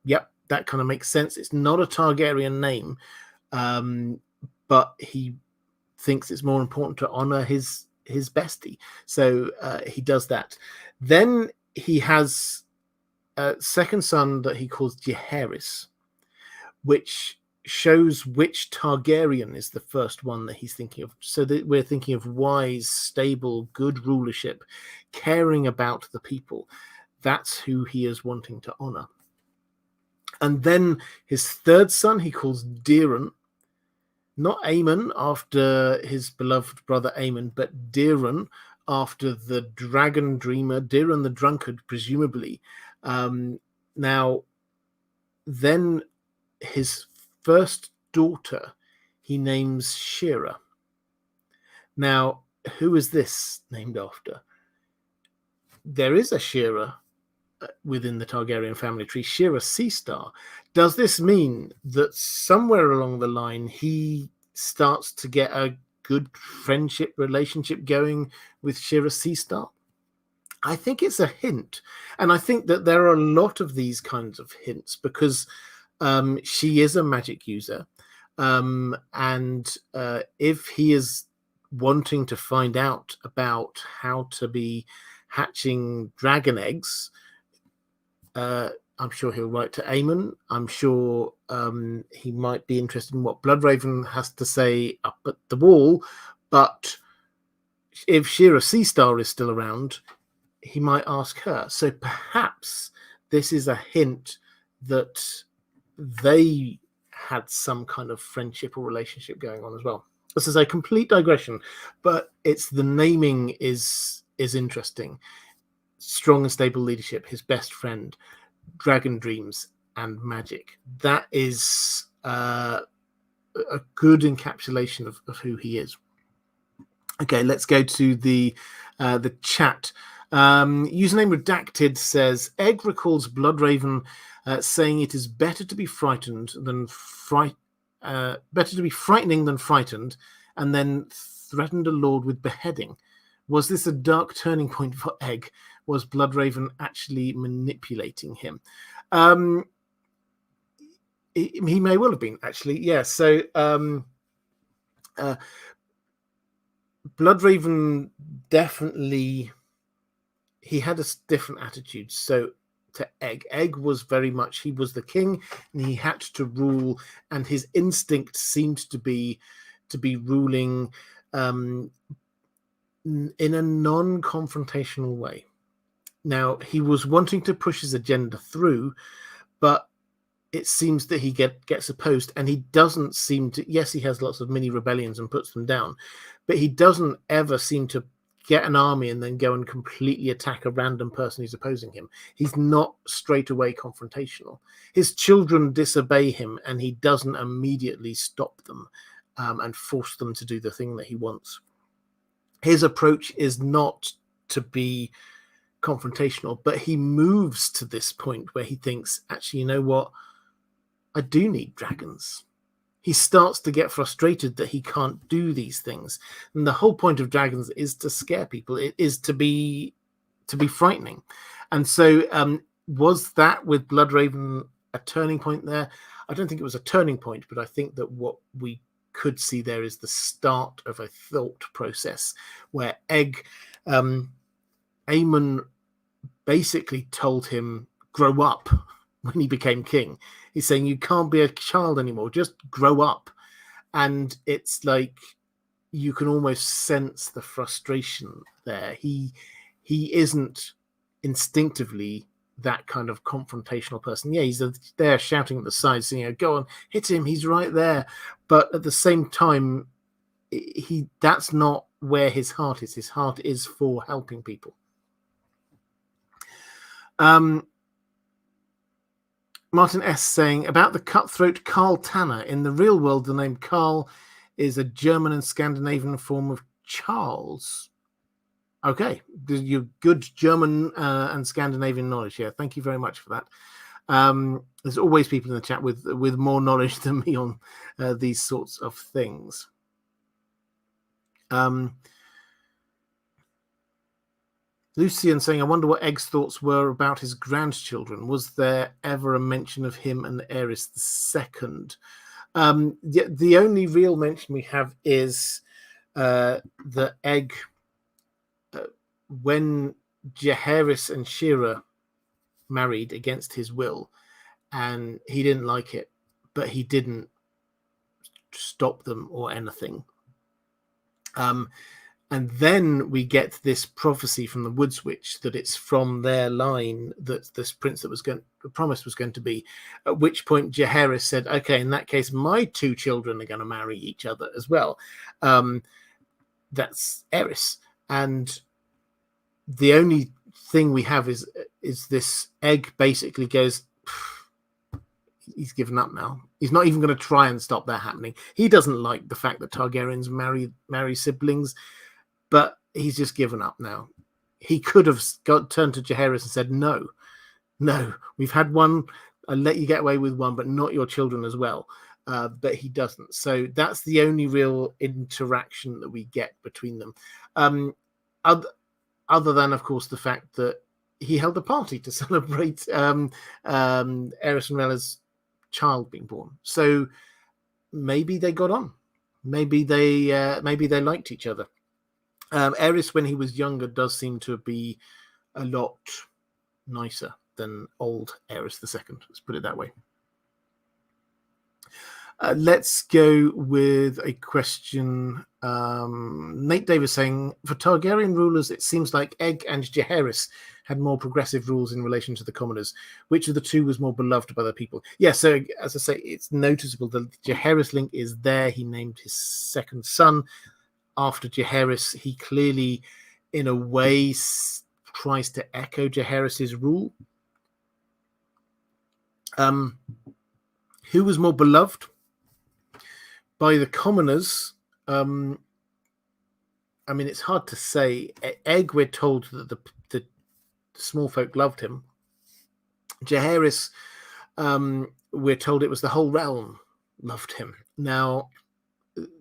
S1: Yep, that kind of makes sense. It's not a Targaryen name, but he thinks it's more important to honor his bestie. So he does that. Then he has a second son that he calls Charis, which shows which Targaryen is the first one that he's thinking of. So that we're thinking of wise, stable, good rulership, caring about the people. That's who he is wanting to honor. And then his third son he calls Deeren, not Aemon after his beloved brother Aemon, but Deeren after the dragon dreamer, Deeren the drunkard, presumably. Now, then his first daughter he names Shira. Now, who is this named after? There is a Shira within the Targaryen family tree, Shira Seastar. Does this mean that somewhere along the line he starts to get a good friendship relationship going with Shira Seastar? I think it's a hint. And I think that there are a lot of these kinds of hints because she is a magic user. And if he is wanting to find out about how to be hatching dragon eggs, I'm sure he'll write to Aemon. I'm sure he might be interested in what Bloodraven has to say up at the wall. But if Shira Seastar is still around, he might ask her. So perhaps this is a hint that they had some kind of friendship or relationship going on as well. This is a complete digression, but it's the naming is interesting. Strong and stable leadership, his best friend, dragon dreams, and magic. That is a good encapsulation of who he is. Okay, let's go to the chat. Username Redacted says, Egg recalls Bloodraven saying it is better to be frightening than frightened, and then threatened a lord with beheading. Was this a dark turning point for Egg? Was Bloodraven actually manipulating him? He may well have been, actually. Yeah, so Bloodraven definitely, he had a different attitude. So to Egg was very much, he was the king and he had to rule, and his instinct seemed to be ruling in a non-confrontational way. Now, he was wanting to push his agenda through, but it seems that he gets opposed, and he doesn't seem to, yes, he has lots of mini rebellions and puts them down, but he doesn't ever seem to get an army and then go and completely attack a random person who's opposing him. He's not straight away confrontational. His children disobey him, and he doesn't immediately stop them and force them to do the thing that he wants. His approach is not to be confrontational, but he moves to this point where he thinks, actually, you know what? I do need dragons. He starts to get frustrated that he can't do these things. And the whole point of dragons is to scare people. It is to be frightening. And so was that with Bloodraven a turning point there? I don't think it was a turning point, but I think that what we could see there is the start of a thought process where Aemon basically told him, grow up, when he became king. He's saying, you can't be a child anymore, just grow up. And it's like you can almost sense the frustration there. He isn't instinctively that kind of confrontational person. Yeah, he's there shouting at the side, saying, go on, hit him, he's right there. But at the same time, that's not where his heart is. His heart is for helping people. Martin S. saying, about the cutthroat Karl Tanner. In the real world, the name Karl is a German and Scandinavian form of Charles. Okay, your good German and Scandinavian knowledge here. Thank you very much for that. There's always people in the chat with more knowledge than me on these sorts of things. Lucian saying, I wonder what Egg's thoughts were about his grandchildren. Was there ever a mention of him and Aeris II? The only real mention we have is the Egg, when Jaehaerys and Shira married against his will, and he didn't like it, but he didn't stop them or anything. And then we get this prophecy from the Woods Witch that it's from their line that this prince that was promised was going to be. At which point Jaehaerys said, okay, in that case, my two children are going to marry each other as well. That's Aerys. And the only thing we have is this Egg basically goes, he's given up now. He's not even going to try and stop that happening. He doesn't like the fact that Targaryens marry siblings, but he's just given up now. He could have turned to Jaehaerys and said, no, we've had one. I'll let you get away with one, but not your children as well. But he doesn't. So that's the only real interaction that we get between them. other than, of course, the fact that he held a party to celebrate Eris and Rella's child being born. So maybe they got on. Maybe they liked each other. Eris, when he was younger, does seem to be a lot nicer than old Eris II. Let's put it that way. Let's go with a question. Nate Davis saying, for Targaryen rulers, it seems like Egg and Jaehaerys had more progressive rules in relation to the commoners. Which of the two was more beloved by the people? Yeah, so as I say, it's noticeable that the Jaehaerys link is there. He named his second son after Jaehaerys. He clearly, in a way, tries to echo Jaehaerys' rule. Who was more beloved by the commoners? I mean, it's hard to say. Egg, we're told that the small folk loved him. Jaehaerys, we're told it was the whole realm loved him. Now,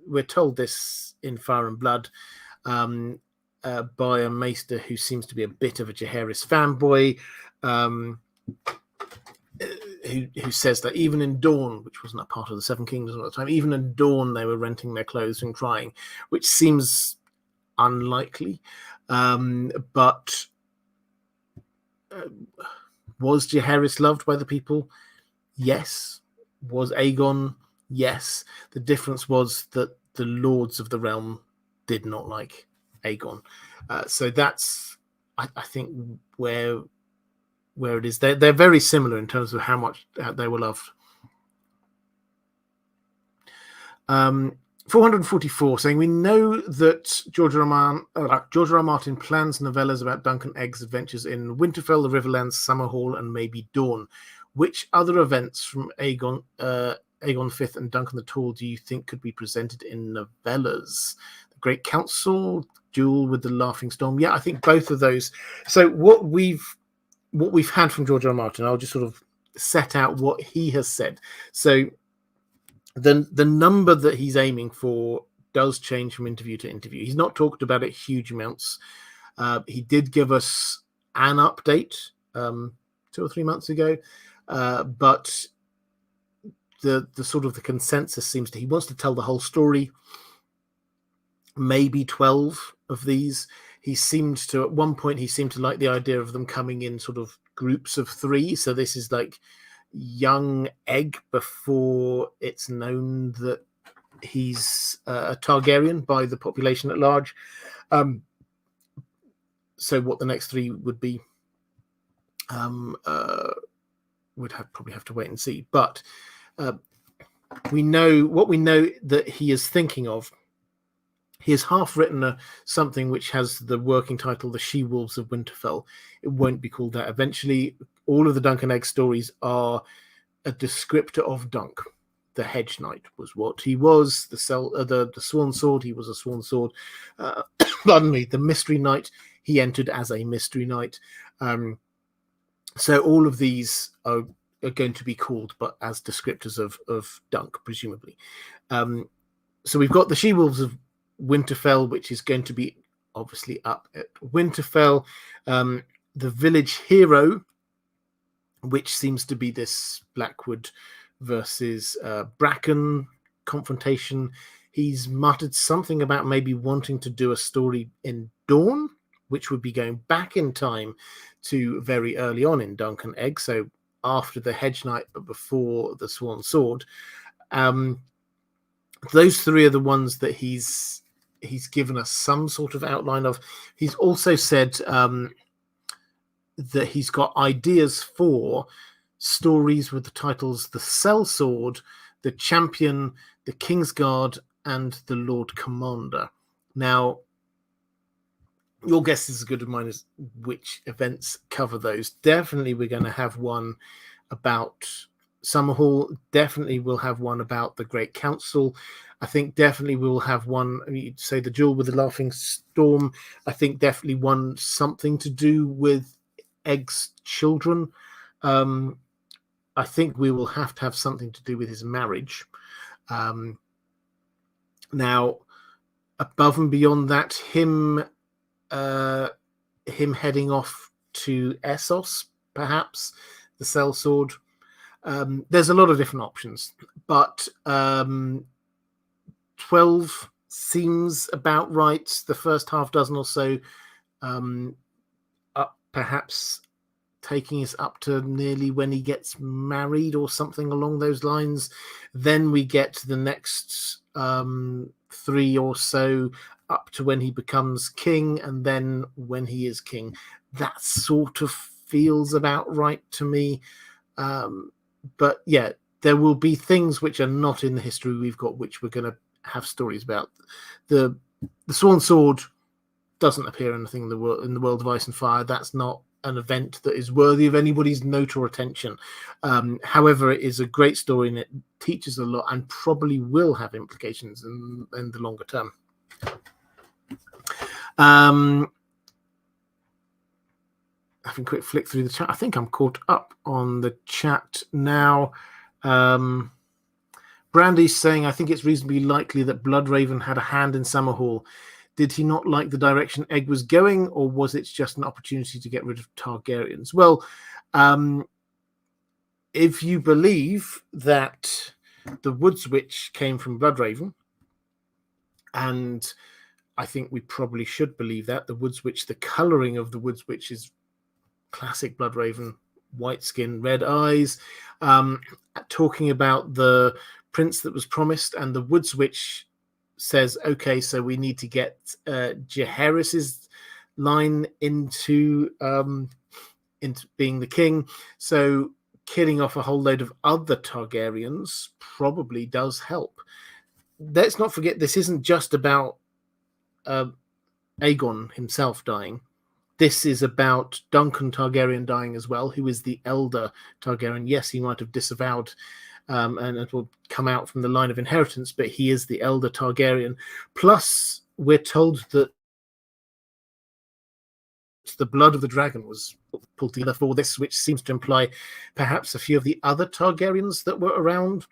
S1: we're told this in Fire and Blood by a maester who seems to be a bit of a Jaehaerys fanboy, who says that even in Dawn, which wasn't a part of the Seven Kingdoms at the time, even in Dawn they were renting their clothes and crying, which seems unlikely. But was Jaehaerys loved by the people? Yes. Was Aegon? Yes. The difference was that the lords of the realm did not like Aegon. So that's, I think, where it is. They're very similar in terms of how much they were loved. 444 saying, we know that George R. R. Martin plans novellas about Duncan Egg's adventures in Winterfell, the Riverlands, Summerhall, and maybe Dawn. Which other events from Aegon V and Duncan the Tall do you think could be presented in novellas? The Great Council, Duel with the Laughing Storm. Yeah, I think both of those. So what we've had from George R. R. Martin, I'll just sort of set out what he has said. So the number that he's aiming for does change from interview to interview. He's not talked about it huge amounts. He did give us an update 2 or 3 months ago, but the sort of the consensus seems to, he wants to tell the whole story. Maybe 12 of these. He seemed to, at one point, like the idea of them coming in sort of groups of 3. So this is like young Egg before it's known that he's a Targaryen by the population at large. So what the next 3 would be, would probably have to wait and see. But we know that he is thinking of. He has half written something which has the working title, The She-Wolves of Winterfell. It won't be called that. Eventually, all of the Duncan Egg stories are a descriptor of Dunk. The Hedge Knight was what he was. The Swan Sword, he was a Swan Sword. Pardon me, the Mystery Knight, he entered as a Mystery Knight. So all of these are going to be called, but as descriptors of Dunk, presumably. So we've got the She-Wolves of Winterfell, which is going to be obviously up at Winterfell. The Village Hero, which seems to be this Blackwood versus Bracken confrontation. He's muttered something about maybe wanting to do a story in Dawn, which would be going back in time to very early on in Duncan Egg, so after the Hedge Knight but before the Swan Sword. Those 3 are the ones that he's given us some sort of outline of. He's also said that he's got ideas for stories with the titles The Sellsword, The Champion, The Kingsguard, and The Lord Commander. Now, your guess is as good as mine as which events cover those. Definitely we're going to have one about Summerhall. Definitely we'll have one about the Great Council. I think definitely we'll have one, you'd say the Duel with the Laughing Storm. I think definitely one something to do with Egg's children. I think we will have to have something to do with his marriage. Now, above and beyond that, him him heading off to Essos, perhaps, the sellsword. There's a lot of different options, but 12 seems about right. The first half dozen or so, up perhaps taking us up to nearly when he gets married or something along those lines. Then we get to the next 3 or so up to when he becomes king, and then when he is king. That sort of feels about right to me. But yeah, there will be things which are not in the history we've got, which we're going to have stories about. The Sworn Sword doesn't appear anything in the world of Ice and Fire. That's not an event that is worthy of anybody's note or attention. However, it is a great story, and it teaches a lot, and probably will have implications in the longer term. Having a quick flick through the chat, I think I'm caught up on the chat now. Brandy's saying, I think it's reasonably likely that Bloodraven had a hand in Summerhall. Did he not like the direction Egg was going, or was it just an opportunity to get rid of Targaryens? Well, if you believe that the Woods Witch came from Bloodraven, and I think we probably should believe that, the Woods Witch, the colouring of the Woods Witch is classic Bloodraven, white skin, red eyes, talking about the prince that was promised, and the Woods Witch says, okay, so we need to get Jaehaerys's line into being the king. So killing off a whole load of other Targaryens probably does help. Let's not forget, this isn't just about Aegon himself dying. This is about Duncan Targaryen dying as well, who is the elder Targaryen. Yes, he might have disavowed and it will come out from the line of inheritance, but he is the elder Targaryen. Plus, we're told that the blood of the dragon was pulled together for this, which seems to imply perhaps a few of the other Targaryens that were around.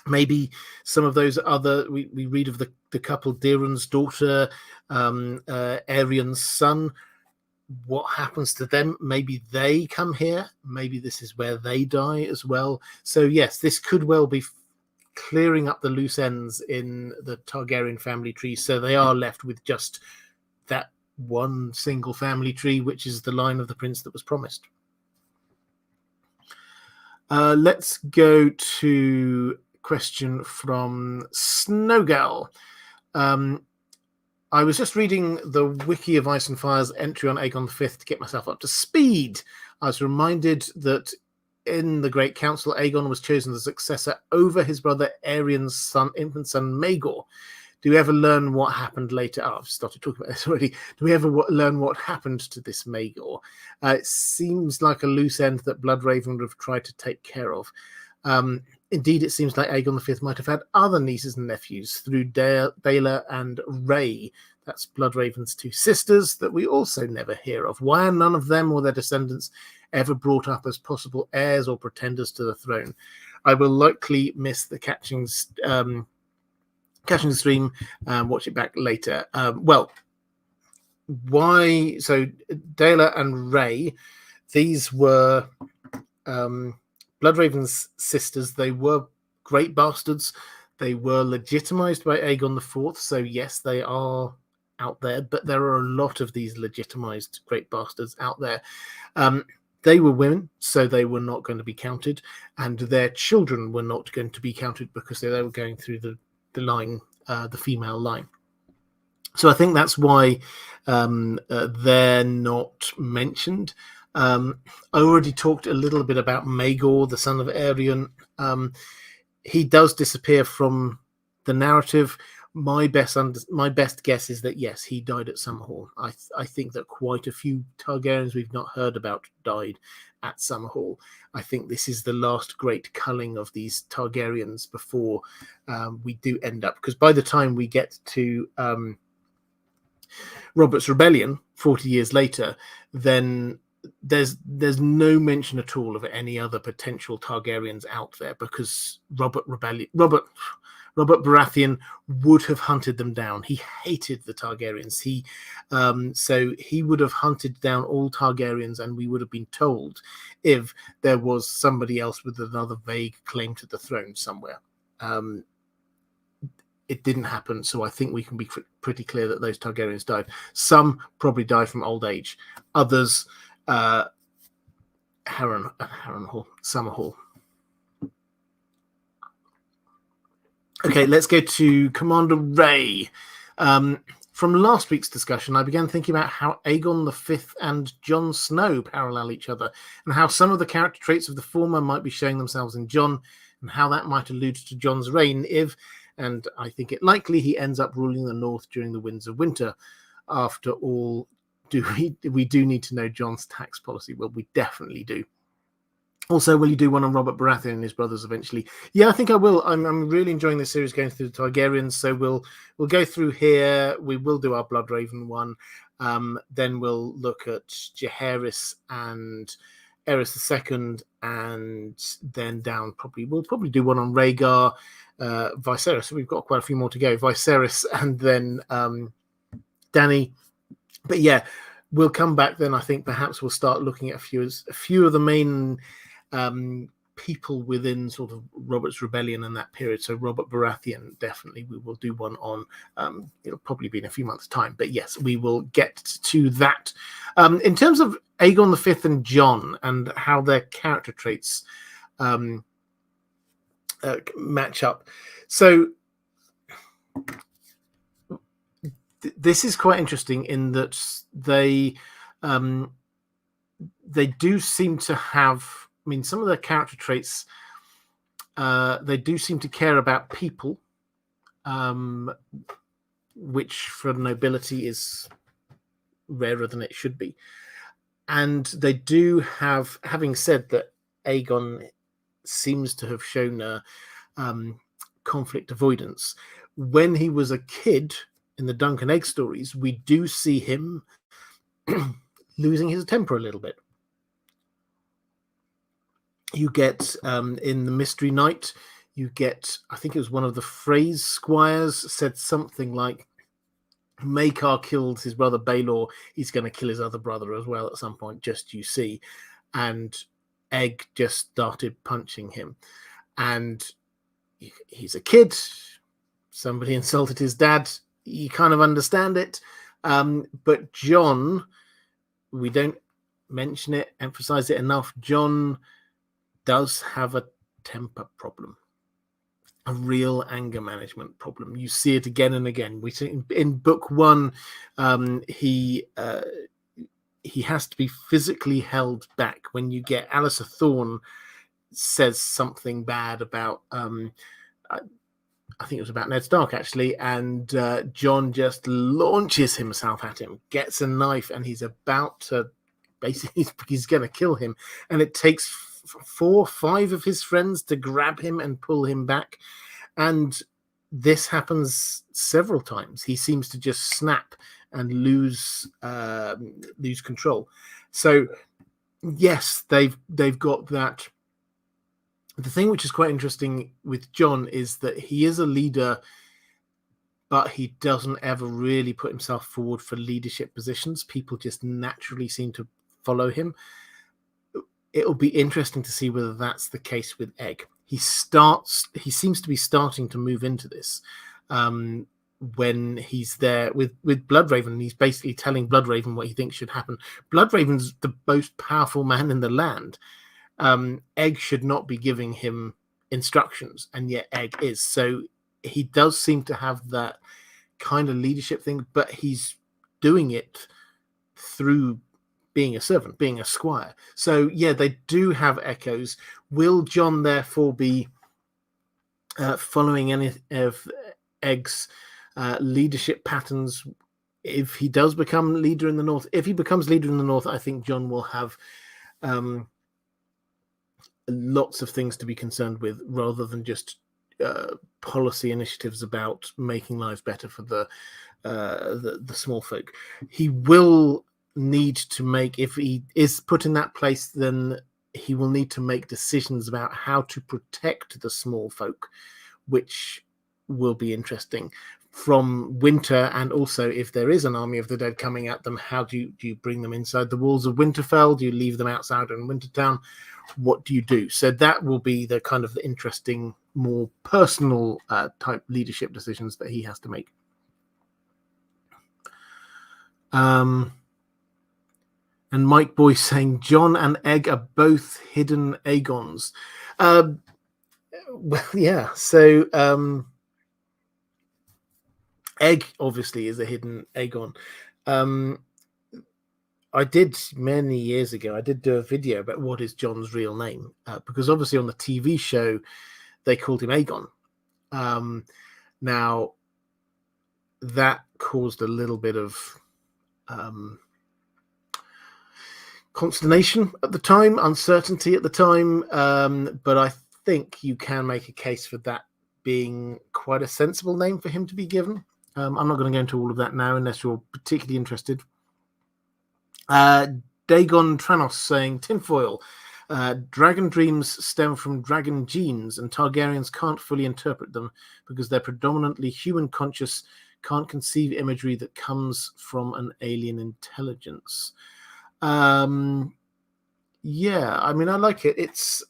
S1: Maybe some of those other, we read of the couple, Diren's daughter, Aerian's son. What happens to them? Maybe they come here. Maybe this is where they die as well. So yes, this could well be clearing up the loose ends in the Targaryen family tree. So they are left with just that one single family tree, which is the line of the prince that was promised. Let's go to a question from Snowgal. I was just reading the Wiki of Ice and Fire's entry on Aegon V to get myself up to speed. I was reminded that in the Great Council, Aegon was chosen as successor over his brother Aerian's infant son Maegor. Do we ever learn what happened later? Oh, I've started talking about this already. Do we ever learn what happened to this Maegor? It seems like a loose end that Bloodraven would have tried to take care of. Indeed, it seems like Aegon V might have had other nieces and nephews through Baela and Ray. That's Bloodraven's 2 sisters that we also never hear of. Why are none of them or their descendants ever brought up as possible heirs or pretenders to the throne? I will likely miss the catching the stream and watch it back later. Why? So Baela and Ray, these were Bloodraven's sisters. They were great bastards. They were legitimized by Aegon IV. So yes, they are out there, but there are a lot of these legitimized great bastards out there. They were women, so they were not going to be counted, and their children were not going to be counted because they were going through the line, the female line. So I think that's why they're not mentioned. I already talked a little bit about Maegor, the son of Aerion. He does disappear from the narrative. My best guess is that yes, he died at Summerhall. I think that quite a few Targaryens we've not heard about died at Summerhall. I think this is the last great culling of these Targaryens before we do end up, because by the time we get to Robert's Rebellion 40 years later, then there's no mention at all of any other potential Targaryens out there, because Robert Baratheon would have hunted them down. He hated the Targaryens. So he would have hunted down all Targaryens, and we would have been told if there was somebody else with another vague claim to the throne somewhere. It didn't happen, so I think we can be pretty clear that those Targaryens died. Some probably died from old age. Others, Harrenhal, Summerhall. Okay, let's go to Commander Ray. From last week's discussion, I began thinking about how Aegon V and Jon Snow parallel each other, and how some of the character traits of the former might be showing themselves in Jon, and how that might allude to Jon's reign if, and I think it likely, he ends up ruling the North during the Winds of Winter. After all, we do need to know Jon's tax policy? Well, we definitely do. Also, will you do one on Robert Baratheon and his brothers eventually? Yeah, I think I will. I'm really enjoying this series going through the Targaryens, so we'll go through here. We will do our Bloodraven one. Then we'll look at Jaehaerys and Aerys II, and then down we'll probably do one on Rhaegar, Viserys. So we've got quite a few more to go. Viserys and then Dany. But yeah, we'll come back then. I think perhaps we'll start looking at a few of the main people within sort of Robert's Rebellion in that period. So Robert Baratheon, definitely we will do one on. It'll probably be in a few months' time, but yes, we will get to that. In terms of Aegon V and Jon and how their character traits match up. So this is quite interesting in that they do seem to have, I mean, some of their character traits, they do seem to care about people, which for nobility is rarer than it should be. And they do have, having said that Aegon seems to have shown conflict avoidance, when he was a kid in the Dunk and Egg stories, we do see him losing his temper a little bit. You get in the Mystery Knight, you get, I think it was one of the Frey's squires said something like, Maekar killed his brother Baelor, he's going to kill his other brother as well at some point, just you see. And Egg just started punching him. And he's a kid. Somebody insulted his dad. You kind of understand it. But Jon, we don't mention it, emphasize it enough. Jon does have a temper problem, a real anger management problem. You see it again and again. We see in book one, he has to be physically held back. When you get Alistair Thorne says something bad about, I think it was about Ned Stark actually, and Jon just launches himself at him, gets a knife, and he's about to, basically, he's going to kill him. And it takes 4 or 5 of his friends to grab him and pull him back. And this happens several times. He seems to just snap and lose control. So yes, they've got that. The thing which is quite interesting with Jon is that he is a leader, but he doesn't ever really put himself forward for leadership positions. People just naturally seem to follow him. It'll be interesting to see whether that's the case with Egg. He seems to be starting to move into this when he's there with Bloodraven. He's basically telling Bloodraven what he thinks should happen. Bloodraven's the most powerful man in the land. Egg should not be giving him instructions, and yet Egg is. So he does seem to have that kind of leadership thing, but he's doing it through being a servant, being a squire. So yeah, they do have echoes. Will Jon therefore be following any of Egg's leadership patterns if he does become leader in the North? If he becomes leader in the North, I think Jon will have lots of things to be concerned with, rather than just policy initiatives about making lives better for the small folk. He will need to make, if he is put in that place, then he will need to make decisions about how to protect the small folk, which will be interesting. From Winter, and also if there is an army of the dead coming at them, how do you bring them inside the walls of Winterfell? Do you leave them outside in Wintertown? What do you do? So that will be the kind of interesting, more personal type leadership decisions that he has to make. And Mike Boy saying Jon and Egg are both hidden Aegons. Well, yeah. So Egg obviously is a hidden Aegon. I did many years ago, I did do a video about what is Jon's real name, because obviously on the TV show they called him Aegon. Now that caused a little bit of consternation at the time, uncertainty at the time, but I think you can make a case for that being quite a sensible name for him to be given. I'm not going to go into all of that now unless you're particularly interested. Dagon Tranos saying tinfoil. Dragon dreams stem from dragon genes, and Targaryens can't fully interpret them because they're predominantly human conscious, can't conceive imagery that comes from an alien intelligence. Yeah, I mean, I like it. It's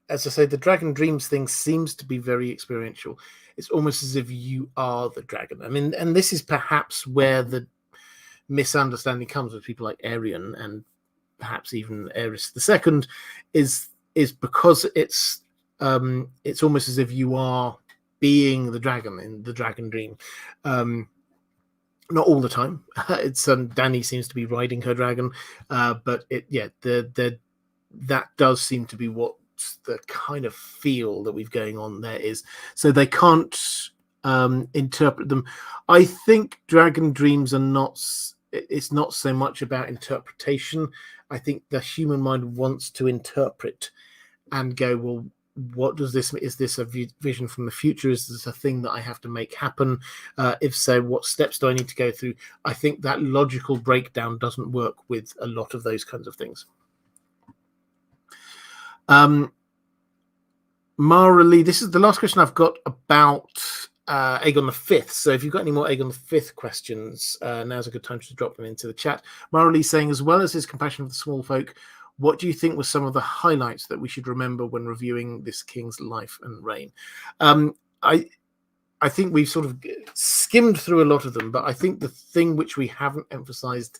S1: as I say, the dragon dreams thing seems to be very experiential. It's almost as if you are the dragon. I mean, and this is perhaps where the misunderstanding comes with people like Ariel and perhaps even Aerys II, is because it's almost as if you are being the dragon in the dragon dream. Not all the time. It's Dany seems to be riding her dragon, but that does seem to be what the kind of feel that we've going on there is. So they can't interpret them. I think dragon dreams are not. It's not so much about interpretation. I think the human mind wants to interpret and go, well, what does this? Is this a vision from the future? Is this a thing that I have to make happen? If so, what steps do I need to go through? I think that logical breakdown doesn't work with a lot of those kinds of things. Maura Lee, this is the last question I've got about Aegon V. So if you've got any more Aegon V questions, now's a good time to drop them into the chat. Maura Lee saying, as well as his compassion for the small folk, what do you think were some of the highlights that we should remember when reviewing this king's life and reign? I think we've sort of skimmed through a lot of them, but I think the thing which we haven't emphasized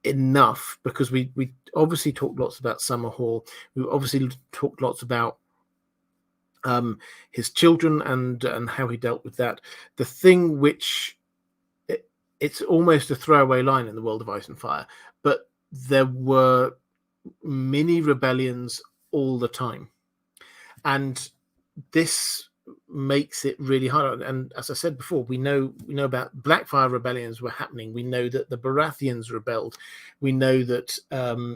S1: enough, because we obviously talked lots about Summerhall, we obviously talked lots about his children and how he dealt with that. The thing which it's almost a throwaway line in the world of Ice and Fire, but there were mini rebellions all the time, and this makes it really hard. And as I said before, we know about Blackfire rebellions were happening. We know that the Baratheons rebelled. We know that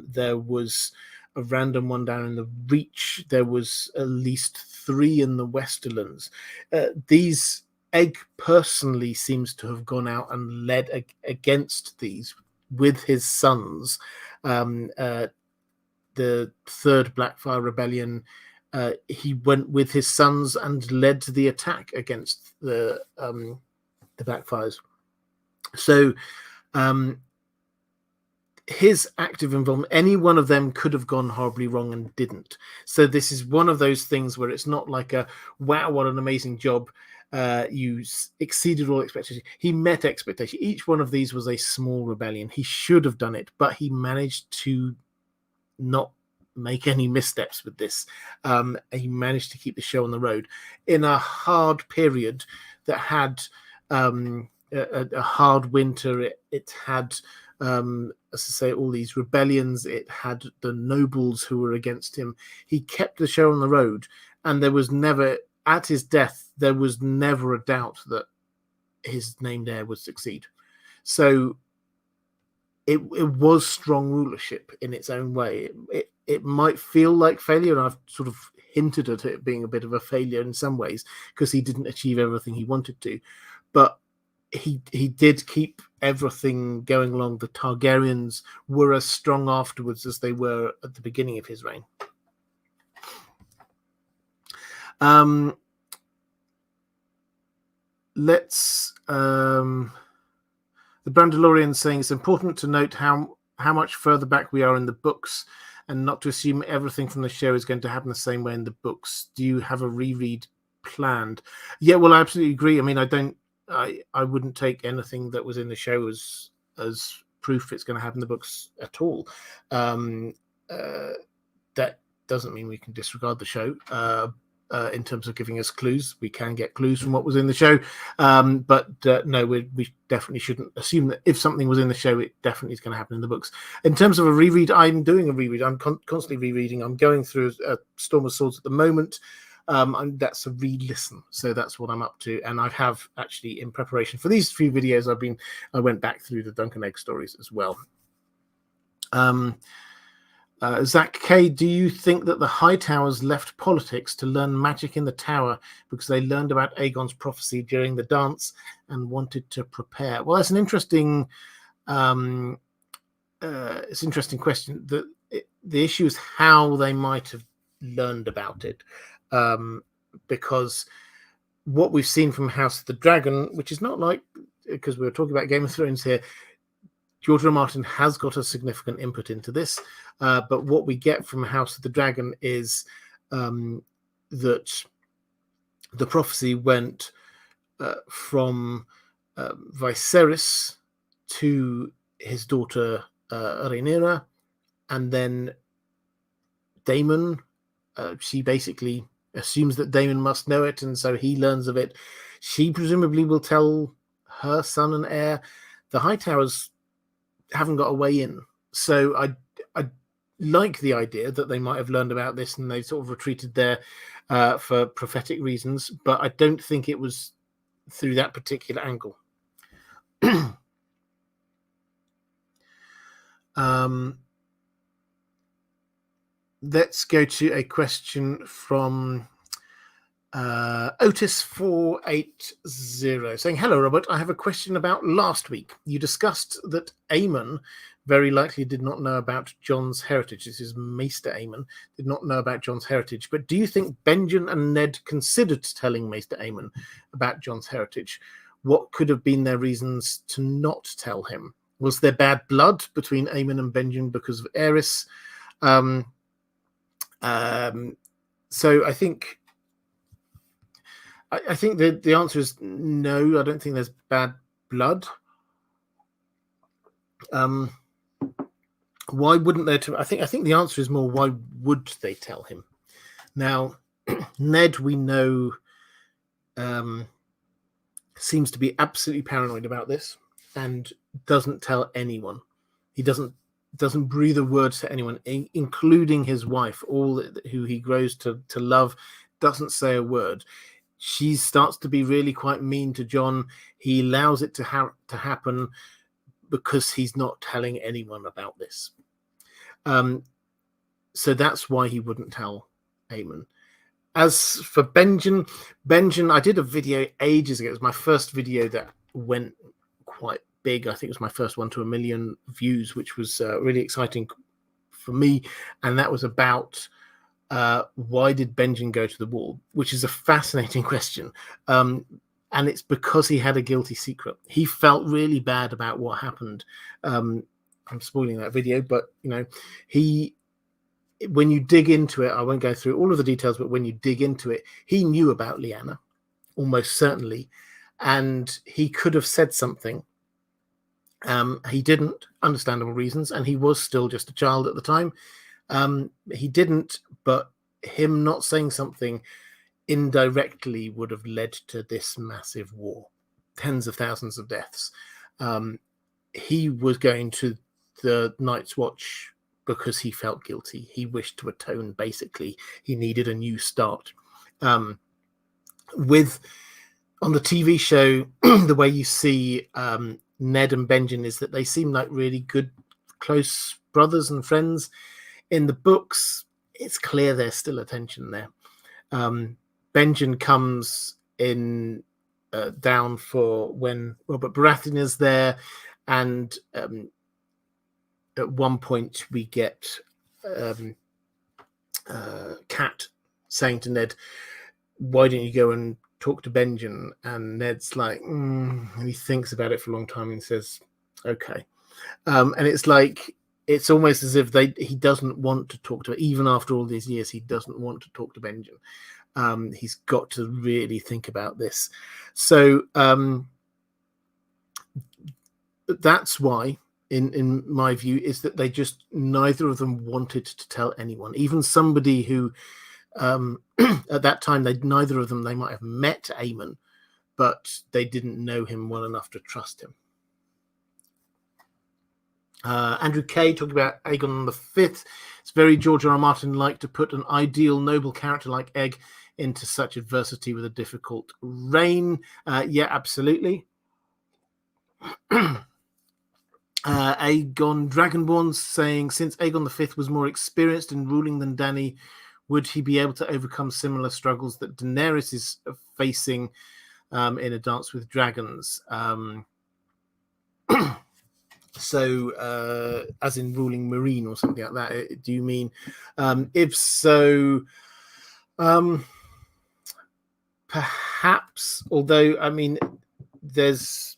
S1: there was a random one down in the Reach. There was at least 3 in the Westerlands. These Egg personally seems to have gone out and led against these with his sons. The third Blackfire rebellion, he went with his sons and led the attack against the Blackfires. So his active involvement, any one of them could have gone horribly wrong and didn't. So this is one of those things where it's not like a, wow, what an amazing job. You exceeded all expectations. He met expectation. Each one of these was a small rebellion. He should have done it, but he managed to not make any missteps with this. He managed to keep the show on the road in a hard period that had a hard winter. It had, as I say, all these rebellions. It had the nobles who were against him. He kept the show on the road, and there was never, at his death, there was never a doubt that his named heir would succeed. So it was strong rulership in its own way. It might feel like failure, and I've sort of hinted at it being a bit of a failure in some ways because he didn't achieve everything he wanted to, but he did keep everything going along. The Targaryens were as strong afterwards as they were at the beginning of his reign. Let's the Brandalorian saying it's important to note how much further back we are in the books and not to assume everything from the show is going to happen the same way in the books. Do you have a reread planned? Yeah, well, I absolutely agree. I mean, I wouldn't take anything that was in the show as proof it's going to happen in the books at all. That doesn't mean we can disregard the show. In terms of giving us clues, we can get clues from what was in the show, but no, we definitely shouldn't assume that if something was in the show, it definitely is going to happen in the books. In terms of a reread, I'm doing a reread. I'm constantly rereading. I'm going through a Storm of Swords at the moment. That's a re-listen, so that's what I'm up to. And I have actually, in preparation for these few videos, I went back through the Dunk and Egg stories as well. Zach K, do you think that the Hightowers left politics to learn magic in the tower because they learned about Aegon's prophecy during the dance and wanted to prepare? Well, that's an interesting it's an interesting question. The issue is how they might have learned about it, because what we've seen from House of the Dragon, which is not like, because we were talking about Game of Thrones here, George R. R. Martin has got a significant input into this, but what we get from House of the Dragon is that the prophecy went from Viserys to his daughter Rhaenyra, and then Daemon. She basically assumes that Daemon must know it, and so he learns of it. She presumably will tell her son and heir. The Hightowers haven't got a way in, so I like the idea that they might have learned about this and they sort of retreated there for prophetic reasons, but I don't think it was through that particular angle. Let's go to a question from Otis480 saying, hello, Robert. I have a question about last week. You discussed that Aemon very likely did not know about Jon's heritage. This is Maester Aemon, did not know about Jon's heritage. But do you think Benjen and Ned considered telling Maester Aemon about Jon's heritage? What could have been their reasons to not tell him? Was there bad blood between Aemon and Benjen because of Aerys? So I think the answer is no. I don't think there's bad blood. Why wouldn't they? I think the answer is more, why would they tell him? Now, Ned, we know, seems to be absolutely paranoid about this and doesn't tell anyone. He doesn't breathe a word to anyone, including his wife, all who he grows to love. Doesn't say a word. She starts to be really quite mean to Jon. He allows it to happen because he's not telling anyone about this. So that's why he wouldn't tell Aemon. As for Benjen, I did a video ages ago. It was my first video that went quite big. I think it was my first one to 1 million views, which was really exciting for me. And that was about why did Benjen go to the wall, which is a fascinating question. And it's because he had a guilty secret. He felt really bad about what happened. I'm spoiling that video, but when you dig into it, I won't go through all of the details, but when you dig into it, he knew about Lyanna, almost certainly, and he could have said something. He didn't, understandable reasons, and he was still just a child at the time. He didn't, but him not saying something indirectly would have led to this massive war, tens of thousands of deaths. He was going to the Night's Watch because he felt guilty. He wished to atone, basically. He needed a new start. On the TV show, the way you see Ned and Benjen is that they seem like really good, close brothers and friends. In the books, it's clear there's still a tension there. Benjen comes in down for when Robert Baratheon is there, and at one point we get Cat saying to Ned, why don't you go and talk to Benjen? And Ned's like, and he thinks about it for a long time and says, okay. And it's like, it's almost as if he doesn't want to talk to her. Even after all these years, he doesn't want to talk to Benjen. He's got to really think about this. So that's why, in my view, is that they just, neither of them wanted to tell anyone. Even somebody who, at that time, neither of them, they might have met Aemon, but they didn't know him well enough to trust him. Andrew K talking about Aegon V. It's very George R. R. Martin-like to put an ideal noble character like Egg into such adversity with a difficult reign. Yeah, absolutely. Aegon Dragonborn saying, since Aegon V was more experienced in ruling than Dany, would he be able to overcome similar struggles that Daenerys is facing in A Dance with Dragons? So, as in ruling Marine or something like that, do you mean? If so, perhaps, although, I mean, there's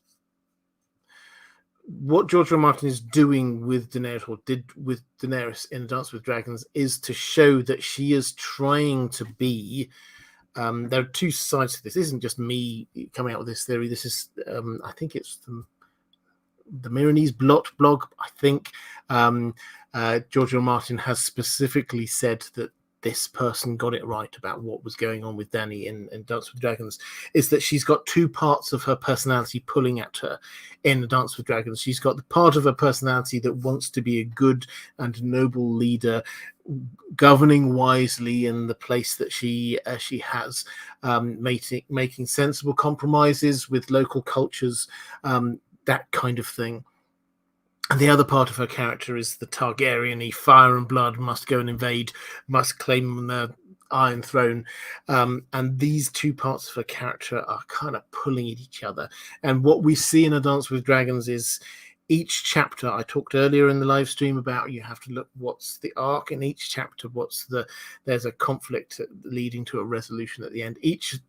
S1: what George R. R. Martin is doing with Daenerys, or did with Daenerys in A Dance with Dragons, is to show that she is trying to be. There are two sides to this. This isn't just me coming out with this theory. This is, I think it's the Miranese blog. I think George R. R. Martin has specifically said that this person got it right about what was going on with Dany in Dance with Dragons, is that she's got two parts of her personality pulling at her in Dance with Dragons. She's got the part of her personality that wants to be a good and noble leader, governing wisely in the place that she has, making sensible compromises with local cultures, that kind of thing. And the other part of her character is the Targaryen-y, fire and blood, must go and invade, must claim the Iron Throne. And these two parts of her character are kind of pulling at each other. And what we see in A Dance with Dragons is each chapter, I talked earlier in the live stream about, you have to look what's the arc in each chapter, there's a conflict leading to a resolution at the end. Each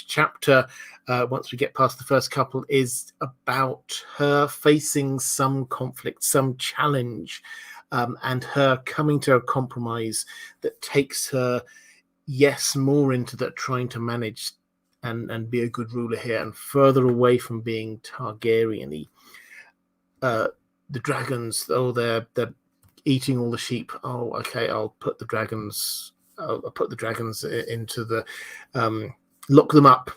S1: chapter, once we get past the first couple, is about her facing some conflict, some challenge, and her coming to a compromise that takes her, yes, more into that trying to manage and be a good ruler here, and further away from being Targaryen-y. The dragons, they're eating all the sheep. Oh, okay, I'll put the dragons into the lock them up.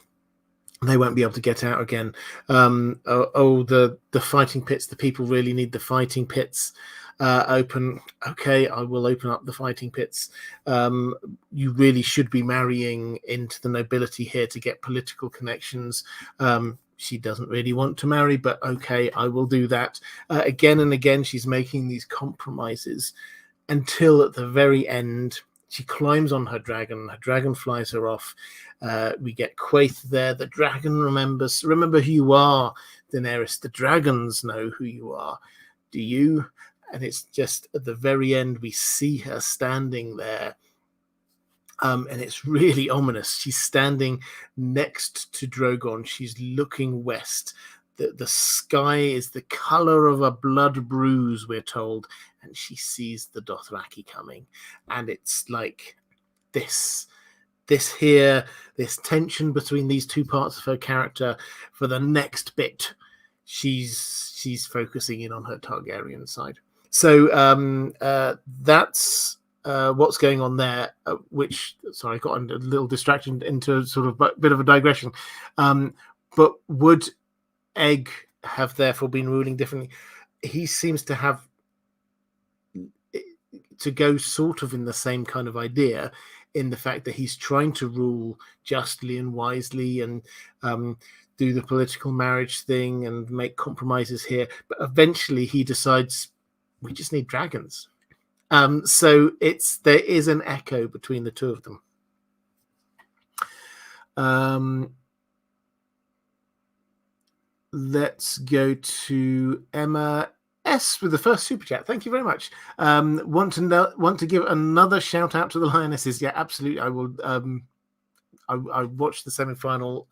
S1: They won't be able to get out again. The fighting pits, the people really need the fighting pits open. Okay, I will open up the fighting pits. You really should be marrying into the nobility here to get political connections. She doesn't really want to marry, but okay, I will do that. Again and again, she's making these compromises until at the very end, she climbs on her dragon flies her off. We get Quaithe there. The dragon remembers, remember who you are, Daenerys. The dragons know who you are. Do you? And it's just at the very end, we see her standing there. And it's really ominous. She's standing next to Drogon. She's looking west. The sky is the color of a blood bruise, we're told. And she sees the Dothraki coming. And it's like this tension between these two parts of her character. For the next bit, she's focusing in on her Targaryen side. So that's what's going on there, sorry, I got a little distracted into sort of a bit of a digression. But would Egg have therefore been ruling differently? He seems to have to go sort of in the same kind of idea, in the fact that he's trying to rule justly and wisely and do the political marriage thing and make compromises here. But eventually he decides, we just need dragons. So there is an echo between the two of them. Let's go to Emma S with the first super chat. Thank you very much. Want to give another shout out to the Lionesses? Yeah, absolutely. I will. I watched the semi-final.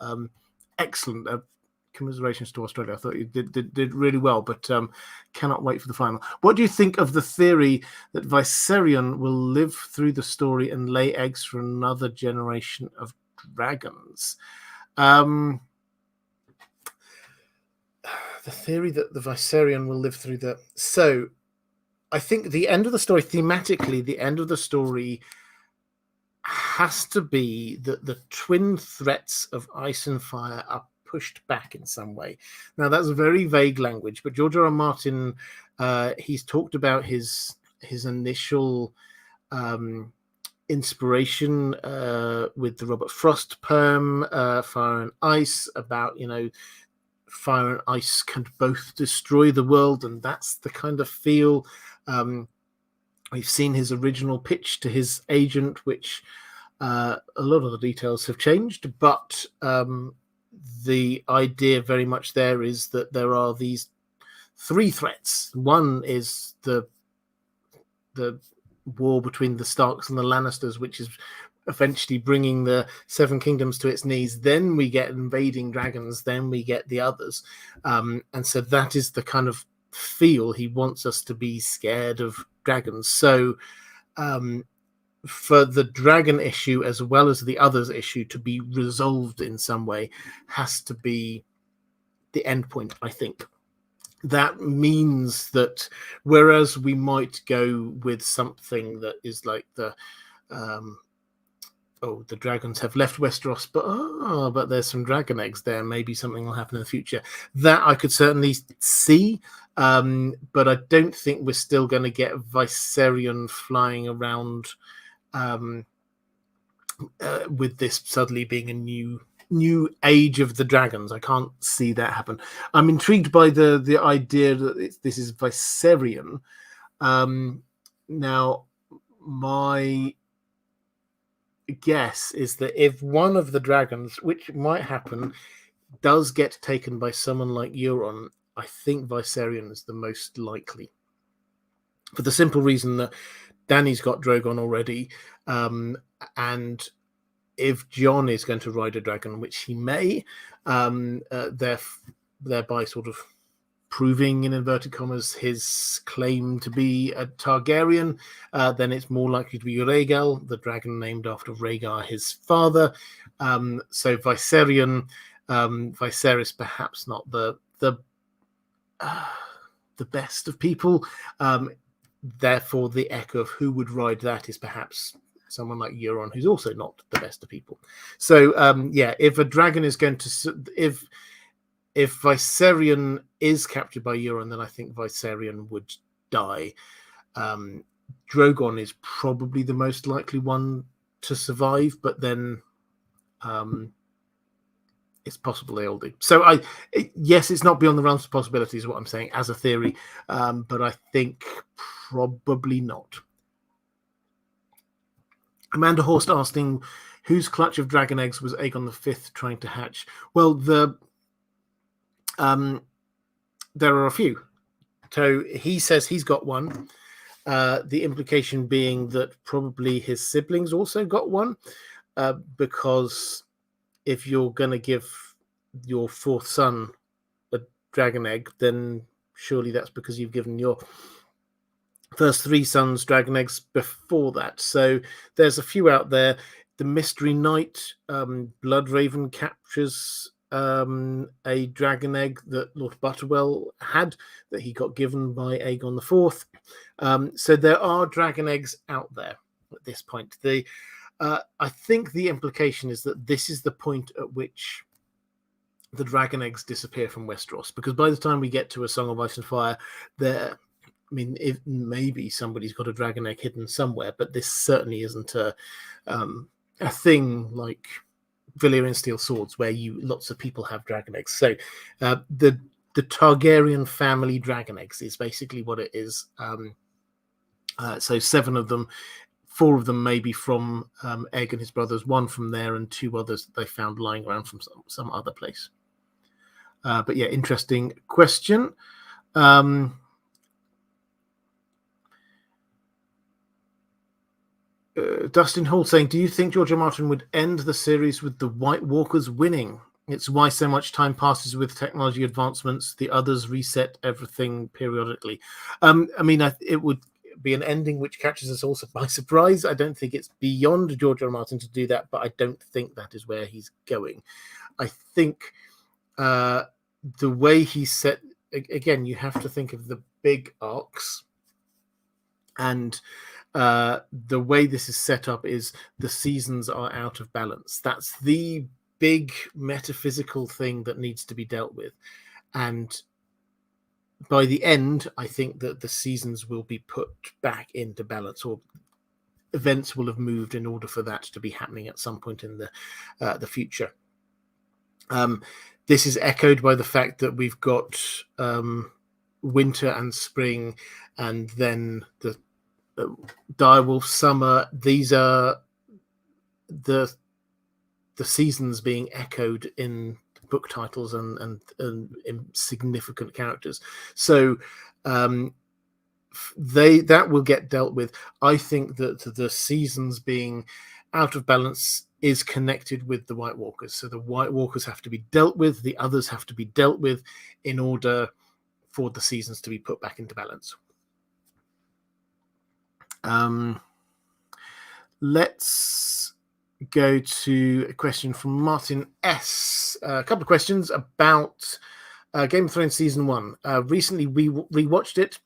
S1: Excellent. Commiserations to Australia. I thought you did really well, but cannot wait for the final. What do you think of the theory that Viserion will live through the story and lay eggs for another generation of dragons? The theory that the Viserion will live through the... So, I think the end of the story, thematically, the end of the story has to be that the twin threats of ice and fire are pushed back in some way. Now, that's very vague language, but George R. R. Martin, he's talked about his initial inspiration with the Robert Frost poem, Fire and Ice, about, fire and ice can both destroy the world, and that's the kind of feel. We've seen his original pitch to his agent, which a lot of the details have changed, but the idea very much there is that there are these three threats. One is the war between the Starks and the Lannisters, which is eventually bringing the Seven Kingdoms to its knees. Then we get invading dragons. Then we get the others. And so that is the kind of feel. He wants us to be scared of dragons. So for the dragon issue as well as the others issue to be resolved in some way has to be the end point, I think. That means that whereas we might go with something that is like the dragons have left Westeros, but there's some dragon eggs there, maybe something will happen in the future, that I could certainly see, but I don't think we're still going to get Viserion flying around with this suddenly being a new age of the dragons. I can't see that happen. I'm intrigued by the idea that this is Viserion. Now, my guess is that if one of the dragons, which might happen, does get taken by someone like Euron, I think Viserion is the most likely. For the simple reason that Dany's got Drogon already, and if Jon is going to ride a dragon, which he may, thereby sort of proving, in inverted commas, his claim to be a Targaryen, then it's more likely to be Rhaegal, the dragon named after Rhaegar, his father. So Viserion, Viserys, perhaps not the best of people. Therefore, the echo of who would ride that is perhaps someone like Euron, who's also not the best of people. So, if a dragon is going to... If Viserion is captured by Euron, then I think Viserion would die. Drogon is probably the most likely one to survive, but then it's possible they all do. So yes, it's not beyond the realms of possibility is what I'm saying as a theory, but I think probably not. Amanda Horst asking, whose clutch of dragon eggs was Aegon V trying to hatch? Well, there are a few. So he says he's got one. The implication being that probably his siblings also got one, because if you're going to give your fourth son a dragon egg, then surely that's because you've given your first three sons dragon eggs before that. So there's a few out there. The Mystery Knight, Bloodraven captures a dragon egg that Lord Butterwell had that he got given by Aegon IV. So there are dragon eggs out there at this point. I think the implication is that this is the point at which the dragon eggs disappear from Westeros, because by the time we get to A Song of Ice and Fire, if maybe somebody's got a dragon egg hidden somewhere, but this certainly isn't a thing like Valyrian Steel Swords, where lots of people have dragon eggs. So the Targaryen family dragon eggs is basically what it is. So 7 of them, 4 of them maybe from Egg and his brothers, 1 from there, and 2 others that they found lying around from some other place. But yeah, interesting question. Dustin Hall saying, do you think George R. R. Martin would end the series with the White Walkers winning? It's why so much time passes with technology advancements. The others reset everything periodically. It would be an ending which catches us also by surprise. I don't think it's beyond George R. R. Martin to do that, but I don't think that is where he's going. I think the way he set, again, you have to think of the big arcs, and the way this is set up is the seasons are out of balance. That's the big metaphysical thing that needs to be dealt with. And by the end, I think that the seasons will be put back into balance, or events will have moved in order for that to be happening at some point in the future. This is echoed by the fact that we've got winter and spring, and then the direwolf summer. These are the seasons being echoed in book titles and in significant characters. So that will get dealt with. I think that the seasons being out of balance is connected with the White Walkers. So the White Walkers have to be dealt with, the others have to be dealt with in order for the seasons to be put back into balance. Let's go to a question from Martin S. A couple of questions about Game of Thrones Season 1. Recently, we rewatched it.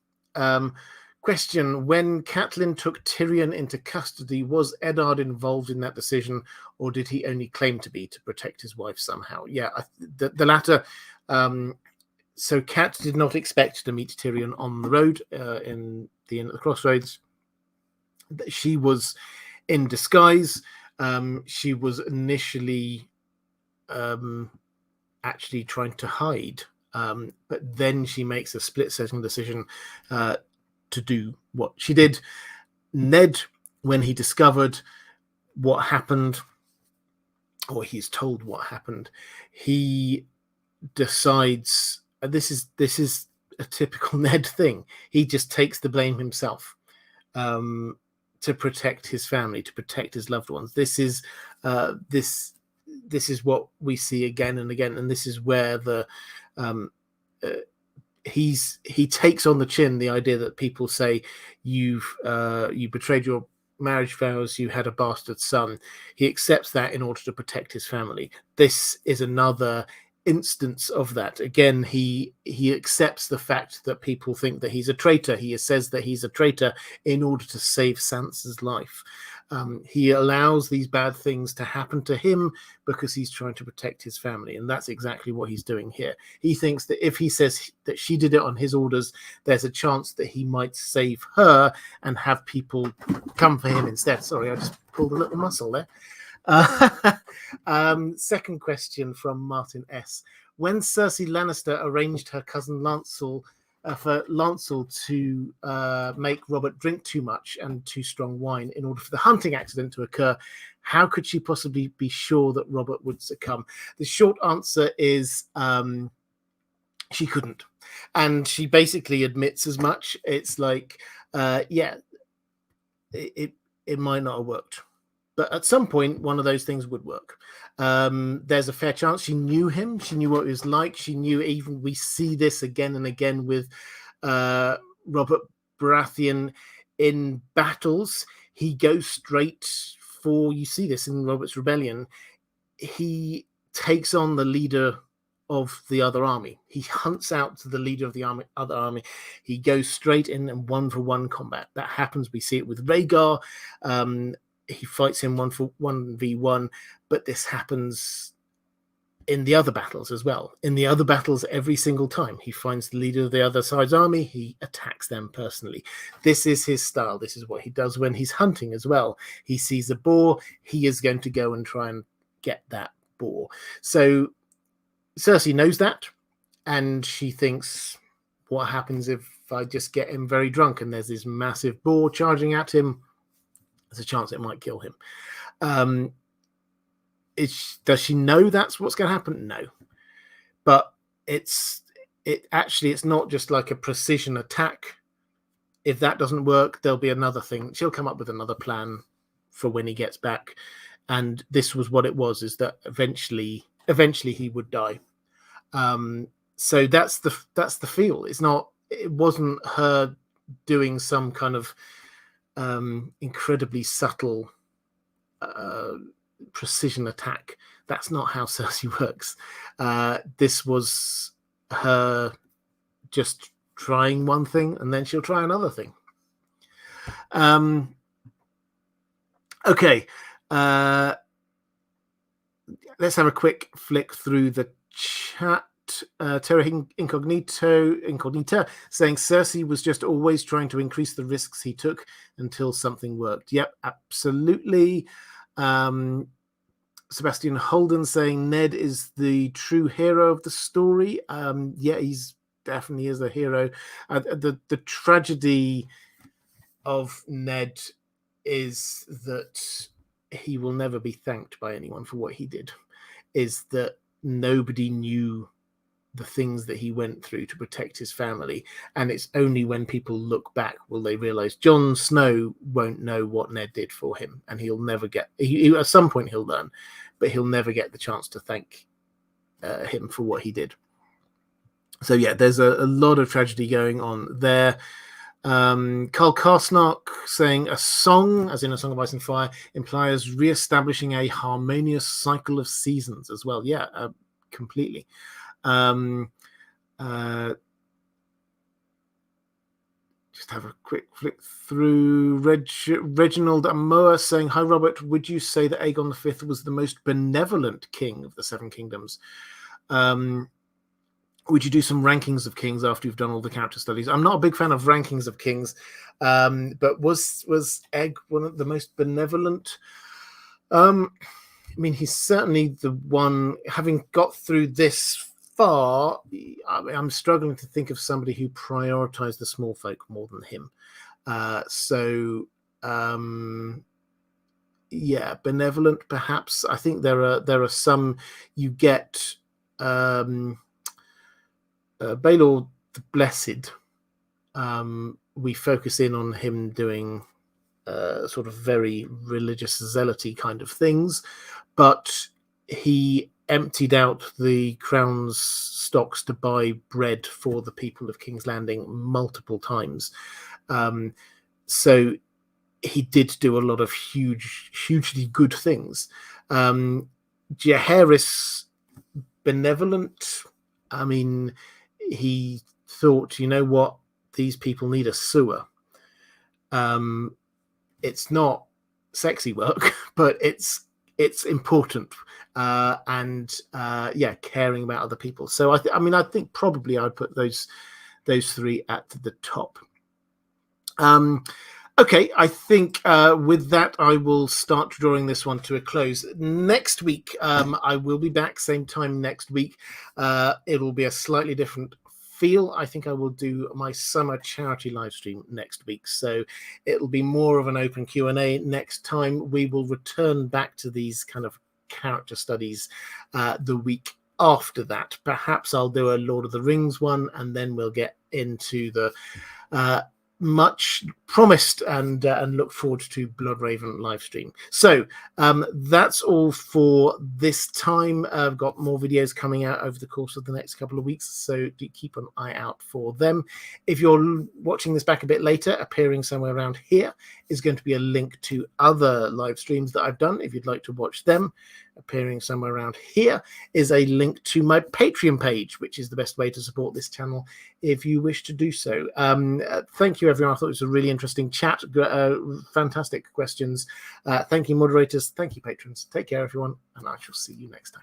S1: Question, when Catelyn took Tyrion into custody, was Eddard involved in that decision, or did he only claim to be to protect his wife somehow? Yeah, the latter. So Cat did not expect to meet Tyrion on the road in the inn at the crossroads. She was in disguise. She was initially actually trying to hide, but then she makes a split-second decision to do what she did. Ned, when he discovered what happened, or he's told what happened, he decides, this is a typical Ned thing. He just takes the blame himself. To protect his family, to protect his loved ones. This is what we see again and again, and this is where he takes on the chin the idea that people say you betrayed your marriage vows, you had a bastard son. He accepts that in order to protect his family. This is another instance of that. Again, he accepts the fact that people think that he's a traitor. He says that he's a traitor in order to save Sansa's life. He allows these bad things to happen to him because he's trying to protect his family, and that's exactly what he's doing here. He thinks that if he says that she did it on his orders, there's a chance that he might save her and have people come for him instead. Sorry, I just pulled a little muscle there. Second question from Martin S. When Cersei Lannister arranged her cousin Lancel for Lancel to make Robert drink too much and too strong wine in order for the hunting accident to occur, how could she possibly be sure that Robert would succumb? The short answer is she couldn't. And she basically admits as much. It's like, it might not have worked. But at some point, one of those things would work. There's a fair chance she knew him. She knew what he was like. She knew, even we see this again and again with Robert Baratheon in battles. He goes straight for, you see this in Robert's Rebellion. He takes on the leader of the other army. He hunts out to the leader of the other army. He goes straight in and one-for-one combat. That happens. We see it with Rhaegar. He fights him 1v1, but this happens in the other battles as well. In the other battles, every single time he finds the leader of the other side's army, he attacks them personally. This is his style. This is what he does when he's hunting as well. He sees a boar, he is going to go and try and get that boar. So Cersei knows that, and she thinks, what happens if I just get him very drunk and there's this massive boar charging at him? There's a chance it might kill him. Does she know that's what's going to happen? No. But it's not just like a precision attack. If that doesn't work, there'll be another thing. She'll come up with another plan for when he gets back. And this was what it was, is that eventually he would die. So that's the feel. It wasn't her doing some kind of incredibly subtle precision attack. That's not how Cersei works. This was her just trying one thing, and then she'll try another thing. Okay. Let's have a quick flick through the chat. Terra Incognita saying Cersei was just always trying to increase the risks he took until something worked. Yep, absolutely. Sebastian Holden saying Ned is the true hero of the story. Yeah, he's definitely is a hero. The tragedy of Ned is that he will never be thanked by anyone for what he did. Is that nobody knew the things that he went through to protect his family, and it's only when people look back will they realize Jon Snow won't know what Ned did for him, and he'll never get at some point he'll learn, but he'll never get the chance to thank him for what he did. So yeah, there's a lot of tragedy going on there. Carl Karsnark saying a song, as in A Song of Ice and Fire, implies re-establishing a harmonious cycle of seasons as well. Yeah, completely. Just have a quick flick through. Reginald Amoa saying, hi Robert, would you say that Aegon V was the most benevolent king of the Seven Kingdoms? Would you do some rankings of kings after you've done all the character studies? I'm not a big fan of rankings of kings, but was Egg one of the most benevolent? I mean, he's certainly the one, having got through this far, I'm struggling to think of somebody who prioritized the small folk more than him. Yeah, benevolent, perhaps. I think there are some you get. Baelor the Blessed, we focus in on him doing sort of very religious zealoty kind of things, but he emptied out the crown's stocks to buy bread for the people of King's Landing multiple times. So he did do a lot of hugely good things. Jaehaerys, benevolent. I mean, he thought, you know what, these people need a sewer. It's not sexy work, but it's important, and caring about other people. So I think probably I'd put those three at the top. Okay, I think with that, I will start drawing this one to a close. Next week, I will be back, same time next week. It'll be a slightly different feel. I think I will do my summer charity live stream next week. So it'll be more of an open Q&A next time. We will return back to these kind of character studies the week after that. Perhaps I'll do a Lord of the Rings one, and then we'll get into the much promised and look forward to Bloodraven live stream. So that's all for this time. I've got more videos coming out over the course of the next couple of weeks, so do keep an eye out for them. If you're watching this back a bit later, appearing somewhere around here is going to be a link to other live streams that I've done if you'd like to watch them. Appearing somewhere around here is a link to my Patreon page, which is the best way to support this channel if you wish to do so. Thank you, everyone. I thought it was a really interesting chat. Fantastic questions. Thank you, moderators. Thank you, patrons. Take care, everyone, and I shall see you next time.